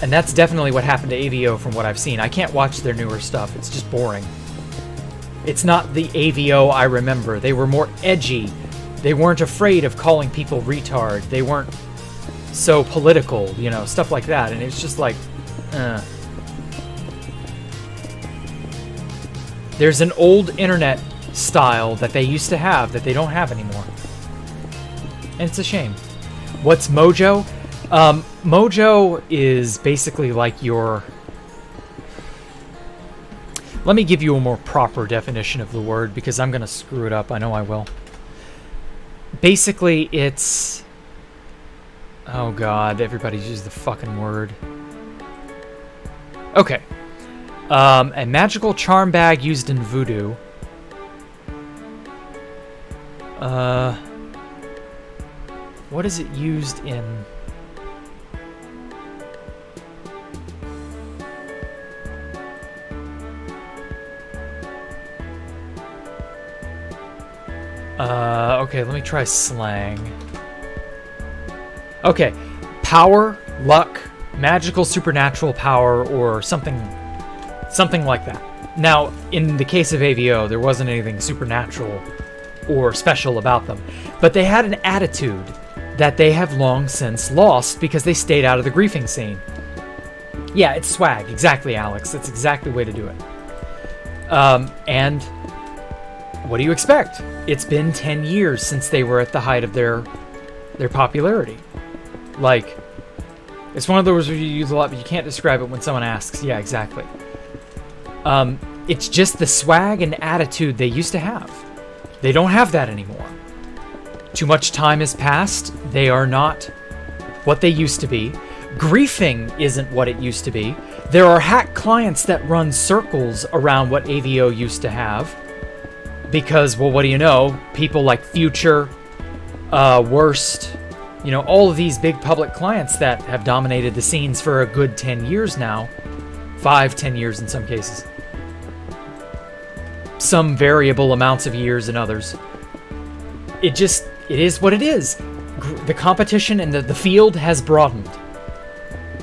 S1: And that's definitely what happened to AVO from what I've seen. I can't watch their newer stuff. It's just boring. It's not the AVO I remember. They were more edgy. They weren't afraid of calling people retard. They weren't so political, you know, stuff like that. And it's just like, There's an old internet style that they used to have that they don't have anymore. And it's a shame. What's mojo? Mojo is basically like your... Let me give you a more proper definition of the word, because I'm going to screw it up. I know I will. Basically, it's... Oh god, everybody's used the fucking word. Okay. A magical charm bag used in voodoo. What is it used in? Okay, let me try slang. Okay, power, luck, magical supernatural power, or something like that. Now, in the case of AVO, there wasn't anything supernatural or special about them, but they had an attitude that they have long since lost because they stayed out of the griefing scene. Yeah, it's swag. Exactly, Alex. That's exactly the way to do it. And what do you expect? It's been 10 years since they were at the height of their popularity. Like, it's one of those where you use a lot, but you can't describe it when someone asks. Yeah, exactly. It's just the swag and attitude they used to have. They don't have that anymore. Too much time has passed. They are not what they used to be. Griefing isn't what it used to be. There are hack clients that run circles around what AVO used to have. Because, well, what do you know? People like Future, Worst, you know, all of these big public clients that have dominated the scenes for a good 10 years now. 5-10 years in some cases. Some variable amounts of years in others. It is what it is. The competition and the field has broadened.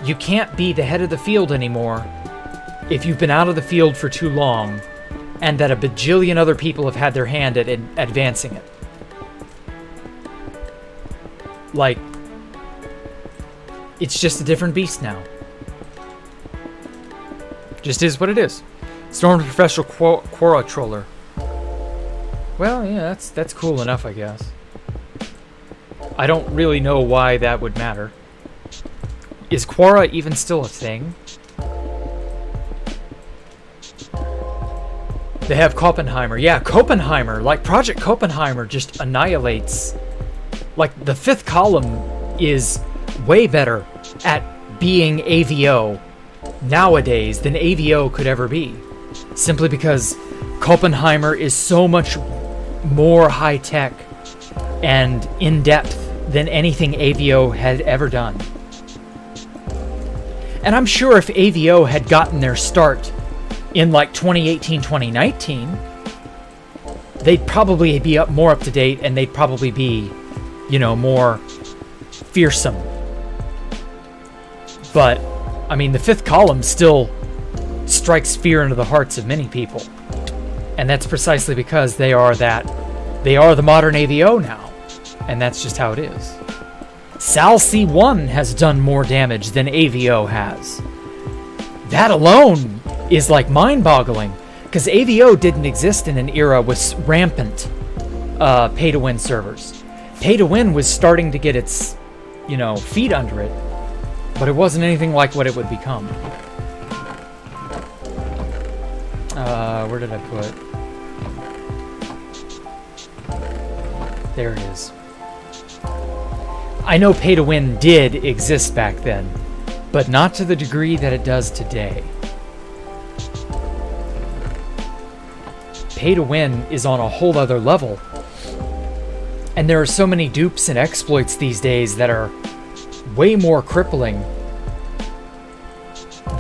S1: You can't be the head of the field anymore if you've been out of the field for too long and that a bajillion other people have had their hand at advancing it. Like, it's just a different beast now. Just is what it is. Stormed Professional Quora Troller. Well, yeah, that's cool enough, I guess. I don't really know why that would matter. Is Quora even still a thing? They have Copenheimer. Yeah, Copenheimer. Like, Project Copenheimer just annihilates... Like, the fifth column is way better at being AVO nowadays than AVO could ever be. Simply because Copenheimer is so much more high-tech and in-depth than anything AVO had ever done. And I'm sure if AVO had gotten their start in like 2018, 2019, they'd probably be more up to date, and they'd probably be, you know, more fearsome. But, I mean, the fifth column still strikes fear into the hearts of many people. And that's precisely because they are the modern AVO now. And that's just how it is. Sal C1 has done more damage than AVO has. That alone is like mind-boggling, because AVO didn't exist in an era with rampant pay-to-win servers. Pay-to-win was starting to get its, you know, feet under it, but it wasn't anything like what it would become. Where did I put? There it is. I know pay-to-win did exist back then, but not to the degree that it does today. pay to win is on a whole other level. And there are so many dupes and exploits these days that are way more crippling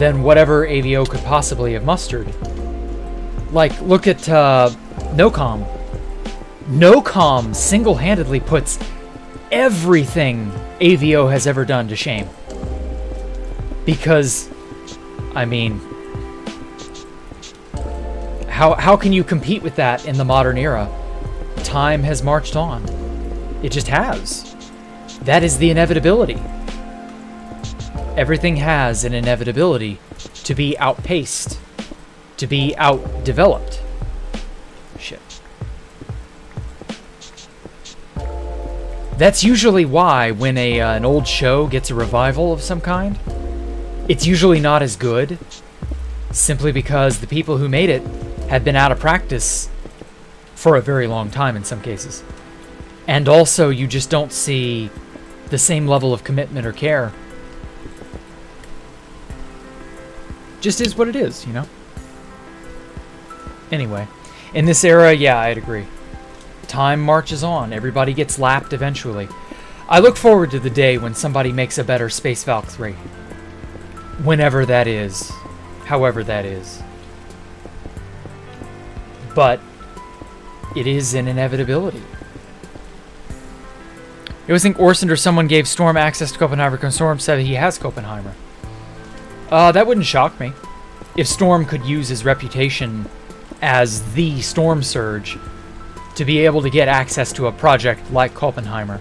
S1: than whatever AVO could possibly have mustered. Like, look at NOCOM. NOCOM single-handedly puts everything AVO has ever done to shame. Because, I mean, how can you compete with that in the modern era? Time has marched on. It just has. That is the inevitability. Everything has an inevitability to be outpaced, to be outdeveloped. Shit. That's usually why when an old show gets a revival of some kind, it's usually not as good, simply because the people who made it have been out of practice for a very long time in some cases. And also, you just don't see the same level of commitment or care. Just is what it is, you know? Anyway, in this era, yeah, I'd agree. Time marches on. Everybody gets lapped eventually. I look forward to the day when somebody makes a better Space Valk 3. Whenever that is. However that is. But it is an inevitability. You always think Orson or someone gave Storm access to Copenhagen because Storm said he has Copenhagen. That wouldn't shock me. If Storm could use his reputation as the Storm Surge to be able to get access to a project like Copenhagen.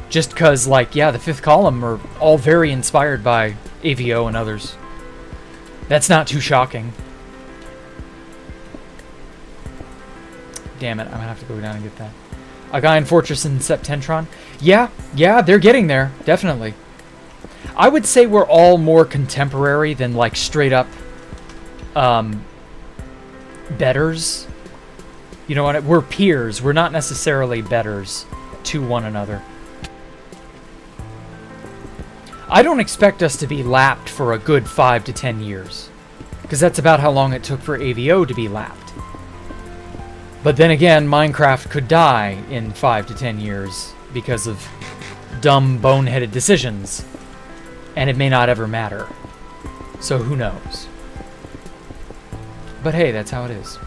S1: Just because, like, yeah, the Fifth Column are all very inspired by AVO and others. That's not too shocking. Damn it, I'm gonna have to go down and get that. A guy in Fortress and Septentron? Yeah, they're getting there, definitely. I would say we're all more contemporary than, like, straight up betters. You know what? We're peers. We're not necessarily betters to one another. I don't expect us to be lapped for a good 5 to 10 years, because that's about how long it took for AVO to be lapped. But then again, Minecraft could die in 5 to 10 years because of dumb, boneheaded decisions, and it may not ever matter. So who knows? But hey, that's how it is.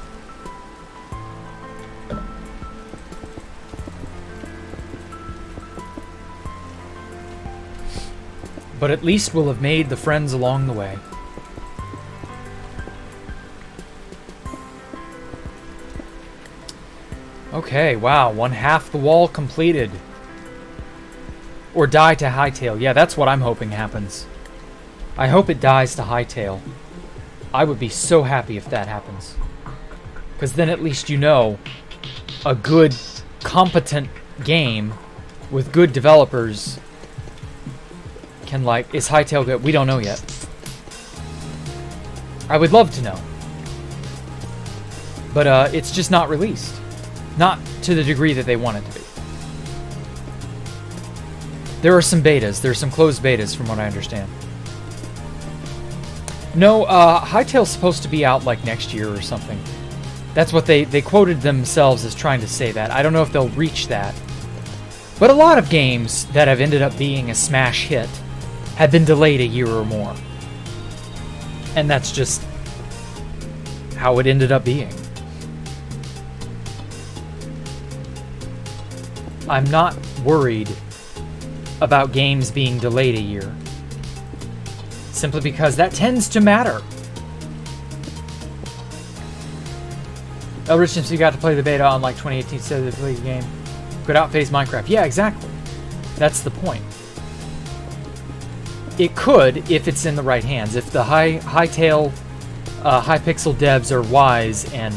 S1: But at least we'll have made the friends along the way. Okay, wow, 1/2 the wall completed. Or die to Hightail. Yeah, that's what I'm hoping happens. I hope it dies to Hightail. I would be so happy if that happens. Because then at least you know a good, competent game with good developers can, like, is Hightail good? We don't know yet. I would love to know. But it's just not released. Not to the degree that they want it to be. There are some betas. There's some closed betas from what I understand. No, Hightail's supposed to be out like next year or something. That's what they quoted themselves as trying to say that. I don't know if they'll reach that. But a lot of games that have ended up being a smash hit have been delayed a year or more. And that's just how it ended up being. I'm not worried about games being delayed a year. Simply because that tends to matter. Eldritch, since you got to play the beta on like 2018, said to play the game could outphase Minecraft. Yeah, exactly. That's the point. It could if it's in the right hands. If the Hightail, Hypixel devs are wise and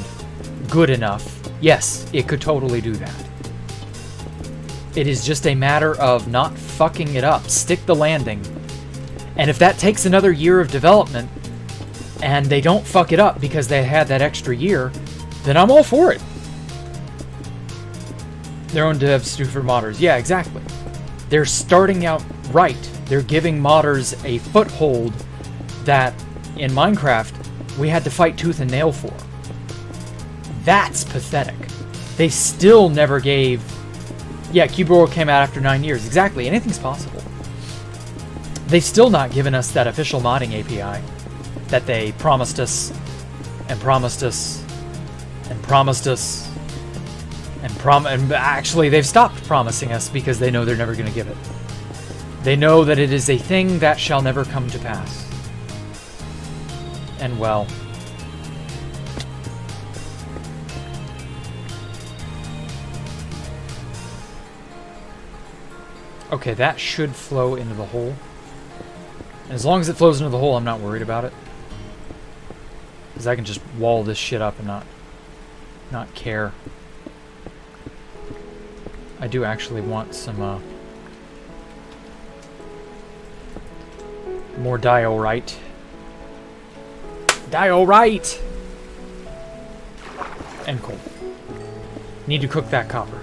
S1: good enough, yes, it could totally do that. It is just a matter of not fucking it up. Stick the landing. And if that takes another year of development, and they don't fuck it up because they had that extra year, then I'm all for it. Their own devs do for modders. Yeah, exactly. They're starting out right. They're giving modders a foothold that, in Minecraft, we had to fight tooth and nail for. That's pathetic. They still never gave... Yeah, Cube World came out after 9 years. Exactly, anything's possible. They've still not given us that official modding API that they promised us, and promised us, and promised us, and actually they've stopped promising us because they know they're never going to give it. They know that it is a thing that shall never come to pass. And well... Okay, that should flow into the hole. And as long as it flows into the hole, I'm not worried about it. Because I can just wall this shit up and not care. I do actually want some more diorite. Diorite! And coal. Need to cook that copper.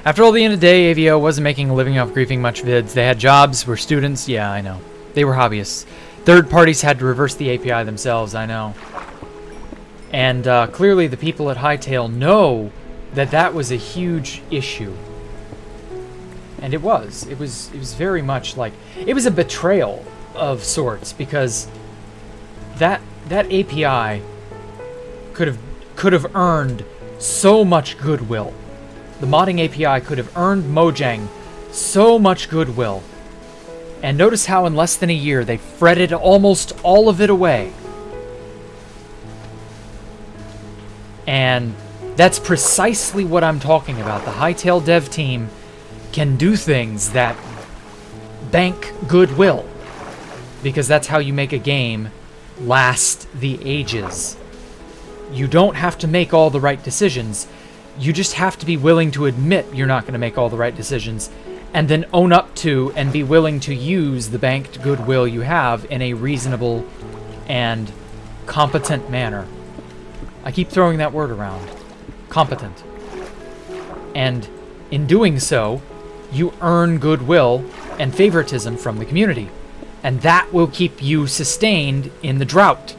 S1: After all, the end of the day, AVO wasn't making a living off griefing much vids. They had jobs, were students. Yeah, I know. They were hobbyists. Third parties had to reverse the API themselves. I know. And clearly the people at Hightail know that that was a huge issue. And it was. It was very much like... It was a betrayal of sorts, because that API could have earned so much goodwill. The modding API could have earned Mojang so much goodwill. And notice how in less than a year they fretted almost all of it away. And that's precisely what I'm talking about. The Hightail dev team can do things that bank goodwill, because that's how you make a game last the ages. You don't have to make all the right decisions. You just have to be willing to admit you're not going to make all the right decisions, and then own up to and be willing to use the banked goodwill you have in a reasonable and competent manner. I keep throwing that word around. Competent. And in doing so, you earn goodwill and favoritism from the community. And that will keep you sustained in the drought.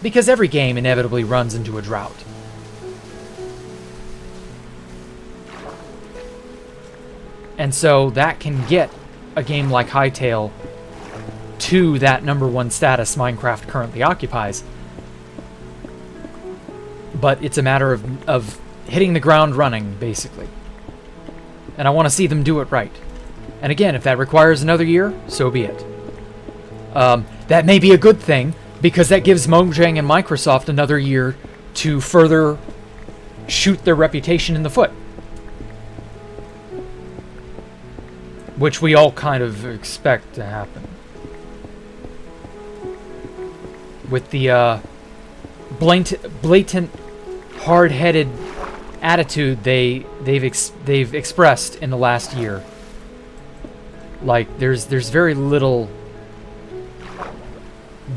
S1: Because every game inevitably runs into a drought. And so that can get a game like Hightail to that #1 status Minecraft currently occupies. But it's a matter of hitting the ground running, basically. And I want to see them do it right. And again, if that requires another year, so be it. That may be a good thing, because that gives Mojang and Microsoft another year to further shoot their reputation in the foot. Which we all kind of expect to happen. With the blatant hard-headed attitude they've expressed in the last year. Like, there's very little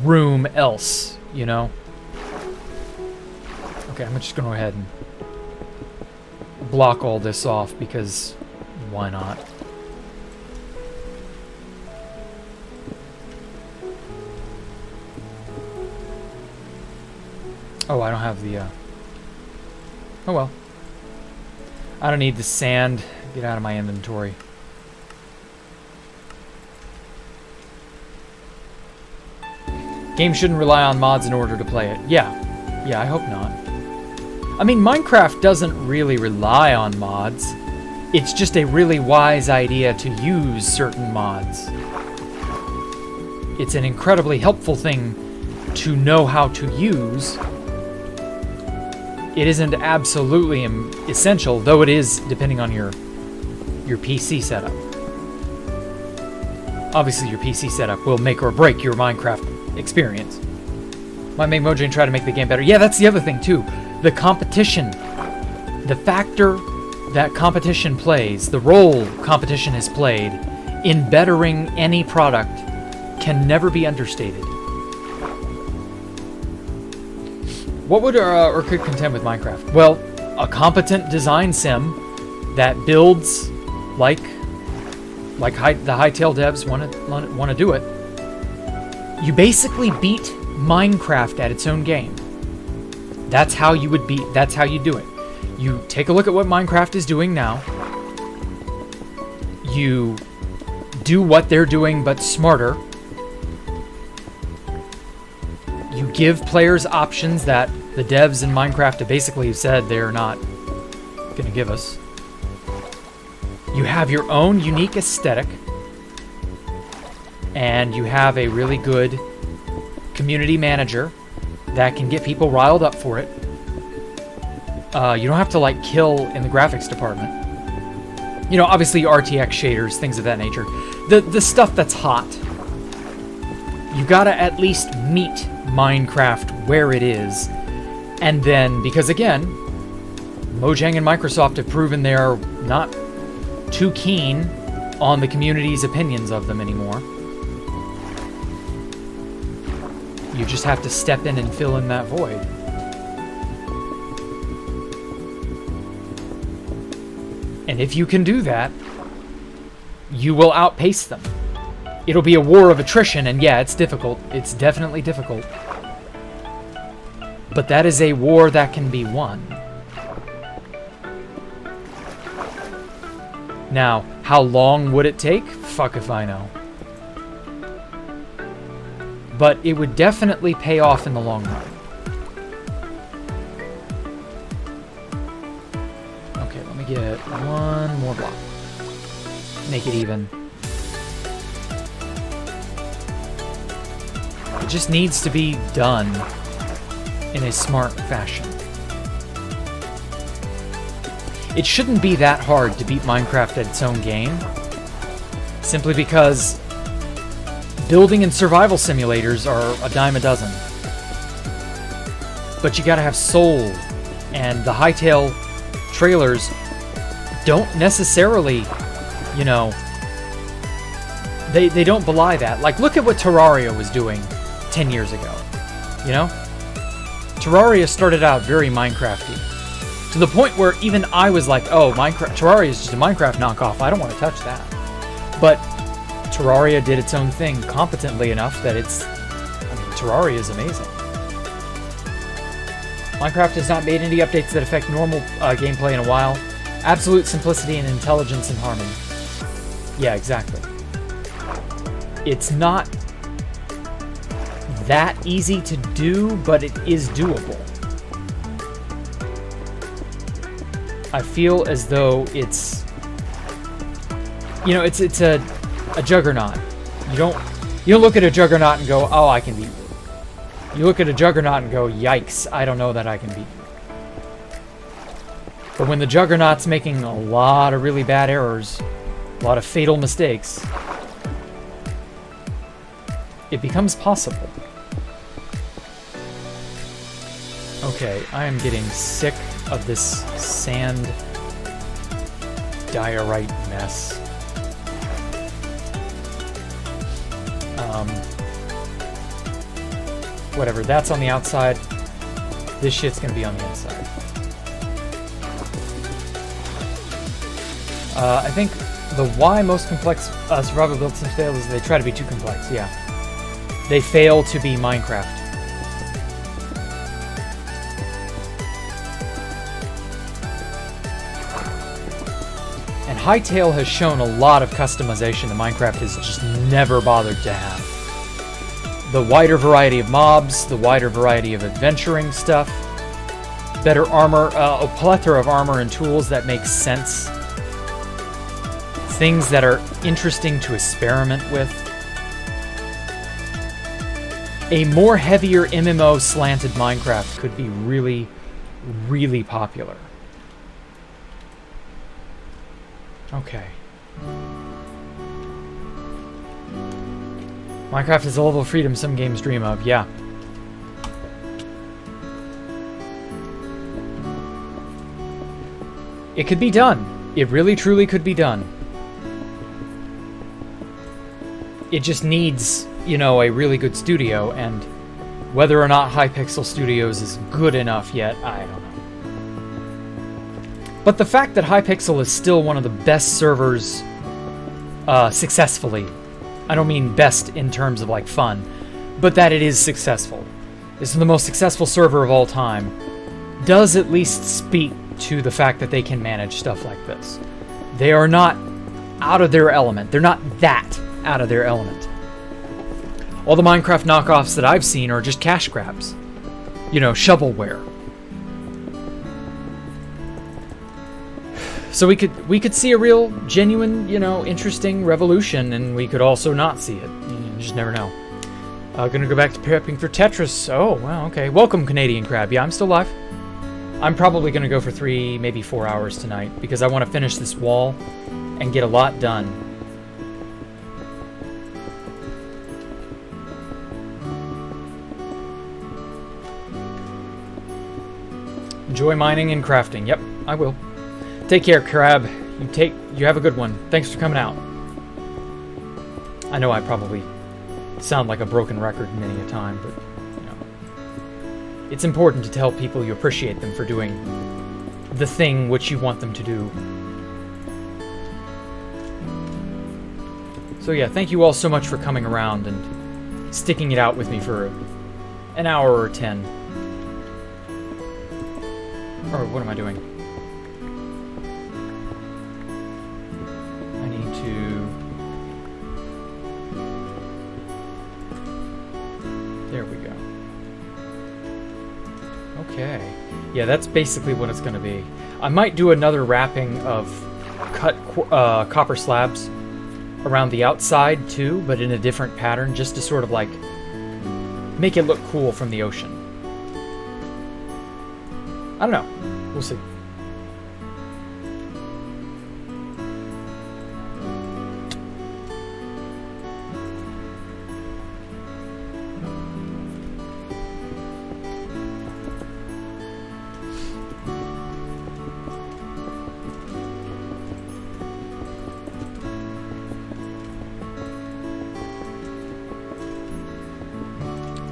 S1: room else, you know? Okay, I'm just gonna go ahead and block all this off, because why not? Oh, I don't have the, oh well. I don't need the sand. Get out of my inventory. Game shouldn't rely on mods in order to play it. Yeah, I hope not. I mean, Minecraft doesn't really rely on mods. It's just a really wise idea to use certain mods. It's an incredibly helpful thing to know how to use. It isn't absolutely essential, though it is depending on your PC setup. Obviously, your PC setup will make or break your Minecraft experience. Might make Mojang try to make the game better. Yeah, that's the other thing, too. The competition. The factor that competition plays, the role competition has played in bettering any product can never be understated. What would or could contend with Minecraft? Well, a competent design sim that builds like the Hightail devs want to do it. You basically beat Minecraft at its own game. That's how you would be. That's how you do it. You take a look at what Minecraft is doing now. You do what they're doing, but smarter. You give players options that the devs in Minecraft have basically said they're not going to give us. You have your own unique aesthetic. And you have a really good community manager that can get people riled up for it. You don't have to like kill in the graphics department. You know, obviously RTX shaders, things of that nature. The stuff that's hot. You gotta at least meet Minecraft where it is. And then, because again, Mojang and Microsoft have proven they're not too keen on the community's opinions of them anymore. You just have to step in and fill in that void. And if you can do that, you will outpace them. It'll be a war of attrition, and yeah, it's difficult. It's definitely difficult. But that is a war that can be won. Now, how long would it take? Fuck if I know. But it would definitely pay off in the long run. Okay, let me get one more block. Make it even. It just needs to be done in a smart fashion. It shouldn't be that hard to beat Minecraft at its own game, simply because building and survival simulators are a dime a dozen. But you gotta have soul, and the Hytale trailers don't necessarily, you know, they don't belie that. Like, look at what Terraria was doing 10 years ago, you know? Terraria started out very Minecrafty, to the point where even I was like, oh, Terraria is just a Minecraft knockoff, I don't want to touch that. But Terraria did its own thing competently enough that Terraria is amazing. Minecraft has not made any updates that affect normal gameplay in a while. Absolute simplicity and intelligence and harmony. Yeah, exactly. It's not that easy to do, but it is doable. I feel as though it's, you know, it's a juggernaut. You don't look at a juggernaut and go, oh, I can beat you. You look at a juggernaut and go, yikes, I don't know that I can beat you. But when the juggernaut's making a lot of really bad errors, a lot of fatal mistakes, it becomes possible. Okay, I am getting sick of this sand diorite mess. Whatever, that's on the outside. This shit's gonna be on the inside. I think the why most complex survival build sims fail is they try to be too complex, yeah. They fail to be Minecraft. And Hytale has shown a lot of customization that Minecraft has just never bothered to have. The wider variety of mobs, the wider variety of adventuring stuff, better armor, a plethora of armor and tools that make sense, things that are interesting to experiment with. A more heavier MMO slanted Minecraft could be really, really popular. Okay. Minecraft is a level of freedom some games dream of, yeah. It could be done. It really, truly could be done. It just needs, you know, a really good studio, and whether or not Hypixel Studios is good enough yet, I don't know. But the fact that Hypixel is still one of the best servers successfully, I don't mean best in terms of like fun, but that it is successful. This is the most successful server of all time. does at least speak to the fact that they can manage stuff like this. They are not out of their element. They're not that out of their element. All the Minecraft knockoffs that I've seen are just cash grabs. You know, shovelware. So we could see a real, genuine, you know, interesting revolution, and we could also not see it. You just never know. Gonna go back to prepping for Tetris. Oh, wow, okay. Welcome, Canadian Crab. Yeah, I'm still live. I'm probably gonna go for 3, maybe 4 hours tonight, because I want to finish this wall and get a lot done. Enjoy mining and crafting. Yep, I will. Take care, Crab. You have a good one. Thanks for coming out. I know I probably sound like a broken record many a time, but you know, it's important to tell people you appreciate them for doing the thing which you want them to do. So yeah, thank you all so much for coming around and sticking it out with me for an hour or 10. Or what am I doing? I need to... There we go. Okay. Yeah, that's basically what it's going to be. I might do another wrapping of cut copper slabs around the outside too, but in a different pattern, just to sort of like make it look cool from the ocean. I don't know. We'll see.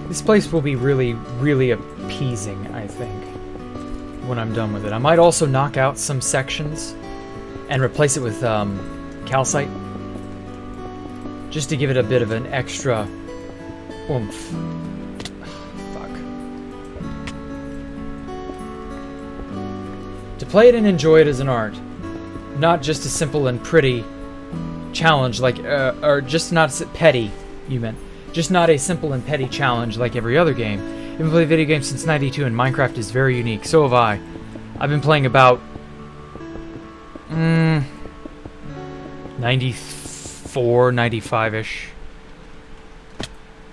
S1: This place will be really, really appeasing, I think, when I'm done with it. I might also knock out some sections and replace it with calcite, just to give it a bit of an extra oomph. Fuck. To play it and enjoy it as an art, not just a simple and pretty challenge like, or just not petty, you meant. Just not a simple and petty challenge like every other game. I've been playing video games since '92, and Minecraft is very unique. So have I. I've been playing about 94, 95-ish.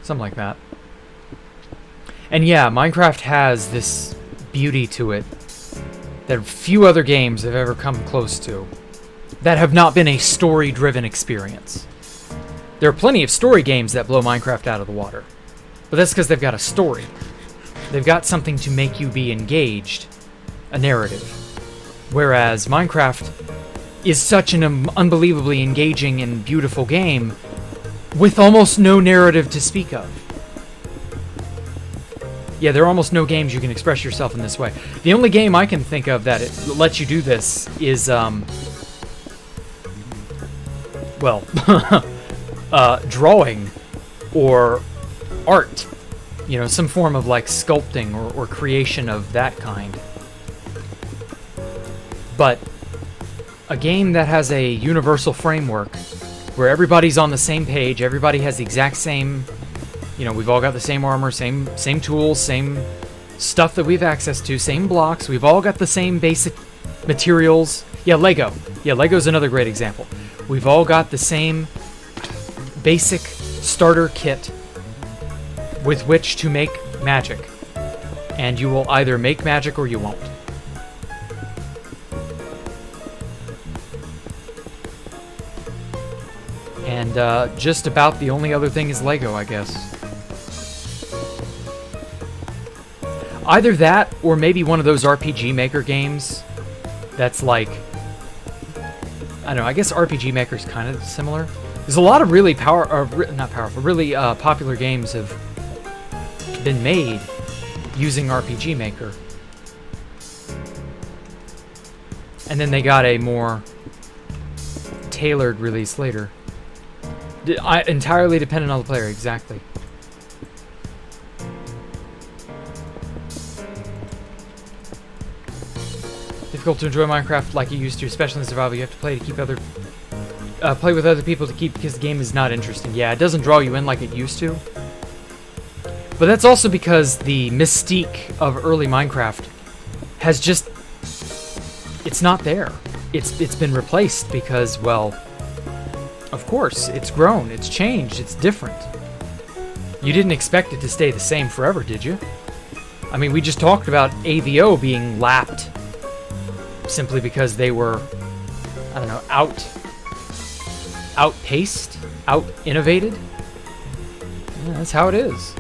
S1: Something like that. And yeah, Minecraft has this beauty to it that few other games have ever come close to, that have not been a story-driven experience. There are plenty of story games that blow Minecraft out of the water, but that's because they've got a story. They've got something to make you be engaged, a narrative. Whereas Minecraft is such an unbelievably engaging and beautiful game with almost no narrative to speak of. Yeah, there are almost no games you can express yourself in this way. The only game I can think of that it lets you do this is, well, drawing or art. You know, some form of like sculpting or creation of that kind. But a game that has a universal framework where everybody's on the same page, everybody has the exact same, you know, we've all got the same armor, same tools, same stuff that we've access to, same blocks, we've all got the same basic materials. Yeah, Lego. Yeah, Lego's another great example. We've all got the same basic starter kit with which to make magic. And you will either make magic or you won't. And just about the only other thing is Lego, I guess. Either that, or maybe one of those RPG Maker games that's like... I don't know, I guess RPG Maker's kind of similar. There's a lot of really really popular games have been made using RPG Maker. And then they got a more tailored release later. Entirely dependent on the player, exactly. Difficult to enjoy Minecraft like you used to, especially in survival. You have to play to keep play with other people to keep, because the game is not interesting. Yeah, it doesn't draw you in like it used to. But that's also because the mystique of early Minecraft has just... It's not there. It's been replaced because, well, of course, it's grown, it's changed, it's different. You didn't expect it to stay the same forever, did you? I mean, we just talked about AVO being lapped simply because they were, I don't know, outpaced, out-innovated. Yeah, that's how it is.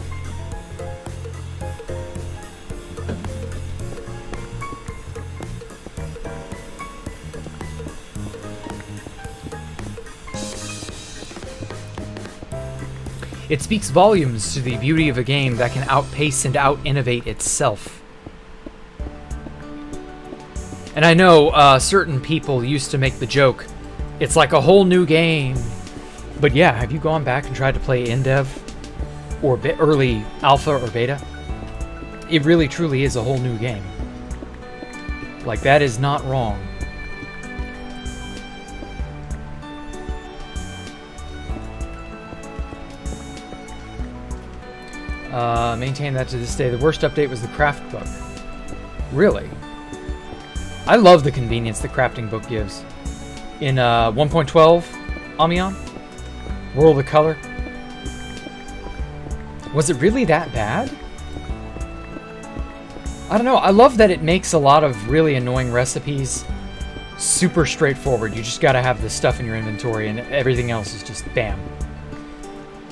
S1: It speaks volumes to the beauty of a game that can outpace and out-innovate itself. And I know certain people used to make the joke, it's like a whole new game. But yeah, have you gone back and tried to play in-dev? Or early alpha or beta? It really truly is a whole new game. Like, that is not wrong. Maintain that to this day. The worst update was the craft book. Really? I love the convenience the crafting book gives. In 1.12 Amion? World of Color? Was it really that bad? I don't know. I love that it makes a lot of really annoying recipes super straightforward. You just gotta have the stuff in your inventory and everything else is just bam.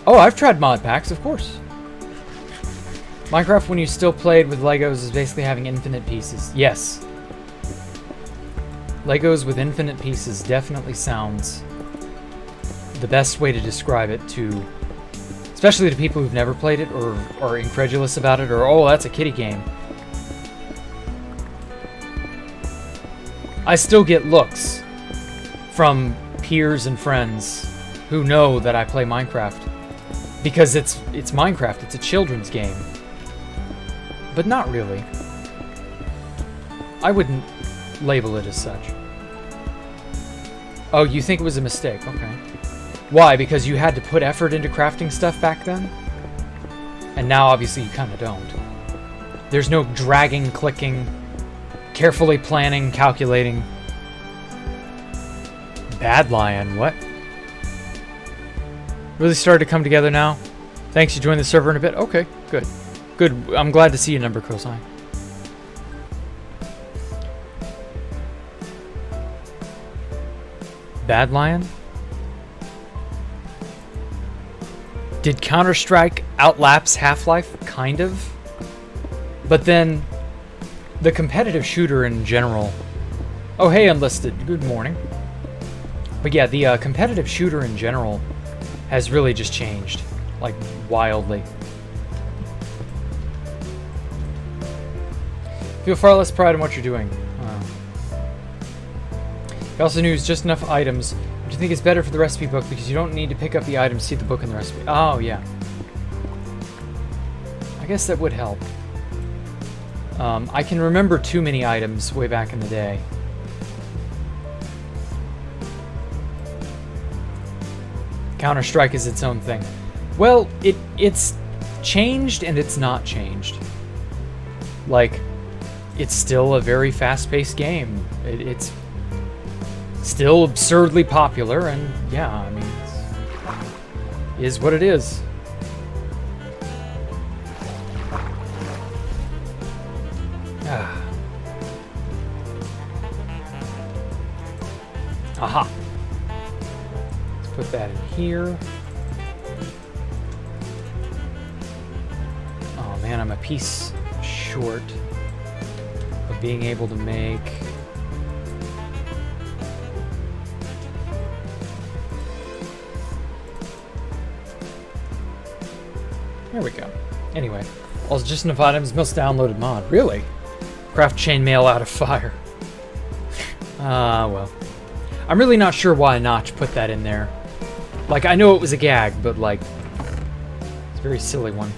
S1: Oh, I've tried mod packs, of course. Minecraft, when you still played with Legos, is basically having infinite pieces. Yes. Legos with infinite pieces definitely sounds the best way to describe it to, especially to people who've never played it or are incredulous about it, or, oh, that's a kiddie game. I still get looks from peers and friends who know that I play Minecraft because it's Minecraft, it's a children's game. But not really. I wouldn't label it as such. Oh, you think it was a mistake? Okay. Why? Because you had to put effort into crafting stuff back then? And now, obviously, you kind of don't. There's no dragging, clicking, carefully planning, calculating. Bad Lion, what? Really started to come together now? Thanks, you joined the server in a bit? Okay, good. Good, I'm glad to see you, number cosine. Bad Lion? Did Counter-Strike outlapse Half-Life? Kind of. But then, the competitive shooter in general... Oh, hey, Enlisted. Good morning. But yeah, the competitive shooter in general has really just changed. Like, wildly. Feel far less pride in what you're doing. You also use just enough items, which I think is better for the recipe book because you don't need to pick up the items, see the book and the recipe. Oh, yeah. I guess that would help. I can remember too many items way back in the day. Counter-Strike is its own thing. Well, it's changed and it's not changed. Like, it's still a very fast-paced game. It's still absurdly popular, and yeah, I mean, it is what it is. Aha. Let's put that in here. Oh man, I'm a piece short of being able to make... There we go. Anyway, also just enough items, most downloaded mod. Really? Craft chainmail out of fire. Well. I'm really not sure why Notch put that in there. Like, I know it was a gag, but like, it's a very silly one.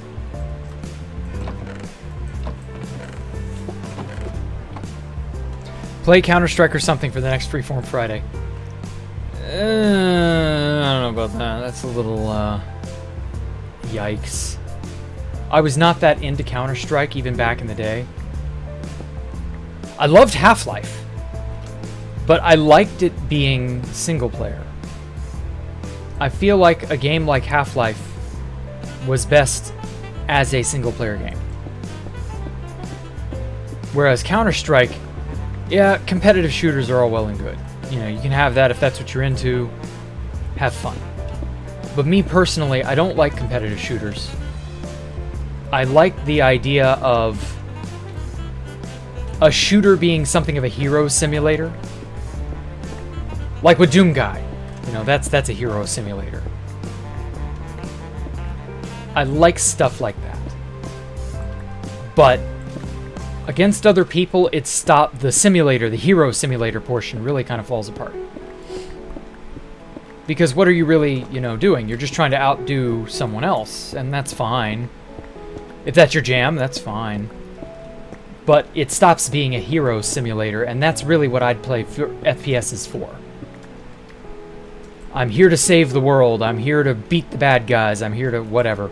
S1: Play Counter-Strike or something for the next Freeform Friday. I don't know about that. That's a little, yikes. I was not that into Counter-Strike even back in the day. I loved Half-Life, but I liked it being single-player. I feel like a game like Half-Life was best as a single-player game. Whereas Counter-Strike, yeah, competitive shooters are all well and good. You know, you can have that if that's what you're into. Have fun. But me personally, I don't like competitive shooters. I like the idea of a shooter being something of a hero simulator. Like with Doom Guy. You know, that's a hero simulator. I like stuff like that. But against other people, it's stopped. The simulator, the hero simulator portion really kind of falls apart. Because what are you really, you know, doing? You're just trying to outdo someone else, and that's fine. If that's your jam, that's fine. But it stops being a hero simulator, and that's really what I'd play FPSs for. I'm here to save the world. I'm here to beat the bad guys. I'm here to whatever.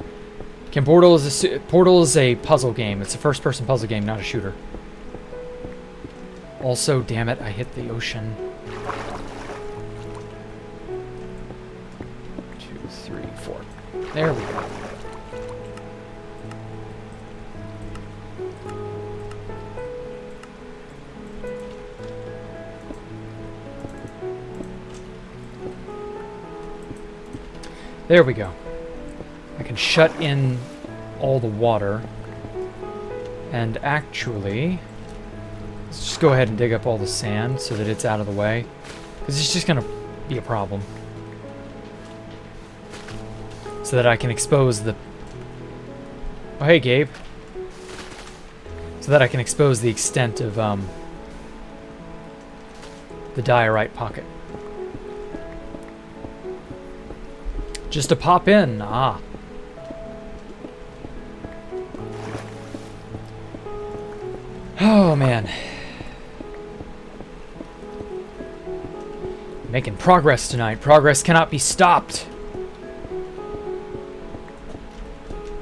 S1: Portal is a puzzle game. It's a first-person puzzle game, not a shooter. Also, damn it, I hit the ocean. 2, 3, 4. There we go. There we go. I can shut in all the water. And actually, let's just go ahead and dig up all the sand so that it's out of the way. Because it's just going to be a problem. So that I can expose the... Oh, hey, Gabe. So that I can expose the extent of the diorite pocket. Just to pop in. Ah. Oh, man. Making progress tonight. Progress cannot be stopped.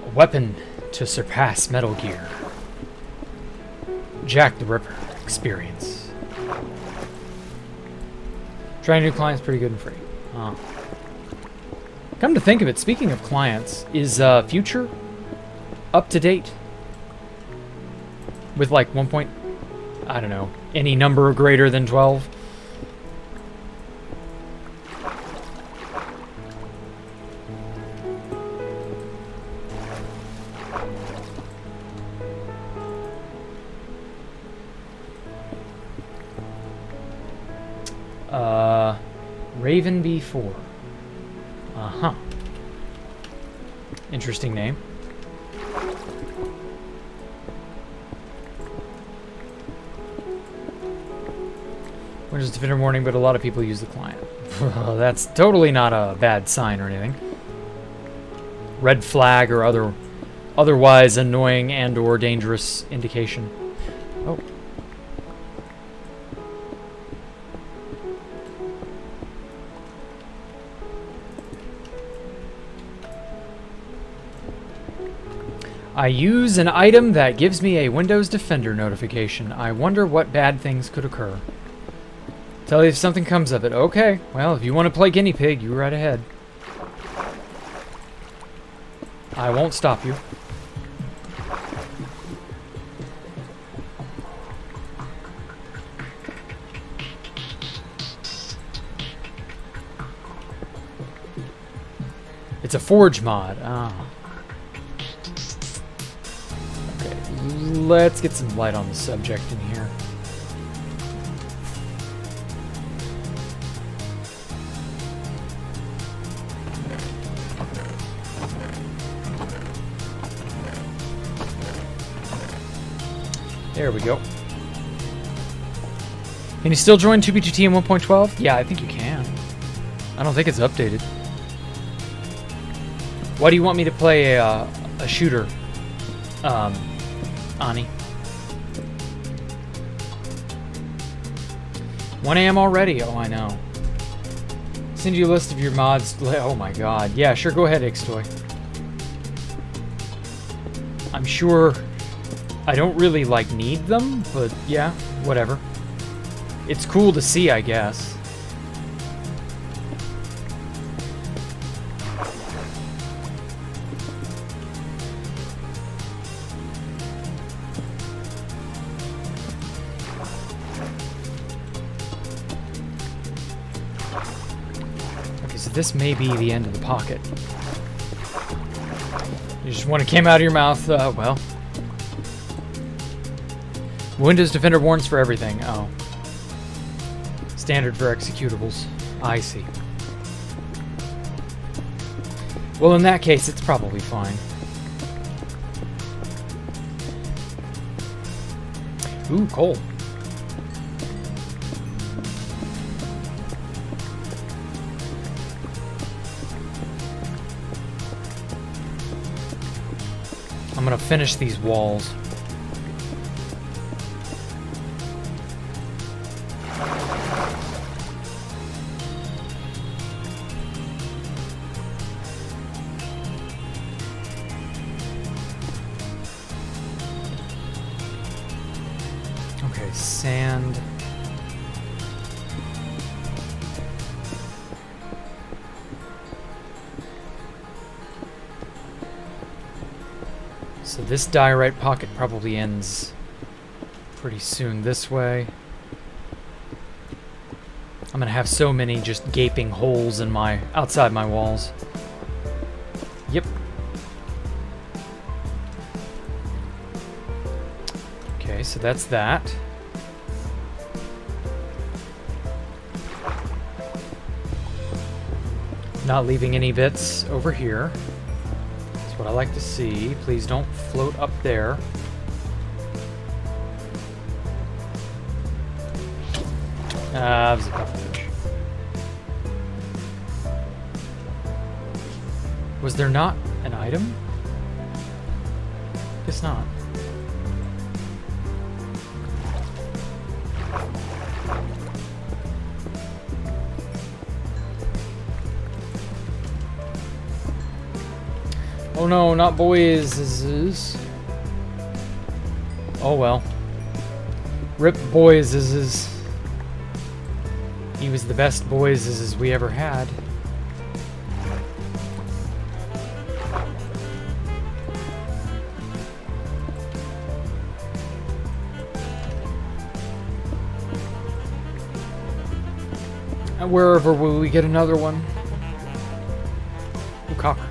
S1: A weapon to surpass Metal Gear. Jacktherippa experience. Trying new clients pretty good and free. Oh. Come to think of it, speaking of clients, is Future up to date? With like 1 point, I don't know, any number greater than 12? Raven B4. Uh-huh. Interesting name. Windows Defender warning, but a lot of people use the client. That's totally not a bad sign or anything. Red flag or otherwise annoying and or dangerous indication. Oh. I use an item that gives me a Windows Defender notification. I wonder what bad things could occur. Tell you if something comes of it. Okay, well, if you want to play guinea pig, you right ahead. I won't stop you. It's a Forge mod. Ah. Let's get some light on the subject in here. There we go. Can you still join 2B2T in 1.12? Yeah, I think you can. I don't think it's updated. Why do you want me to play a shooter? Ani. 1 a.m. already? Oh, I know. Send you a list of your mods. Oh my god. Yeah, sure, go ahead, Xtoy. I'm sure I don't really, like, need them, but yeah, whatever. It's cool to see, I guess. So this may be the end of the pocket. You just want to came out of your mouth, well. Windows Defender warns for everything. Oh. Standard for executables. I see. Well, in that case, it's probably fine. Ooh, coal. I'm gonna finish these walls. Okay, sand. So this diorite pocket probably ends pretty soon this way. I'm gonna have so many just gaping holes in my outside my walls. Yep. Okay, so that's that. Not leaving any bits over here. What I like to see. Please don't float up there. There's a pufferfish. Was there not an item? Guess not. Oh no, not boys. Oh well. Rip boys. He was the best boys we ever had. And wherever will we get another one? Ooh, copper.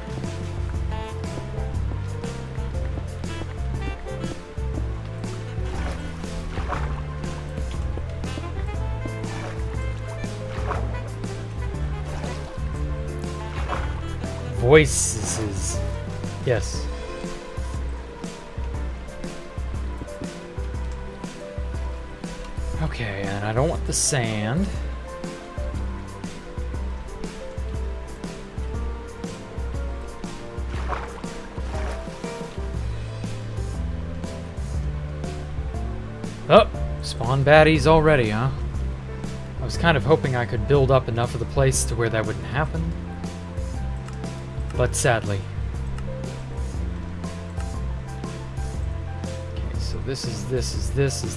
S1: Voices. Yes. Okay, and I don't want the sand. Oh, spawn baddies already, huh? I was kind of hoping I could build up enough of the place to where that wouldn't happen. But sadly. Okay, so this is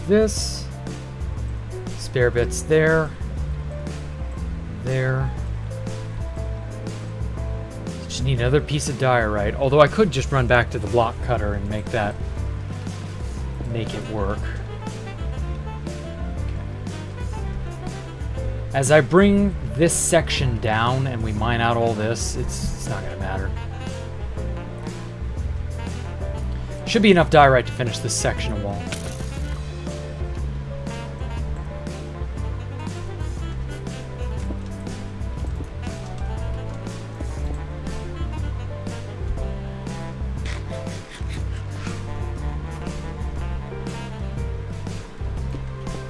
S1: this. Spare bits there. There. Just need another piece of diorite. Although I could just run back to the block cutter and make it work. As I bring this section down and we mine out all this, it's not going to matter. Should be enough diorite to finish this section of wall.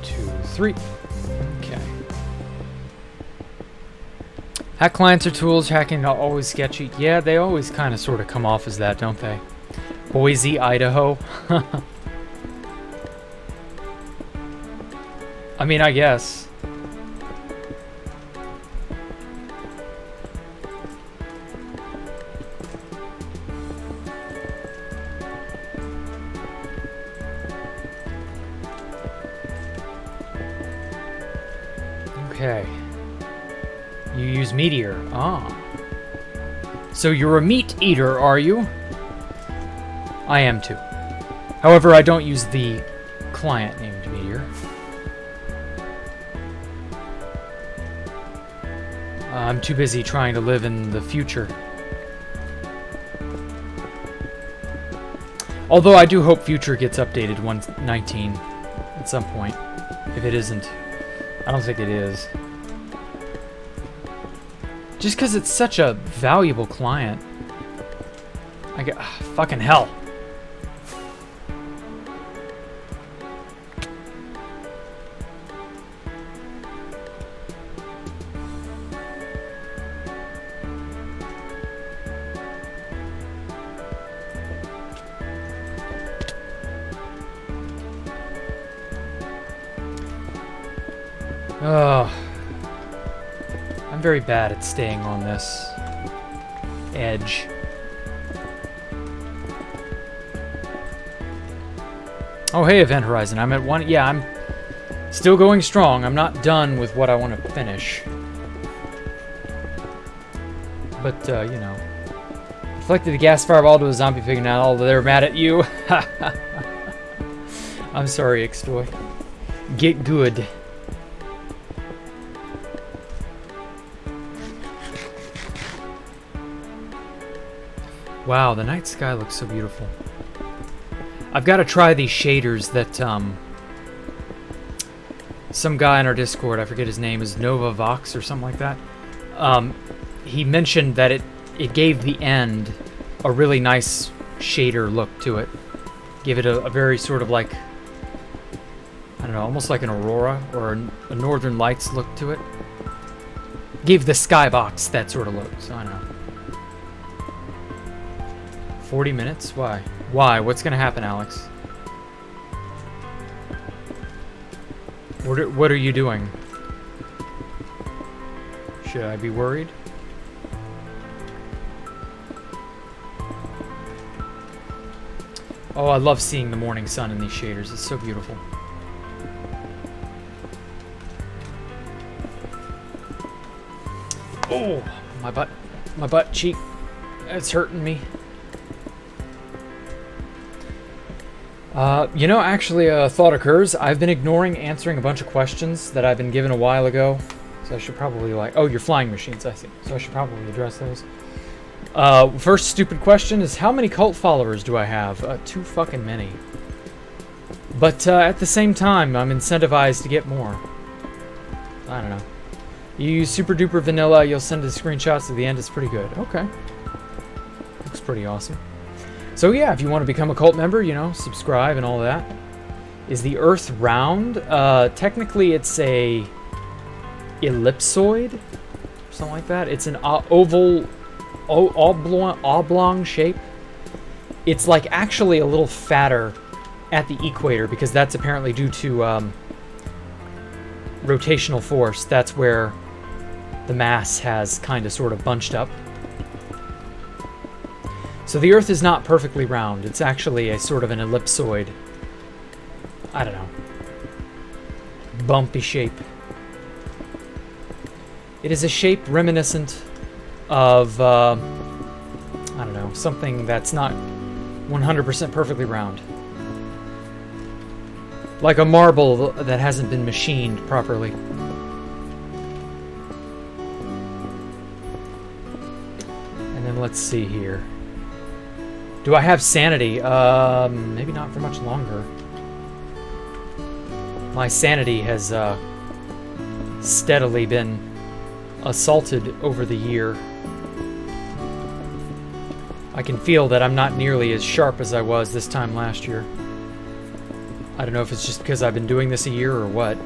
S1: Two, three. Hack clients are tools, hacking are always sketchy. Yeah, they always kind of sort of come off as that, don't they? Boise, Idaho. I mean, I guess. Okay. You use Meteor. Ah. So you're a meat eater, are you? I am too. However, I don't use the client named Meteor. I'm too busy trying to live in the future. Although I do hope Future gets updated 1.19 at some point. If it isn't, I don't think it is. Just because it's such a valuable client. I get fucking hell. Oh, I'm very bad at staying on this edge. Oh, hey, Event Horizon. I'm at 1. Yeah, I'm still going strong. I'm not done with what I want to finish. But, you know. Deflected a gas fireball to a zombie pig and now they're mad at you. I'm sorry, Xtoy. Get good. Wow, the night sky looks so beautiful. I've got to try these shaders that some guy in our Discord, I forget his name, is Nova Vox or something like that. He mentioned that it gave the end a really nice shader look to it. Gave it a very sort of like, I don't know, almost like an aurora or a northern lights look to it. Gave the skybox that sort of look, so I don't know. 40 minutes? Why? Why? What's gonna happen, Alex? What are you doing? Should I be worried? Oh, I love seeing the morning sun in these shaders. It's so beautiful. Oh, my butt cheek. It's hurting me. You know, actually, a thought occurs. I've been ignoring answering a bunch of questions that I've been given a while ago. So I should probably, like... Oh, your flying machines, I see. So I should probably address those. First stupid question is, how many cult followers do I have? Too fucking many. But, at the same time, I'm incentivized to get more. I don't know. You use super duper vanilla, you'll send the screenshots at the end, it's pretty good. Okay. Looks pretty awesome. So yeah, if you want to become a cult member, you know, subscribe and all that. Is the Earth round? Technically it's a ellipsoid, something like that. It's an oval, oblong shape. It's like actually a little fatter at the equator because that's apparently due to rotational force. That's where the mass has kind of sort of bunched up. So the Earth is not perfectly round. It's actually a sort of an ellipsoid. I don't know. Bumpy shape. It is a shape reminiscent of, I don't know, something that's not 100% perfectly round. Like a marble that hasn't been machined properly. And then let's see here. Do I have sanity? Maybe not for much longer. My sanity has steadily been assaulted over the year. I can feel that I'm not nearly as sharp as I was this time last year. I don't know if it's just because I've been doing this a year or what.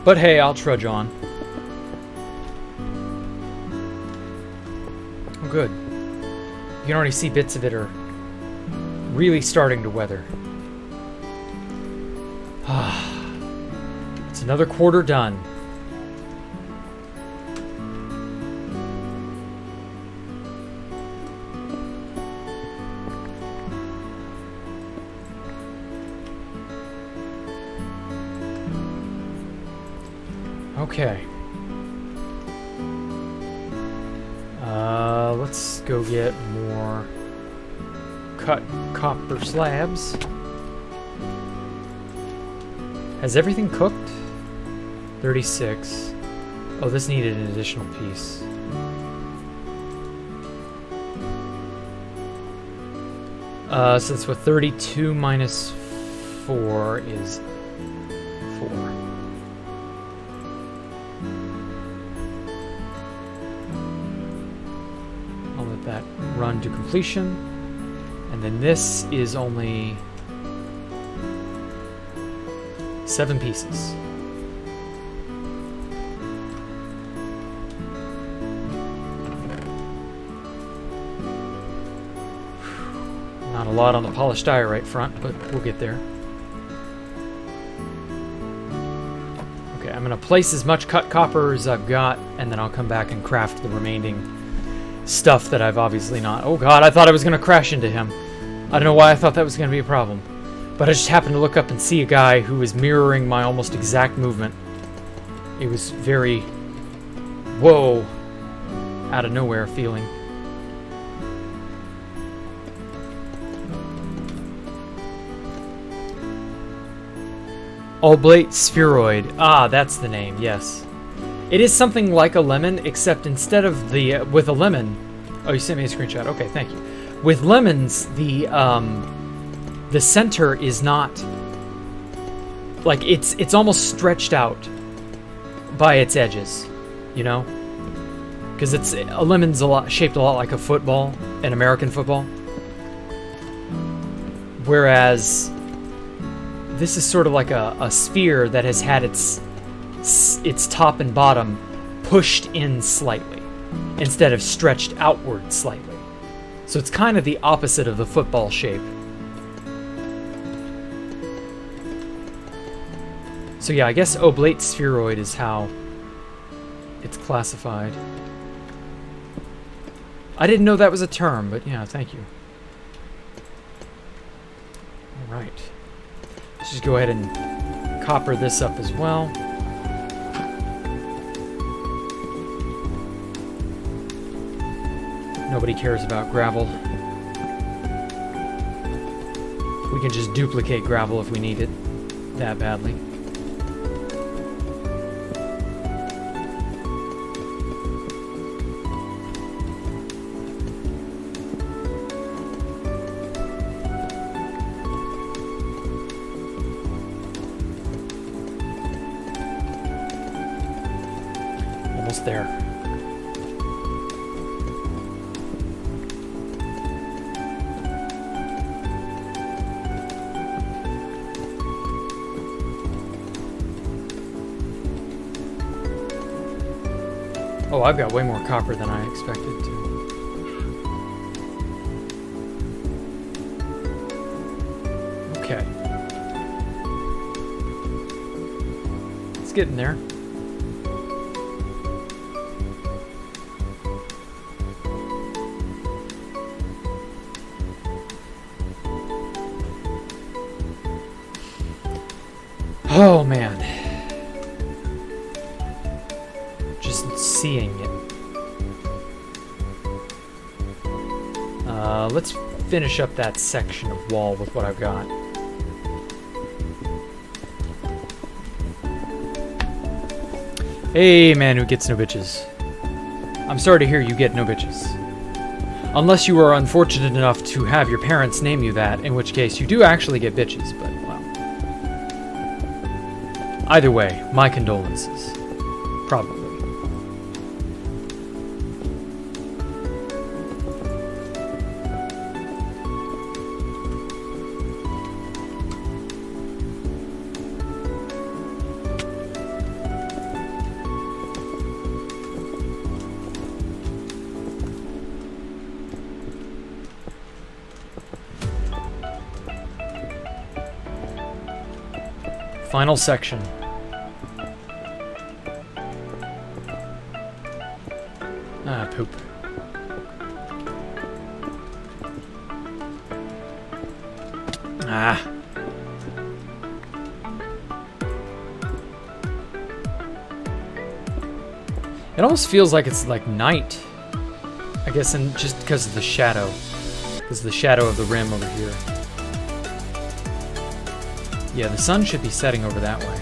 S1: But hey, I'll trudge on. Oh, good. You can already see bits of it are really starting to weather. It's another quarter done. Okay. Let's go get more cut copper slabs. Has everything cooked? 36. Oh, this needed an additional piece. So that's what 32 minus 4 is 4. I'll let that run to completion. And then this is only 7 pieces. Not a lot on the polished diorite front, but we'll get there. Okay, I'm gonna place as much cut copper as I've got, and then I'll come back and craft the remaining stuff that I've obviously not... Oh god, I thought I was gonna crash into him. I don't know why I thought that was gonna be a problem. But I just happened to look up and see a guy who was mirroring my almost exact movement. It was very... whoa, out of nowhere feeling. Oblate spheroid. Ah, that's the name, yes. It is something like a lemon, except instead of the... with a lemon... Oh, you sent me a screenshot. Okay, thank you. With lemons, the center is not... like, it's almost stretched out by its edges, you know? Because a lemon's shaped a lot like a football, an American football. Whereas... this is sort of like a sphere that has had its top and bottom pushed in slightly instead of stretched outward slightly. So it's kind of the opposite of the football shape. So yeah, I guess oblate spheroid is how it's classified. I didn't know that was a term, but yeah, thank you. All right. Let's just go ahead and copper this up as well. Nobody cares about gravel. We can just duplicate gravel if we need it that badly. There. Oh, I've got way more copper than I expected to. Okay. It's getting there. Oh man, just seeing it. Let's finish up that section of wall with what I've got. Hey man who gets no bitches. I'm sorry to hear you get no bitches. Unless you are unfortunate enough to have your parents name you that, in which case you do actually get bitches, but well. Either way, my condolences. Probably. Final section. Ah, poop. Ah. It almost feels like it's like night. I guess just because of the shadow. Because of the shadow of the rim over here. Yeah, the sun should be setting over that way.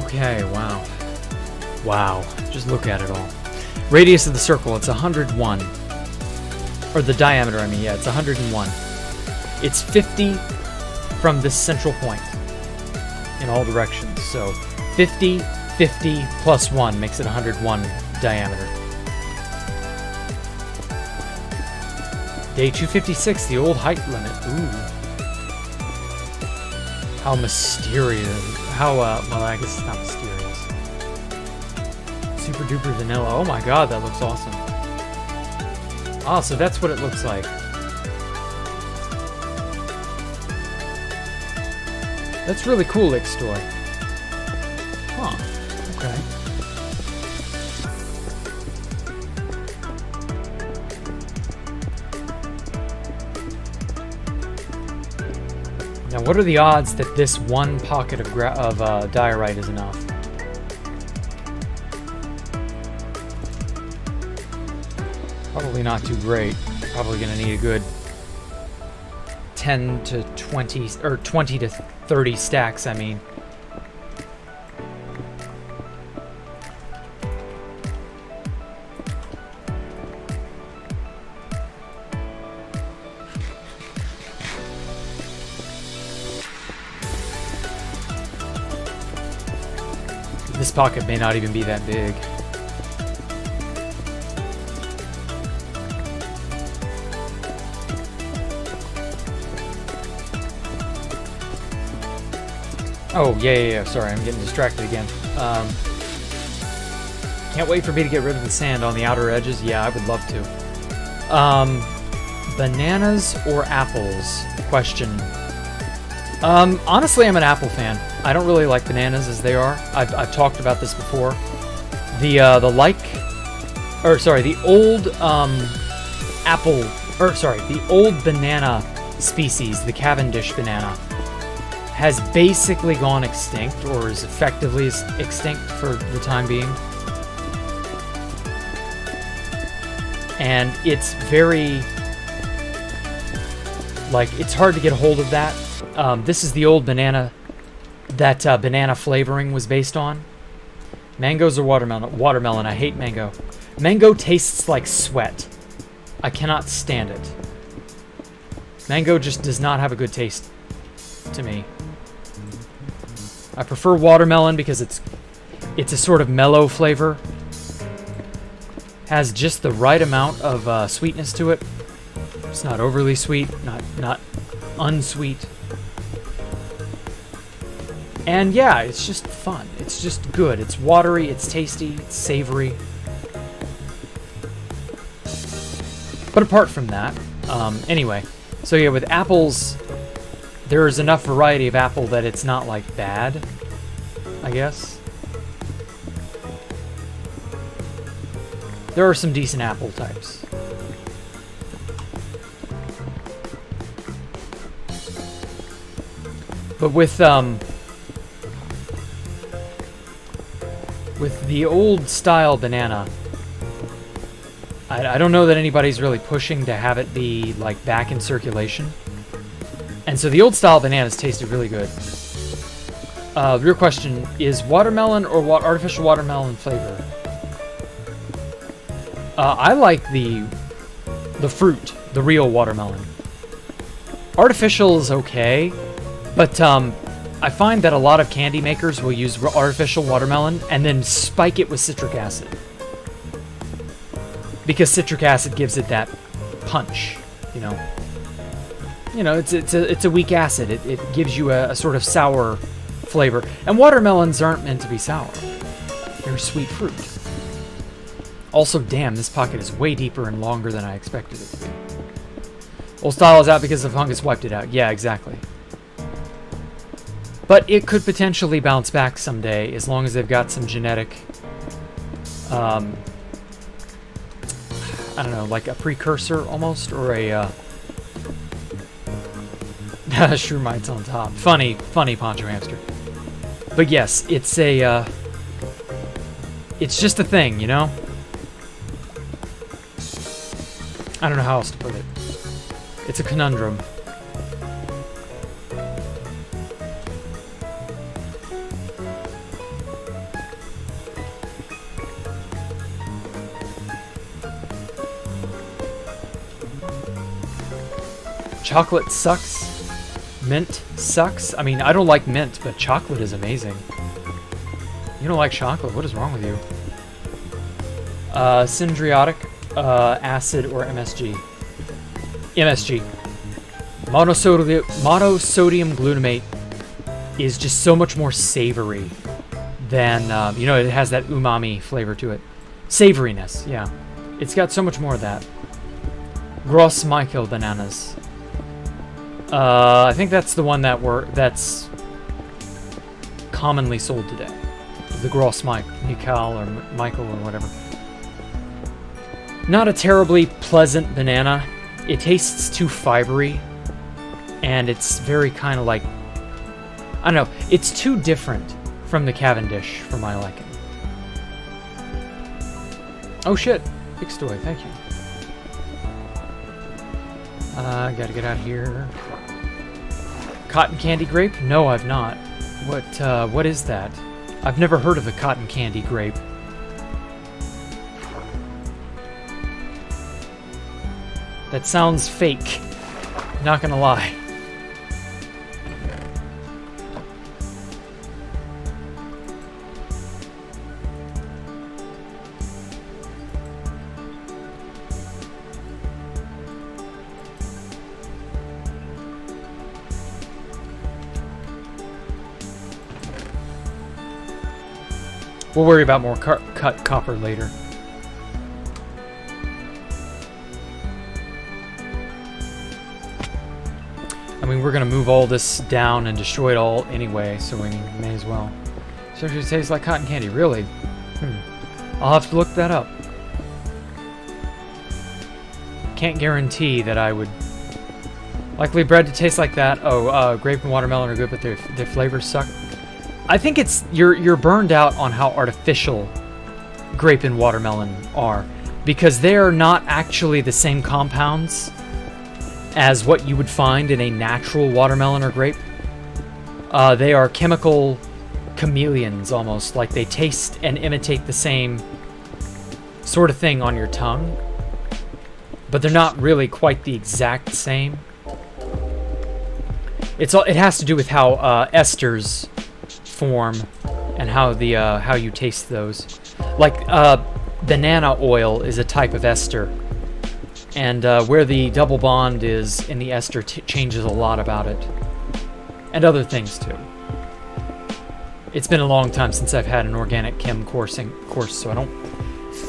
S1: Okay, wow. Wow, just look at it all. Radius of the circle, it's 101. Or the diameter, I mean, yeah, it's 101. It's 50 from this central point in all directions. So 50, 50 plus 1 makes it 101 diameter. Day 256, the old height limit. Ooh. How mysterious. How, well, I guess it's not mysterious. Super duper vanilla. Oh my god, that looks awesome. Ah, so that's what it looks like. That's really cool, Ixtoy. Huh. Okay. Now, what are the odds that this one pocket of diorite is enough? Probably not too great. Probably going to need a good 10 to 20, or 20 to 30 stacks, I mean. This pocket may not even be that big. Oh, yeah. Sorry, I'm getting distracted again. Can't wait for me to get rid of the sand on the outer edges. Yeah, I would love to. Bananas or apples? Question. Honestly, I'm an apple fan. I don't really like bananas as they are. I've talked about this before. The old banana species, the Cavendish banana, has basically gone extinct, or is effectively extinct for the time being. And it's very, like, it's hard to get a hold of that. This is the old banana that banana flavoring was based on. Mangoes or watermelon? Watermelon. I hate mango. Mango tastes like sweat. I cannot stand it. Mango just does not have a good taste to me. I prefer watermelon because it's a sort of mellow flavor. Has just the right amount of sweetness to it. It's not overly sweet, not unsweet. And yeah, it's just fun. It's just good. It's watery, it's tasty, it's savory. But apart from that, anyway. So yeah, with apples, there is enough variety of apple that it's not, like, bad, I guess. There are some decent apple types. But with the old style banana, I don't know that anybody's really pushing to have it be, like, back in circulation. And so the old style bananas tasted really good. The real question is watermelon or artificial watermelon flavor? I like the fruit, the real watermelon. Artificial is okay, but I find that a lot of candy makers will use artificial watermelon and then spike it with citric acid. Because citric acid gives it that punch, you know. You know, it's a weak acid. It gives you a sort of sour flavor. And watermelons aren't meant to be sour. They're sweet fruit. Also, damn, this pocket is way deeper and longer than I expected it to be. Old style is out because the fungus wiped it out. Yeah, exactly. But it could potentially bounce back someday as long as they've got some genetic, I don't know, like a precursor almost, or a Shroomites on top. Funny Poncho Hamster. But yes, it's a, it's just a thing, you know? I don't know how else to put it. It's a conundrum. Chocolate sucks. Mint sucks. I mean, I don't like mint, but chocolate is amazing. You don't like chocolate? What is wrong with you? Syndriotic, acid, or MSG? MSG. Monosodium glutamate is just so much more savory than, you know, it has that umami flavor to it. Savoriness, yeah. It's got so much more of that. Gros Michael bananas. I think that's the one that's commonly sold today. The Gros Michael or Michael or whatever. Not a terribly pleasant banana. It tastes too fibery, and it's very kind of like, I don't know, it's too different from the Cavendish for my liking. Oh shit, big story, thank you. Gotta get out of here. Cotton candy grape? No, I've not. What is that? I've never heard of the cotton candy grape. That sounds fake. Not gonna lie. We'll worry about more cut copper later. I mean, we're gonna move all this down and destroy it all anyway, so we may as well. So it tastes like cotton candy, really? I'll have to look that up. Can't guarantee that I would. Likely bread to taste like that. Oh, grape and watermelon are good, but their flavors suck. I think it's you're burned out on how artificial grape and watermelon are, because they are not actually the same compounds as what you would find in a natural watermelon or grape. They are chemical chameleons almost, like they taste and imitate the same sort of thing on your tongue, but they're not really quite the exact same. It has to do with how esters form and how you taste those. Like banana oil is a type of ester, and where the double bond is in the ester changes a lot about it, and other things too. It's been a long time since I've had an organic chem course, so I don't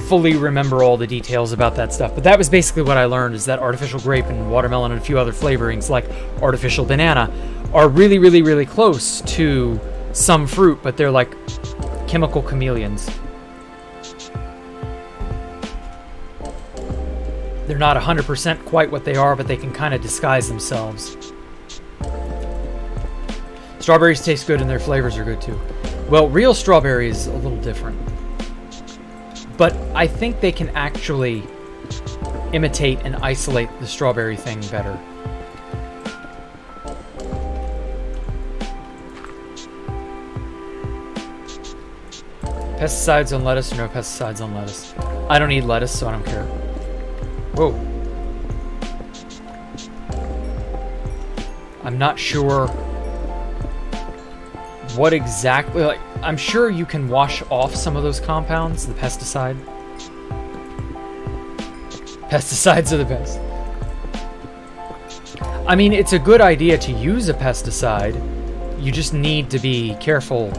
S1: fully remember all the details about that stuff, but that was basically what I learned, is that artificial grape and watermelon and a few other flavorings like artificial banana are really, really, really close to some fruit, but they're like chemical chameleons. They're not 100% quite what they are, but they can kind of disguise themselves. Strawberries taste good and their flavors are good too. Well, real strawberry is a little different, but I think they can actually imitate and isolate the strawberry thing better. Pesticides on lettuce or no pesticides on lettuce? I don't eat lettuce, so I don't care. Whoa. I'm not sure what exactly, like, I'm sure you can wash off some of those compounds, the pesticide. Pesticides are the best. I mean, it's a good idea to use a pesticide. You just need to be careful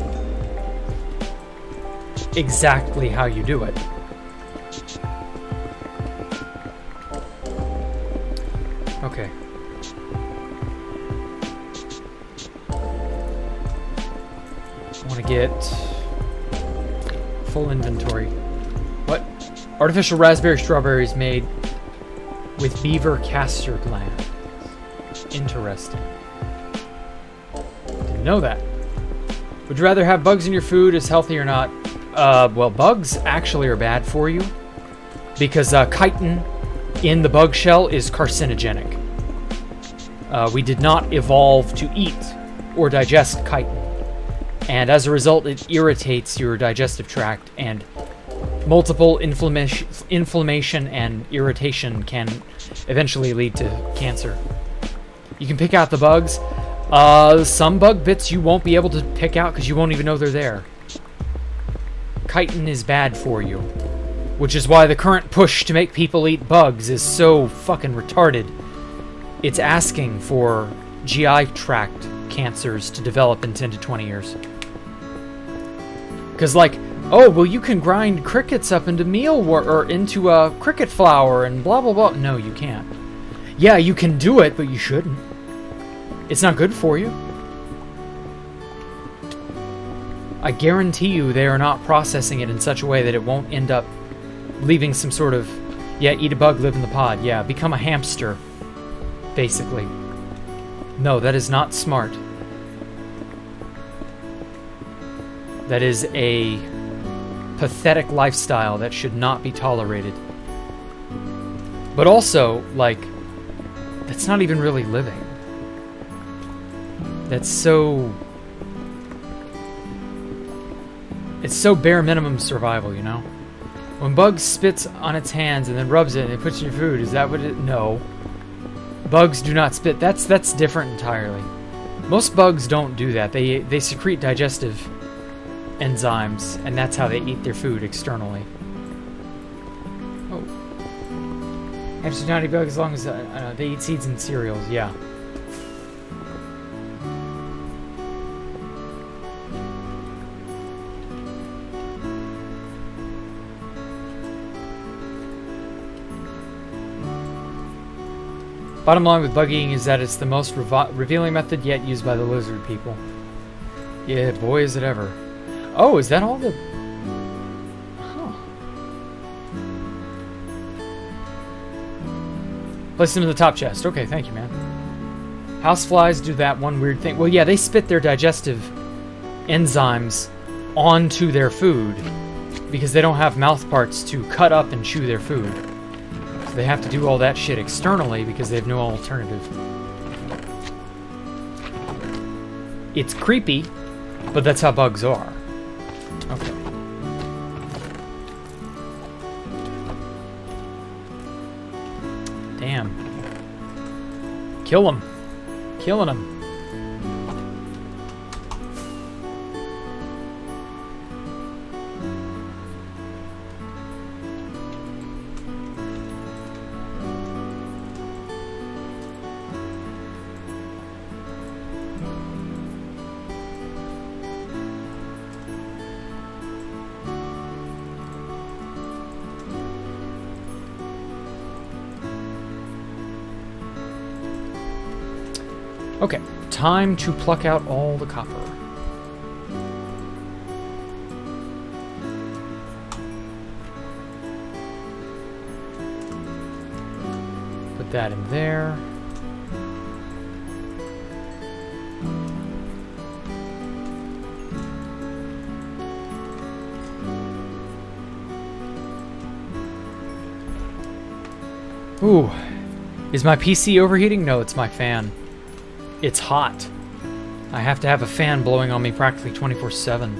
S1: exactly how you do it. Okay. I want to get full inventory. What? Artificial raspberry strawberries made with beaver castor gland. Interesting. Didn't know that. Would you rather have bugs in your food as healthy or not? Well, bugs actually are bad for you because chitin in the bug shell is carcinogenic. We did not evolve to eat or digest chitin, and as a result, it irritates your digestive tract, and multiple inflammation and irritation can eventually lead to cancer. You can pick out the bugs. Some bug bits you won't be able to pick out because you won't even know they're there. Chitin is bad for you, which is why the current push to make people eat bugs is so fucking retarded. It's asking for GI tract cancers to develop in 10 to 20 years. Because, like, oh, well, you can grind crickets up into or into cricket flour and blah, blah, blah. No, you can't. Yeah, you can do it, but you shouldn't. It's not good for you. I guarantee you they are not processing it in such a way that it won't end up leaving some sort of, yeah, eat a bug, live in the pod. Yeah, become a hamster, basically. No, that is not smart. That is a pathetic lifestyle that should not be tolerated. But also, like, that's not even really living. That's so... It's so bare minimum survival, you know? When bugs spits on its hands and then rubs it and it puts in your food, is that what it... No. Bugs do not spit. That's different entirely. Most bugs don't do that. They secrete digestive enzymes, and that's how they eat their food externally. Oh. Hamsters not eat bugs as long as they eat seeds and cereals, yeah. Bottom line with bug eating is that it's the most revealing method yet used by the lizard people. Yeah, boy is it ever. Oh, is that all the... Huh. Place them in the top chest. Okay, thank you, man. Houseflies do that one weird thing. Well, yeah, they spit their digestive enzymes onto their food because they don't have mouth parts to cut up and chew their food. So they have to do all that shit externally because they have no alternative. It's creepy, but that's how bugs are. Okay. Damn. Kill him. Killing him. Okay, time to pluck out all the copper. Put that in there. Ooh, is my PC overheating? No, it's my fan. It's hot. I have to have a fan blowing on me practically 24/7.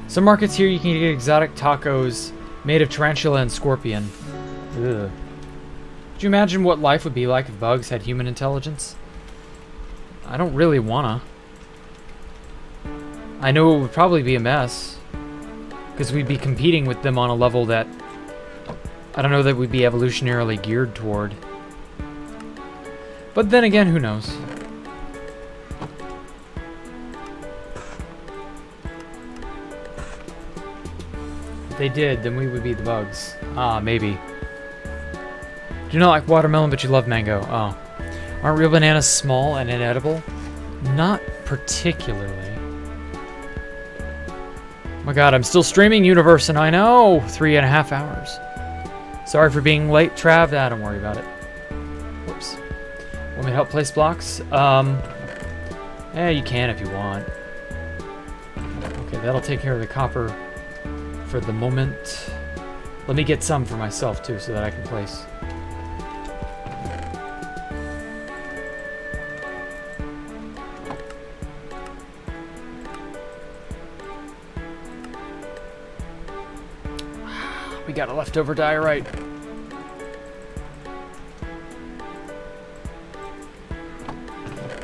S1: Some markets here you can get exotic tacos made of tarantula and scorpion. Ugh. Could you imagine what life would be like if bugs had human intelligence? I don't really wanna. I know it would probably be a mess, because we'd be competing with them on a level that I don't know that we'd be evolutionarily geared toward. But then again, who knows? If they did, then we would be the bugs. Ah, maybe. Do you not like watermelon, but you love mango? Oh. Aren't real bananas small and inedible? Not particularly. Oh my god, I'm still streaming Universe, and I know! 3.5 hours. Sorry for being late, Trav. Ah, don't worry about it. Whoops. Want me to help place blocks? Yeah, you can if you want. Okay, that'll take care of the copper for the moment. Let me get some for myself too, so that I can place. We got a leftover diorite.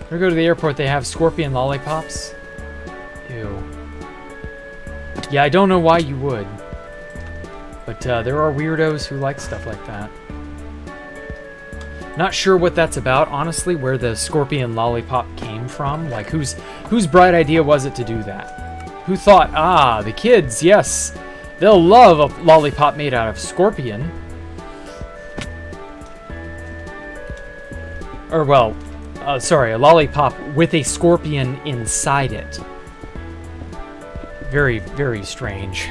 S1: When we go to the airport, they have scorpion lollipops. Ew. Yeah, I don't know why you would. But there are weirdos who like stuff like that. Not sure what that's about, honestly, where the scorpion lollipop came from. Like, whose bright idea was it to do that? Who thought, ah, the kids, yes, they'll love a lollipop made out of scorpion. Or, well, sorry, a lollipop with a scorpion inside it. Very, very strange.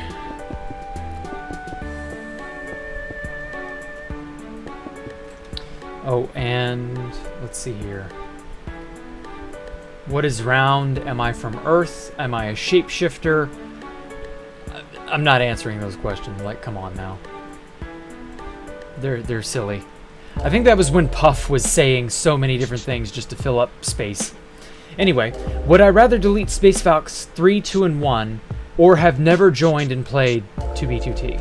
S1: Oh, and let's see here. What is round? Am I from Earth? Am I a shapeshifter? I'm not answering those questions. Like, come on now. They're silly. I think that was when Puff was saying so many different things just to fill up space. Anyway, would I rather delete Space Valks 3, 2, and 1, or have never joined and played 2B2T?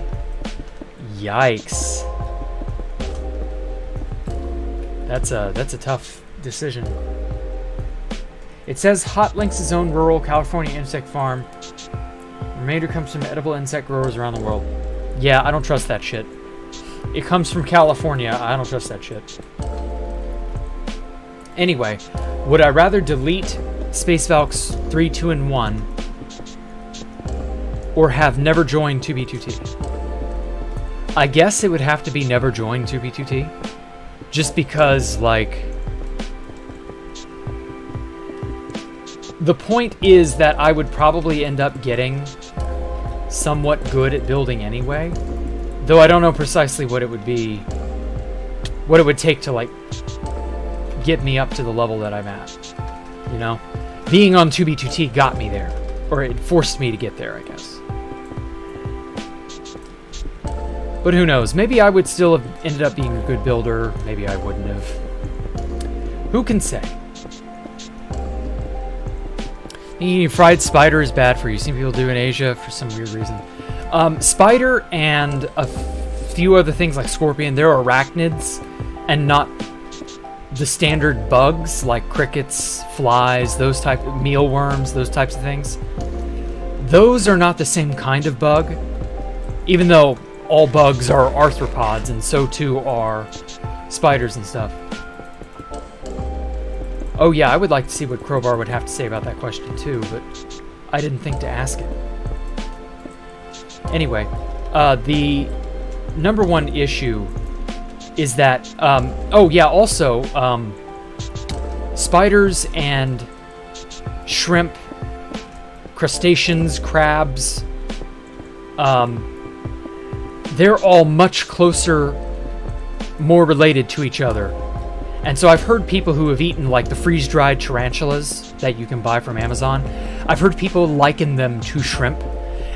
S1: Yikes. That's a tough decision. It says Hot Links' own rural California insect farm. Remainder comes from edible insect growers around the world. Yeah, I don't trust that shit. It comes from California. I don't trust that shit. Anyway, would I rather delete Space Valks 3, 2, and 1, or have never joined 2B2T? I guess it would have to be never joined 2B2T. Just because, like, the point is that I would probably end up getting somewhat good at building anyway. Though I don't know precisely what it would be, what it would take to, like, get me up to the level that I'm at. You know? Being on 2B2T got me there. Or it forced me to get there, I guess. But who knows? Maybe I would still have ended up being a good builder. Maybe I wouldn't have. Who can say? Eating fried spider is bad for you. Some people do in Asia for some weird reason. Spider and a few other things like scorpion, they're arachnids and not the standard bugs like crickets, flies, those type of mealworms, those types of things. Those are not the same kind of bug, even though all bugs are arthropods, and so too are spiders and stuff. Oh yeah, I would like to see what Crowbar would have to say about that question too, but I didn't think to ask it. Anyway, the number one issue is that, oh yeah, also, spiders and shrimp, crustaceans, crabs, they're all much closer, more related to each other. And so I've heard people who have eaten like the freeze-dried tarantulas that you can buy from Amazon. I've heard people liken them to shrimp.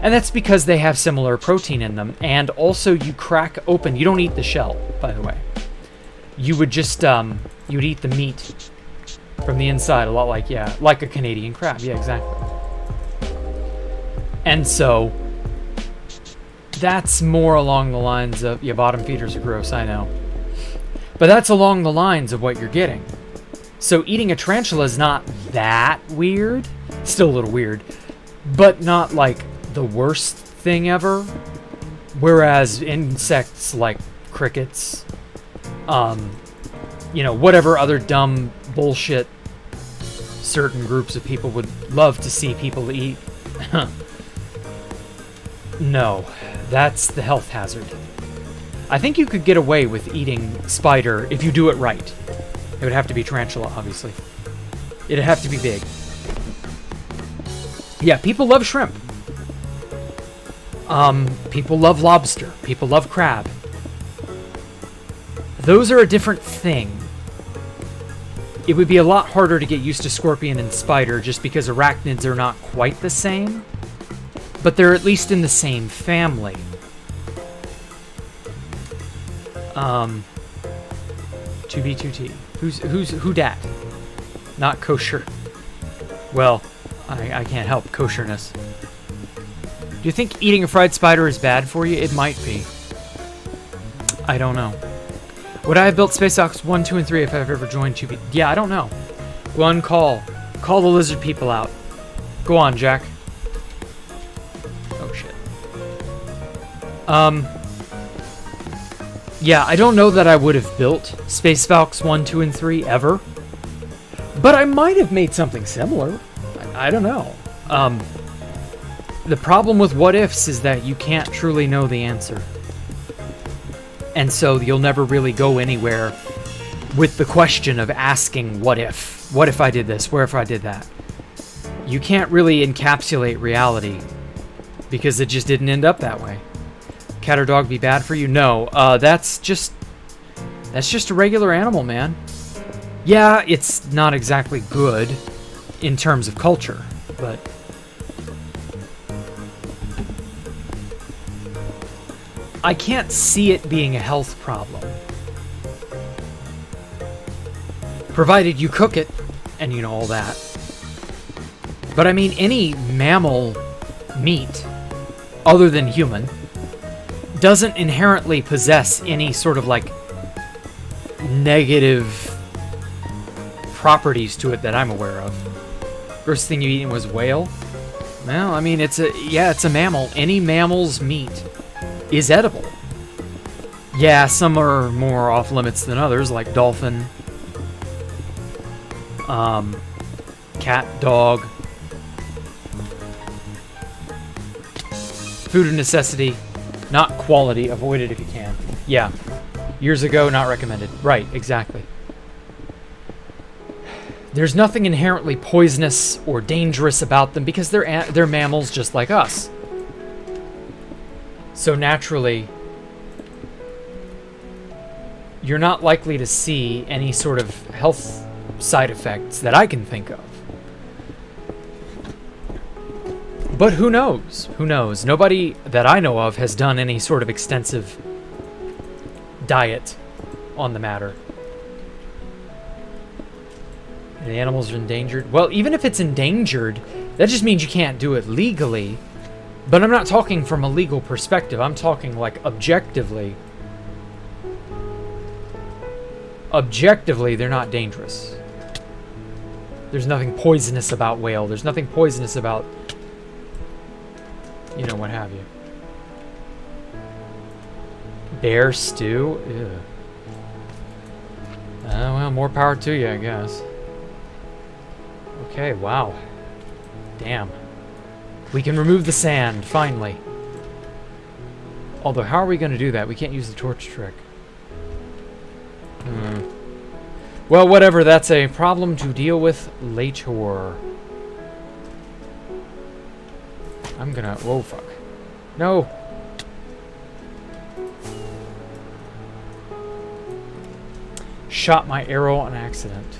S1: And that's because they have similar protein in them. And also you crack open, you don't eat the shell, by the way. You would just, you'd eat the meat from the inside, a lot like, yeah, like a Canadian crab. Yeah, exactly. And so that's more along the lines of, yeah, bottom feeders are gross, I know. But that's along the lines of what you're getting. So eating a tarantula is not that weird. Still a little weird. But not like the worst thing ever. Whereas insects like crickets, you know, whatever other dumb bullshit certain groups of people would love to see people eat. No, that's the health hazard. I think you could get away with eating spider if you do it right. It would have to be tarantula, obviously. It'd have to be big. Yeah, people love shrimp. People love lobster. People love crab. Those are a different thing. It would be a lot harder to get used to scorpion and spider just because arachnids are not quite the same. but they're at least in the same family. 2B2T. Who dat? Not kosher. Well, I can't help kosherness. Do you think eating a fried spider is bad for you? It might be. I don't know. Would I have built Space Ox 1, 2, and 3 if I've ever joined 2B? Yeah, I don't know. Go on, call the lizard people out. Go on, Jack. Oh, shit. Yeah, I don't know that I would have built Space Valks 1, 2, and 3 ever. But I might have made something similar. I don't know. The problem with what ifs is that you can't truly know the answer. And so you'll never really go anywhere with the question of asking what if. What if I did this? What if I did that? You can't really encapsulate reality because it just didn't end up that way. Cat or dog be bad for you? No, that's just a regular animal, man. Yeah, it's not exactly good in terms of culture, but I can't see it being a health problem. Provided you cook it and you know all that. But I mean, any mammal meat other than human doesn't inherently possess any sort of like negative properties to it that I'm aware of. First thing you eaten was whale? Well, I mean, it's a mammal. Any mammal's meat is edible. Yeah, some are more off limits than others, like dolphin, cat, dog. Food of necessity, not quality. Avoid it if you can. Yeah. Years ago, not recommended. Right, exactly. There's nothing inherently poisonous or dangerous about them because they're mammals just like us. So naturally, you're not likely to see any sort of health side effects that I can think of. But who knows? Who knows? Nobody that I know of has done any sort of extensive diet on the matter. And the animals are endangered. Well, even if it's endangered, that just means you can't do it legally. But I'm not talking from a legal perspective. I'm talking like objectively. Objectively, they're not dangerous. There's nothing poisonous about whale. There's nothing poisonous about, you know, what have you. Bear stew? Ew. Well, more power to you, I guess. Okay, wow. Damn. We can remove the sand, finally. Although, how are we going to do that? We can't use the torch trick. Well, whatever. That's a problem to deal with later. I'm gonna... Whoa, fuck. No! Shot my arrow on accident.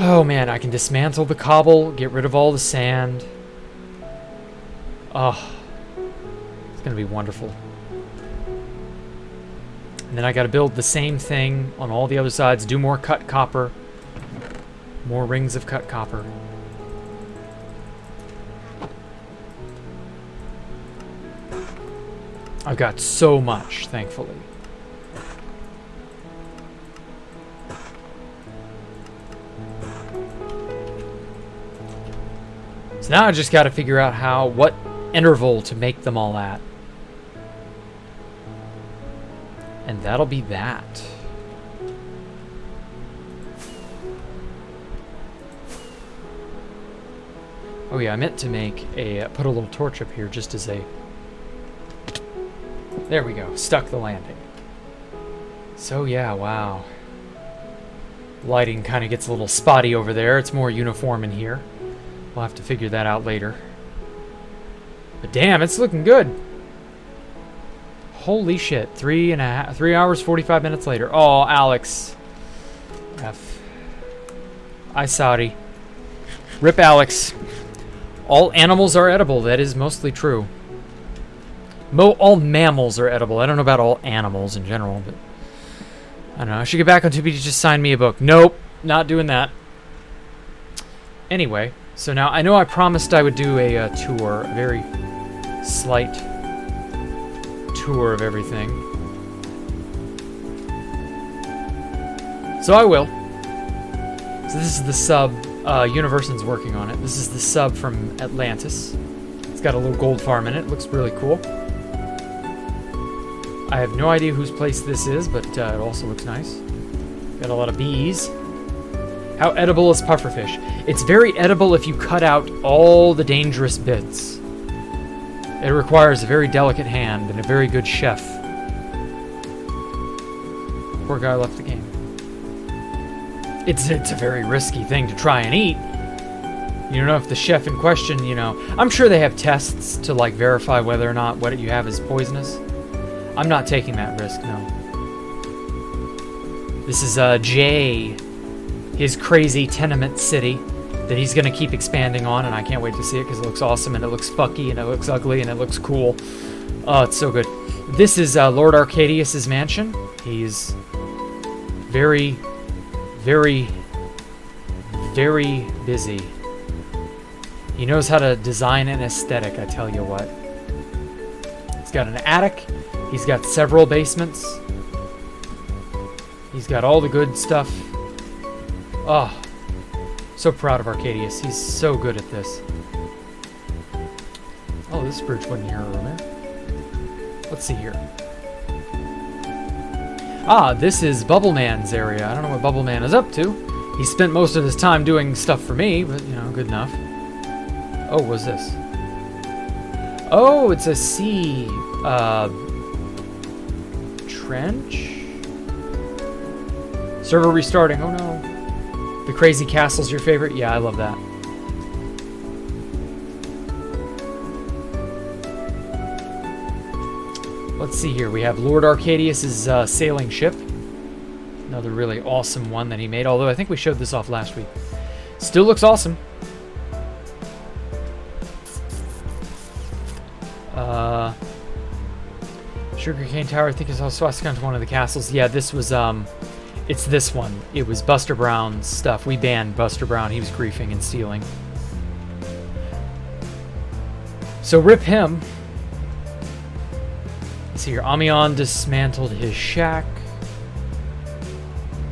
S1: Oh man, I can dismantle the cobble, get rid of all the sand. Oh, it's gonna be wonderful. And then I gotta build the same thing on all the other sides, do more cut copper. More rings of cut copper. I've got so much, thankfully. So now I just got to figure out what interval to make them all at. And that'll be that. Oh yeah, I meant to make put a little torch up here just as a... There we go, stuck the landing. So yeah, wow. Lighting kind of gets a little spotty over there. It's more uniform in here. We'll have to figure that out later. But damn, it's looking good. Holy shit, 3 hours, 45 minutes later. Oh, Alex. F. I sorry. Rip Alex. All animals are edible. That is mostly true. All mammals are edible. I don't know about all animals in general, but I don't know. I should get back on 2B to just sign me a book. Nope, not doing that. Anyway, so now I know I promised I would do a tour, a very slight tour of everything. So I will. So this is the sub. Universon's working on it. This is the sub from Atlantis. It's got a little gold farm in it. Looks really cool. I have no idea whose place this is, but it also looks nice. Got a lot of bees. How edible is pufferfish? It's very edible if you cut out all the dangerous bits. It requires a very delicate hand and a very good chef. Poor guy left the game. It's a very risky thing to try and eat. You don't know if the chef in question, you know... I'm sure they have tests to, like, verify whether or not what you have is poisonous. I'm not taking that risk, no. This is, Jay. His crazy tenement city that he's gonna keep expanding on, and I can't wait to see it because it looks awesome, and it looks fucky, and it looks ugly, and it looks cool. Oh, it's so good. This is, Lord Arcadius's mansion. He's very... very, very busy. He knows how to design an aesthetic, I tell you what. He's got an attic. He's got several basements. He's got all the good stuff. Oh, so proud of Arcadius. He's so good at this. Oh, this bridge wasn't here earlier. Let's see here. Ah, this is Bubble Man's area. I don't know what Bubble Man is up to. He spent most of his time doing stuff for me, but, you know, good enough. Oh, what's this? Oh, it's a sea, trench? Server restarting. Oh, no. The Crazy Castle's your favorite? Yeah, I love that. Let's see here. We have Lord Arcadius's sailing ship. Another really awesome one that he made, although I think we showed this off last week. Still looks awesome. Sugarcane Tower, I think is also one of the castles. Yeah, this was, it's this one. It was Buster Brown's stuff. We banned Buster Brown. He was griefing and stealing. So rip him. Let's see here. Amion dismantled his shack.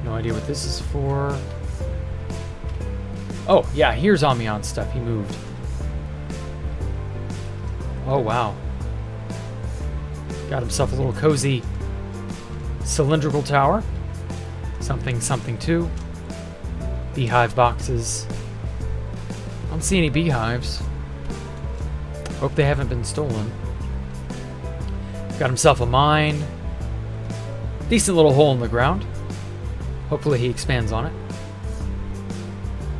S1: No idea what this is for. Oh, yeah, here's Amion's stuff. He moved. Oh, wow. Got himself a little cozy cylindrical tower. Something, something, too. Beehive boxes. I don't see any beehives. Hope they haven't been stolen. Got himself a mine. Decent little hole in the ground. Hopefully he expands on it.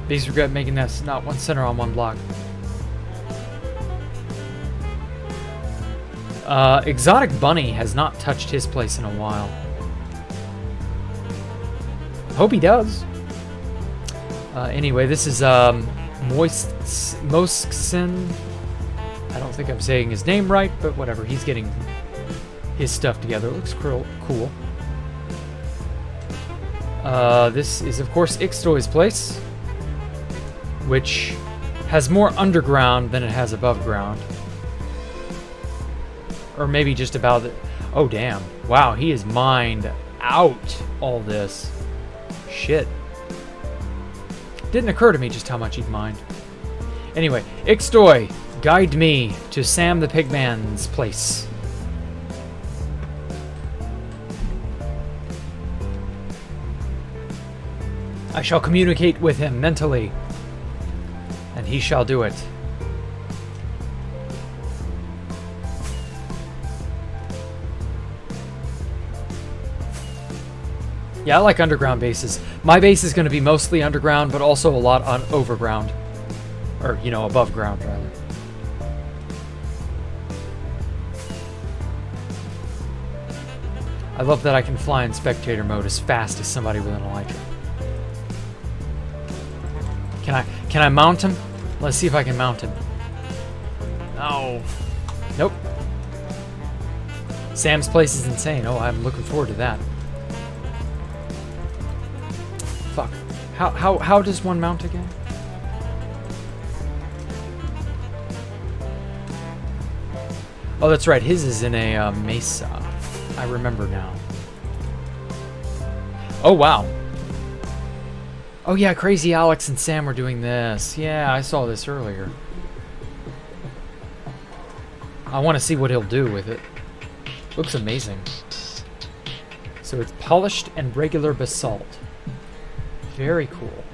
S1: These regret making this not one center on one block. Exotic Bunny has not touched his place in a while. Hope he does. Anyway, this is Mosksin. I don't think I'm saying his name right, but whatever. He's getting his stuff together. It looks cool. This is, of course, Ixtoy's place, which has more underground than it has above ground. Or maybe just about it. Oh, damn. Wow, he has mined out all this. Shit. Didn't occur to me just how much he'd mined. Anyway, Ixtoy, guide me to Sam the Pigman's place. I shall communicate with him mentally, and he shall do it. Yeah, I like underground bases. My base is going to be mostly underground, but also a lot on overground. Or, you know, above ground, rather. I love that I can fly in spectator mode as fast as somebody with an elytra. Can I mount him? Let's see if I can mount him. Oh. Nope. Sam's place is insane. Oh, I'm looking forward to that. Fuck. How does one mount again? Oh, that's right. His is in a mesa. I remember now. Oh, wow. Oh, yeah. Crazy Alex and Sam were doing this. Yeah, I saw this earlier. I want to see what he'll do with it. Looks amazing. So it's polished and regular basalt. Very cool.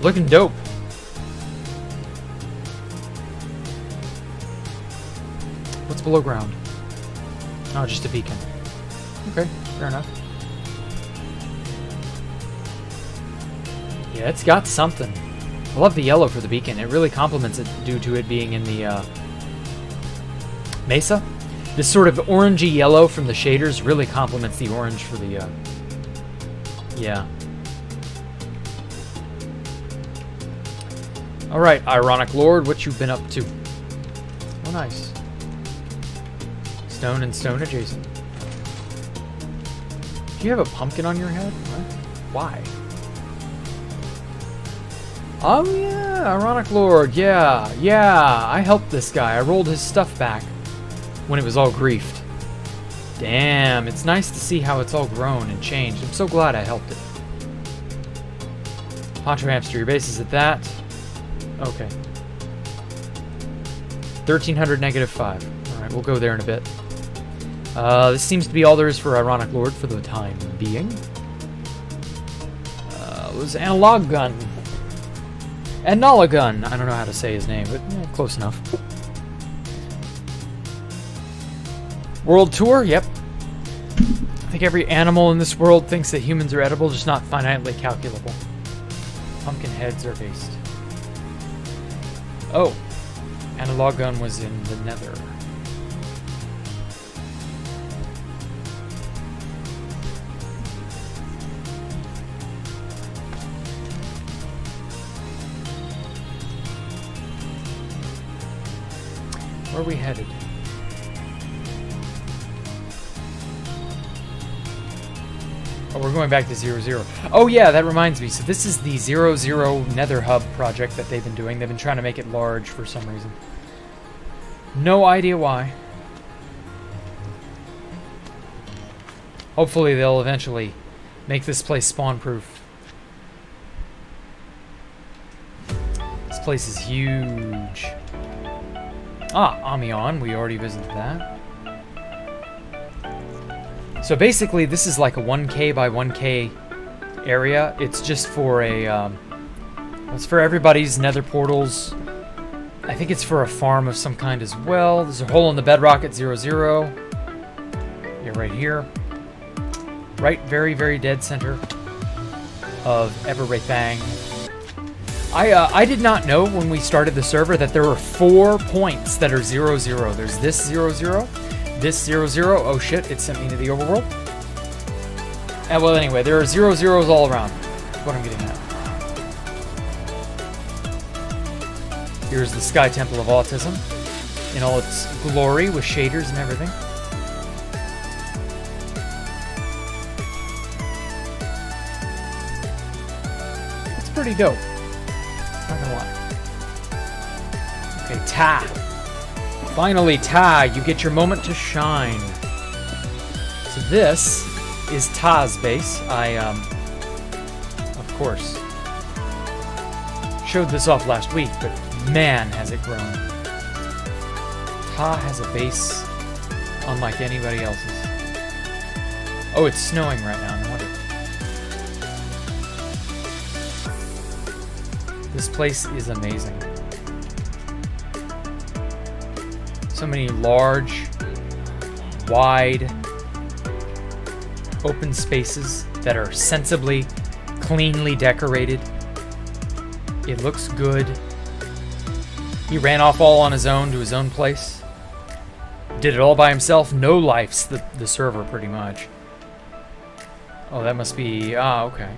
S1: Looking dope. What's below ground? Oh, just a beacon. Okay, fair enough. Yeah, it's got something. I love the yellow for the beacon. It really complements it due to it being in the mesa. This sort of orangey yellow from the shaders really complements the orange for the yeah. Alright, Ironic Lord, what you been up to? Oh, nice. Stone and stone adjacent. Do you have a pumpkin on your head? What? Why? Oh yeah, Ironic Lord, yeah. I helped this guy. I rolled his stuff back when it was all griefed. Damn, it's nice to see how it's all grown and changed. I'm so glad I helped it. Poncho Hamster, your base is at that. Okay. 1300 -5. Alright, we'll go there in a bit. This seems to be all there is for Ironic Lord for the time being. It was Analog Gun. Analogun. I don't know how to say his name, but close enough. World tour? Yep. I think every animal in this world thinks that humans are edible, just not finitely calculable. Pumpkin heads are based. Oh. Analog Gun was in the Nether. Where are we headed? Oh, we're going back to 00. Oh yeah, that reminds me. So this is the 00 Nether Hub project that they've been doing. They've been trying to make it large for some reason. No idea why. Hopefully they'll eventually make this place spawn-proof. This place is huge. Ah, Amion, we already visited that. So basically, this is like a 1K by 1K area. It's just for a, it's for everybody's nether portals. I think it's for a farm of some kind as well. There's a hole in the bedrock at 00. Yeah, right here. Right, very, very dead center of everything. I did not know when we started the server that there were 4 points that are 00. There's this 00, this 00. Oh shit, it sent me to the overworld. And well, anyway, there are 00s all around. That's what I'm getting at. Here's the Sky Temple of Autism in all its glory with shaders and everything. It's pretty dope. Not gonna lie. Okay, Ta. Finally, Ta, you get your moment to shine. So this is Ta's base. I, of course, showed this off last week, but man, has it grown. Ta has a base unlike anybody else's. Oh, it's snowing right now, no wonder. This place is amazing. So many large, wide, open spaces that are sensibly, cleanly decorated. It looks good. He ran off all on his own to his own place. did it all by himself. No lifes the server, pretty much. Oh, that must be... Ah, okay.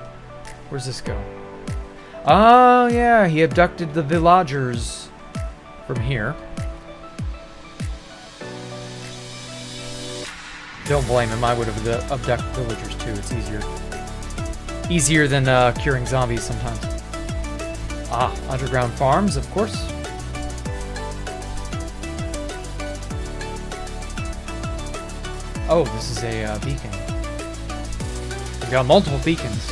S1: Where's this go? Oh, yeah, he abducted the villagers from here. Don't blame him. I would have abducted villagers, too. It's easier. Easier than curing zombies sometimes. Ah, underground farms, of course. Oh, this is a beacon. We've got multiple beacons.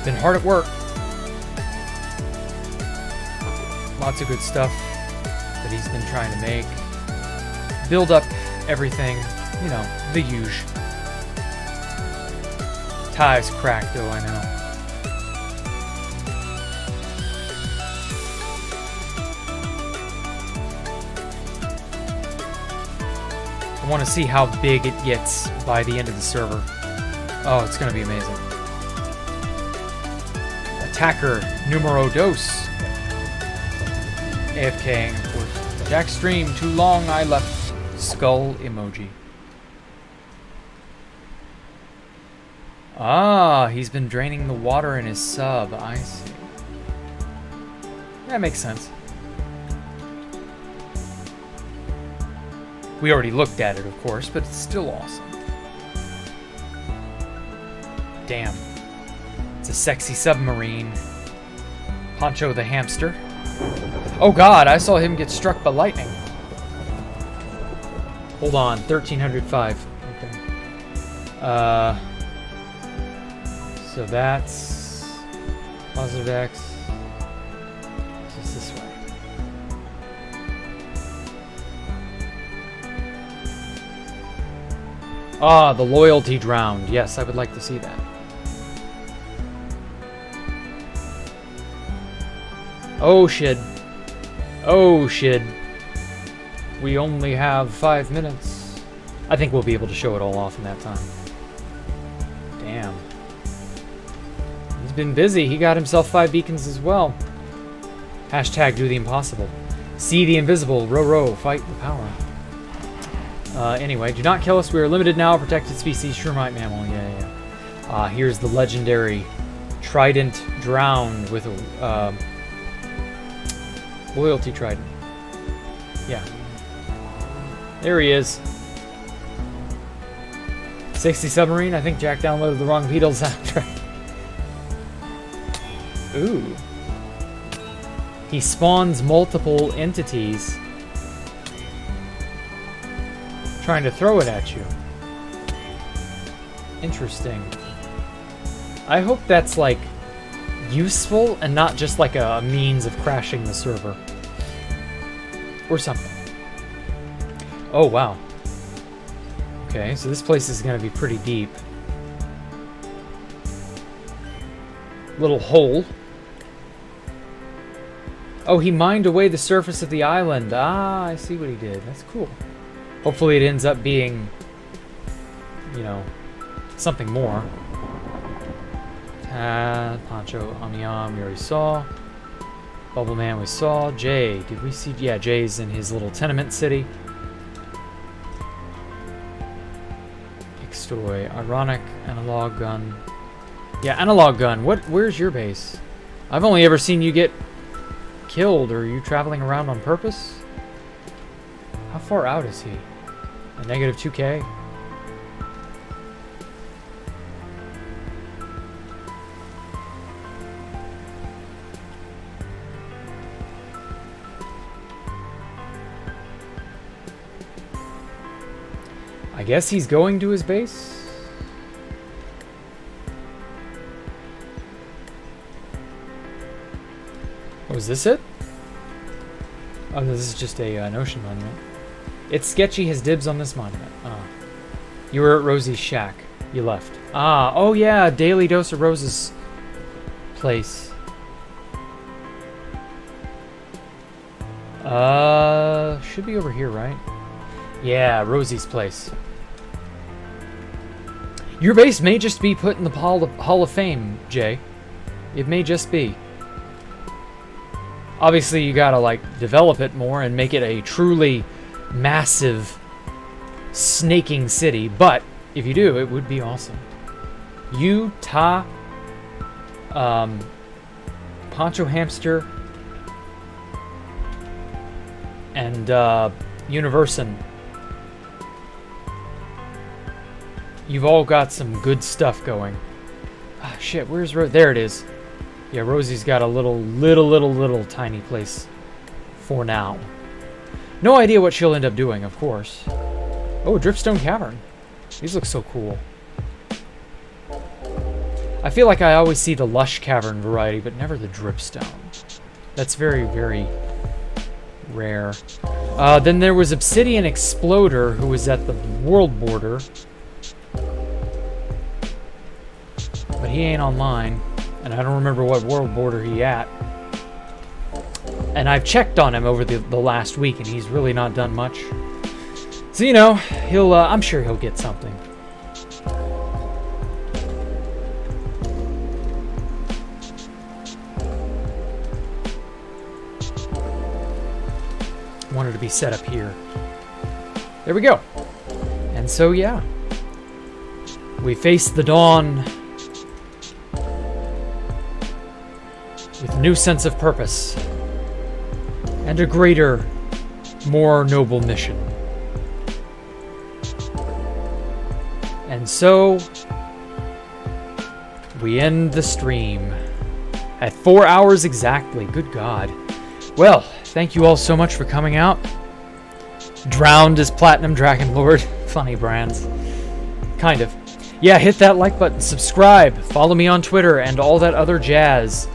S1: Been hard at work. Lots of good stuff that he's been trying to make. Build up everything, you know, the usual. Tie's cracked though, I know. I want to see how big it gets by the end of the server. Oh, it's going to be amazing. Attacker numero dos. AFKing, of course. Jack stream, too long, I left. Skull emoji. Ah, he's been draining the water in his sub. I see. That makes sense. We already looked at it, of course, but it's still awesome. Damn. It's a sexy submarine. Poncho the hamster. Oh god, I saw him get struck by lightning. Hold on, 1305. Okay. So that's positive X. Just this way. Ah, the loyalty drowned. Yes, I would like to see that. Oh shit. Oh shit. We only have 5 minutes. I think we'll be able to show it all off in that time. Damn. He's been busy. He got himself 5 beacons as well. Hashtag do the impossible. See the invisible. Row, row. Fight the power. Anyway, do not kill us. We are limited now. Protected species. Shermite mammal. Yeah. Here's the legendary Trident drowned with a loyalty trident. Yeah. There he is. 60 submarine. I think Jack downloaded the wrong Beatles soundtrack. Ooh. He spawns multiple entities trying to throw it at you. Interesting. I hope that's like useful and not just like a means of crashing the server or something. Oh wow. Okay, so this place is going to be pretty deep. Little hole. Oh, he mined away the surface of the island. Ah, I see what he did. That's cool. Hopefully it ends up being, you know, something more. Poncho, Amiam, we already saw. Bubble Man we saw. Jay, did we see? Yeah, Jay's in his little tenement city. Story. Ironic analog gun. Yeah, analog gun. Where's your base? I've only ever seen you get killed. Or are you traveling around on purpose? How far out is he? A negative 2K? I guess he's going to his base? Oh, is this it? Oh, this is just a Notion monument. It's sketchy, his dibs on this monument. You were at Rosie's shack. You left. Oh yeah, Daily Dose of Rose's place. Should be over here, right? Yeah, Rosie's place. Your base may just be put in the Hall of Fame, Jay. It may just be. Obviously, you gotta, like, develop it more and make it a truly massive snaking city, but if you do, it would be awesome. Utah, Poncho Hamster, and Universin. You've all got some good stuff going. Ah, shit, where's Rose? There it is. Yeah, Rosie's got a little tiny place for now. No idea what she'll end up doing, of course. Oh, Dripstone Cavern. These look so cool. I feel like I always see the Lush Cavern variety, but never the Dripstone. That's very, very rare. Then there was Obsidian Exploder, who was at the world border. But he ain't online, and I don't remember what world border he at. And I've checked on him over the last week, and he's really not done much. So, you know, he'll I'm sure he'll get something. Wanted to be set up here. There we go. And so, yeah. We face the dawn with a new sense of purpose and a greater, more noble mission. And so we end the stream at 4 hours exactly. Good God. Well, thank you all so much for coming out. Drowned as Platinum Dragon Lord. Funny brands. Kind of. Yeah, hit that like button, subscribe, follow me on Twitter, and all that other jazz.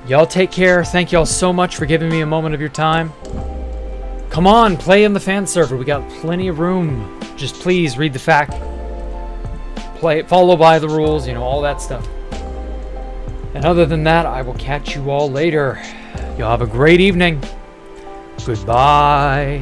S1: Y'all take care. Thank y'all so much for giving me a moment of your time. Come on, play in the fan server. We got plenty of room. Just please read the fact. Play, follow by the rules, you know, all that stuff. And other than that, I will catch you all later. Y'all have a great evening. Goodbye.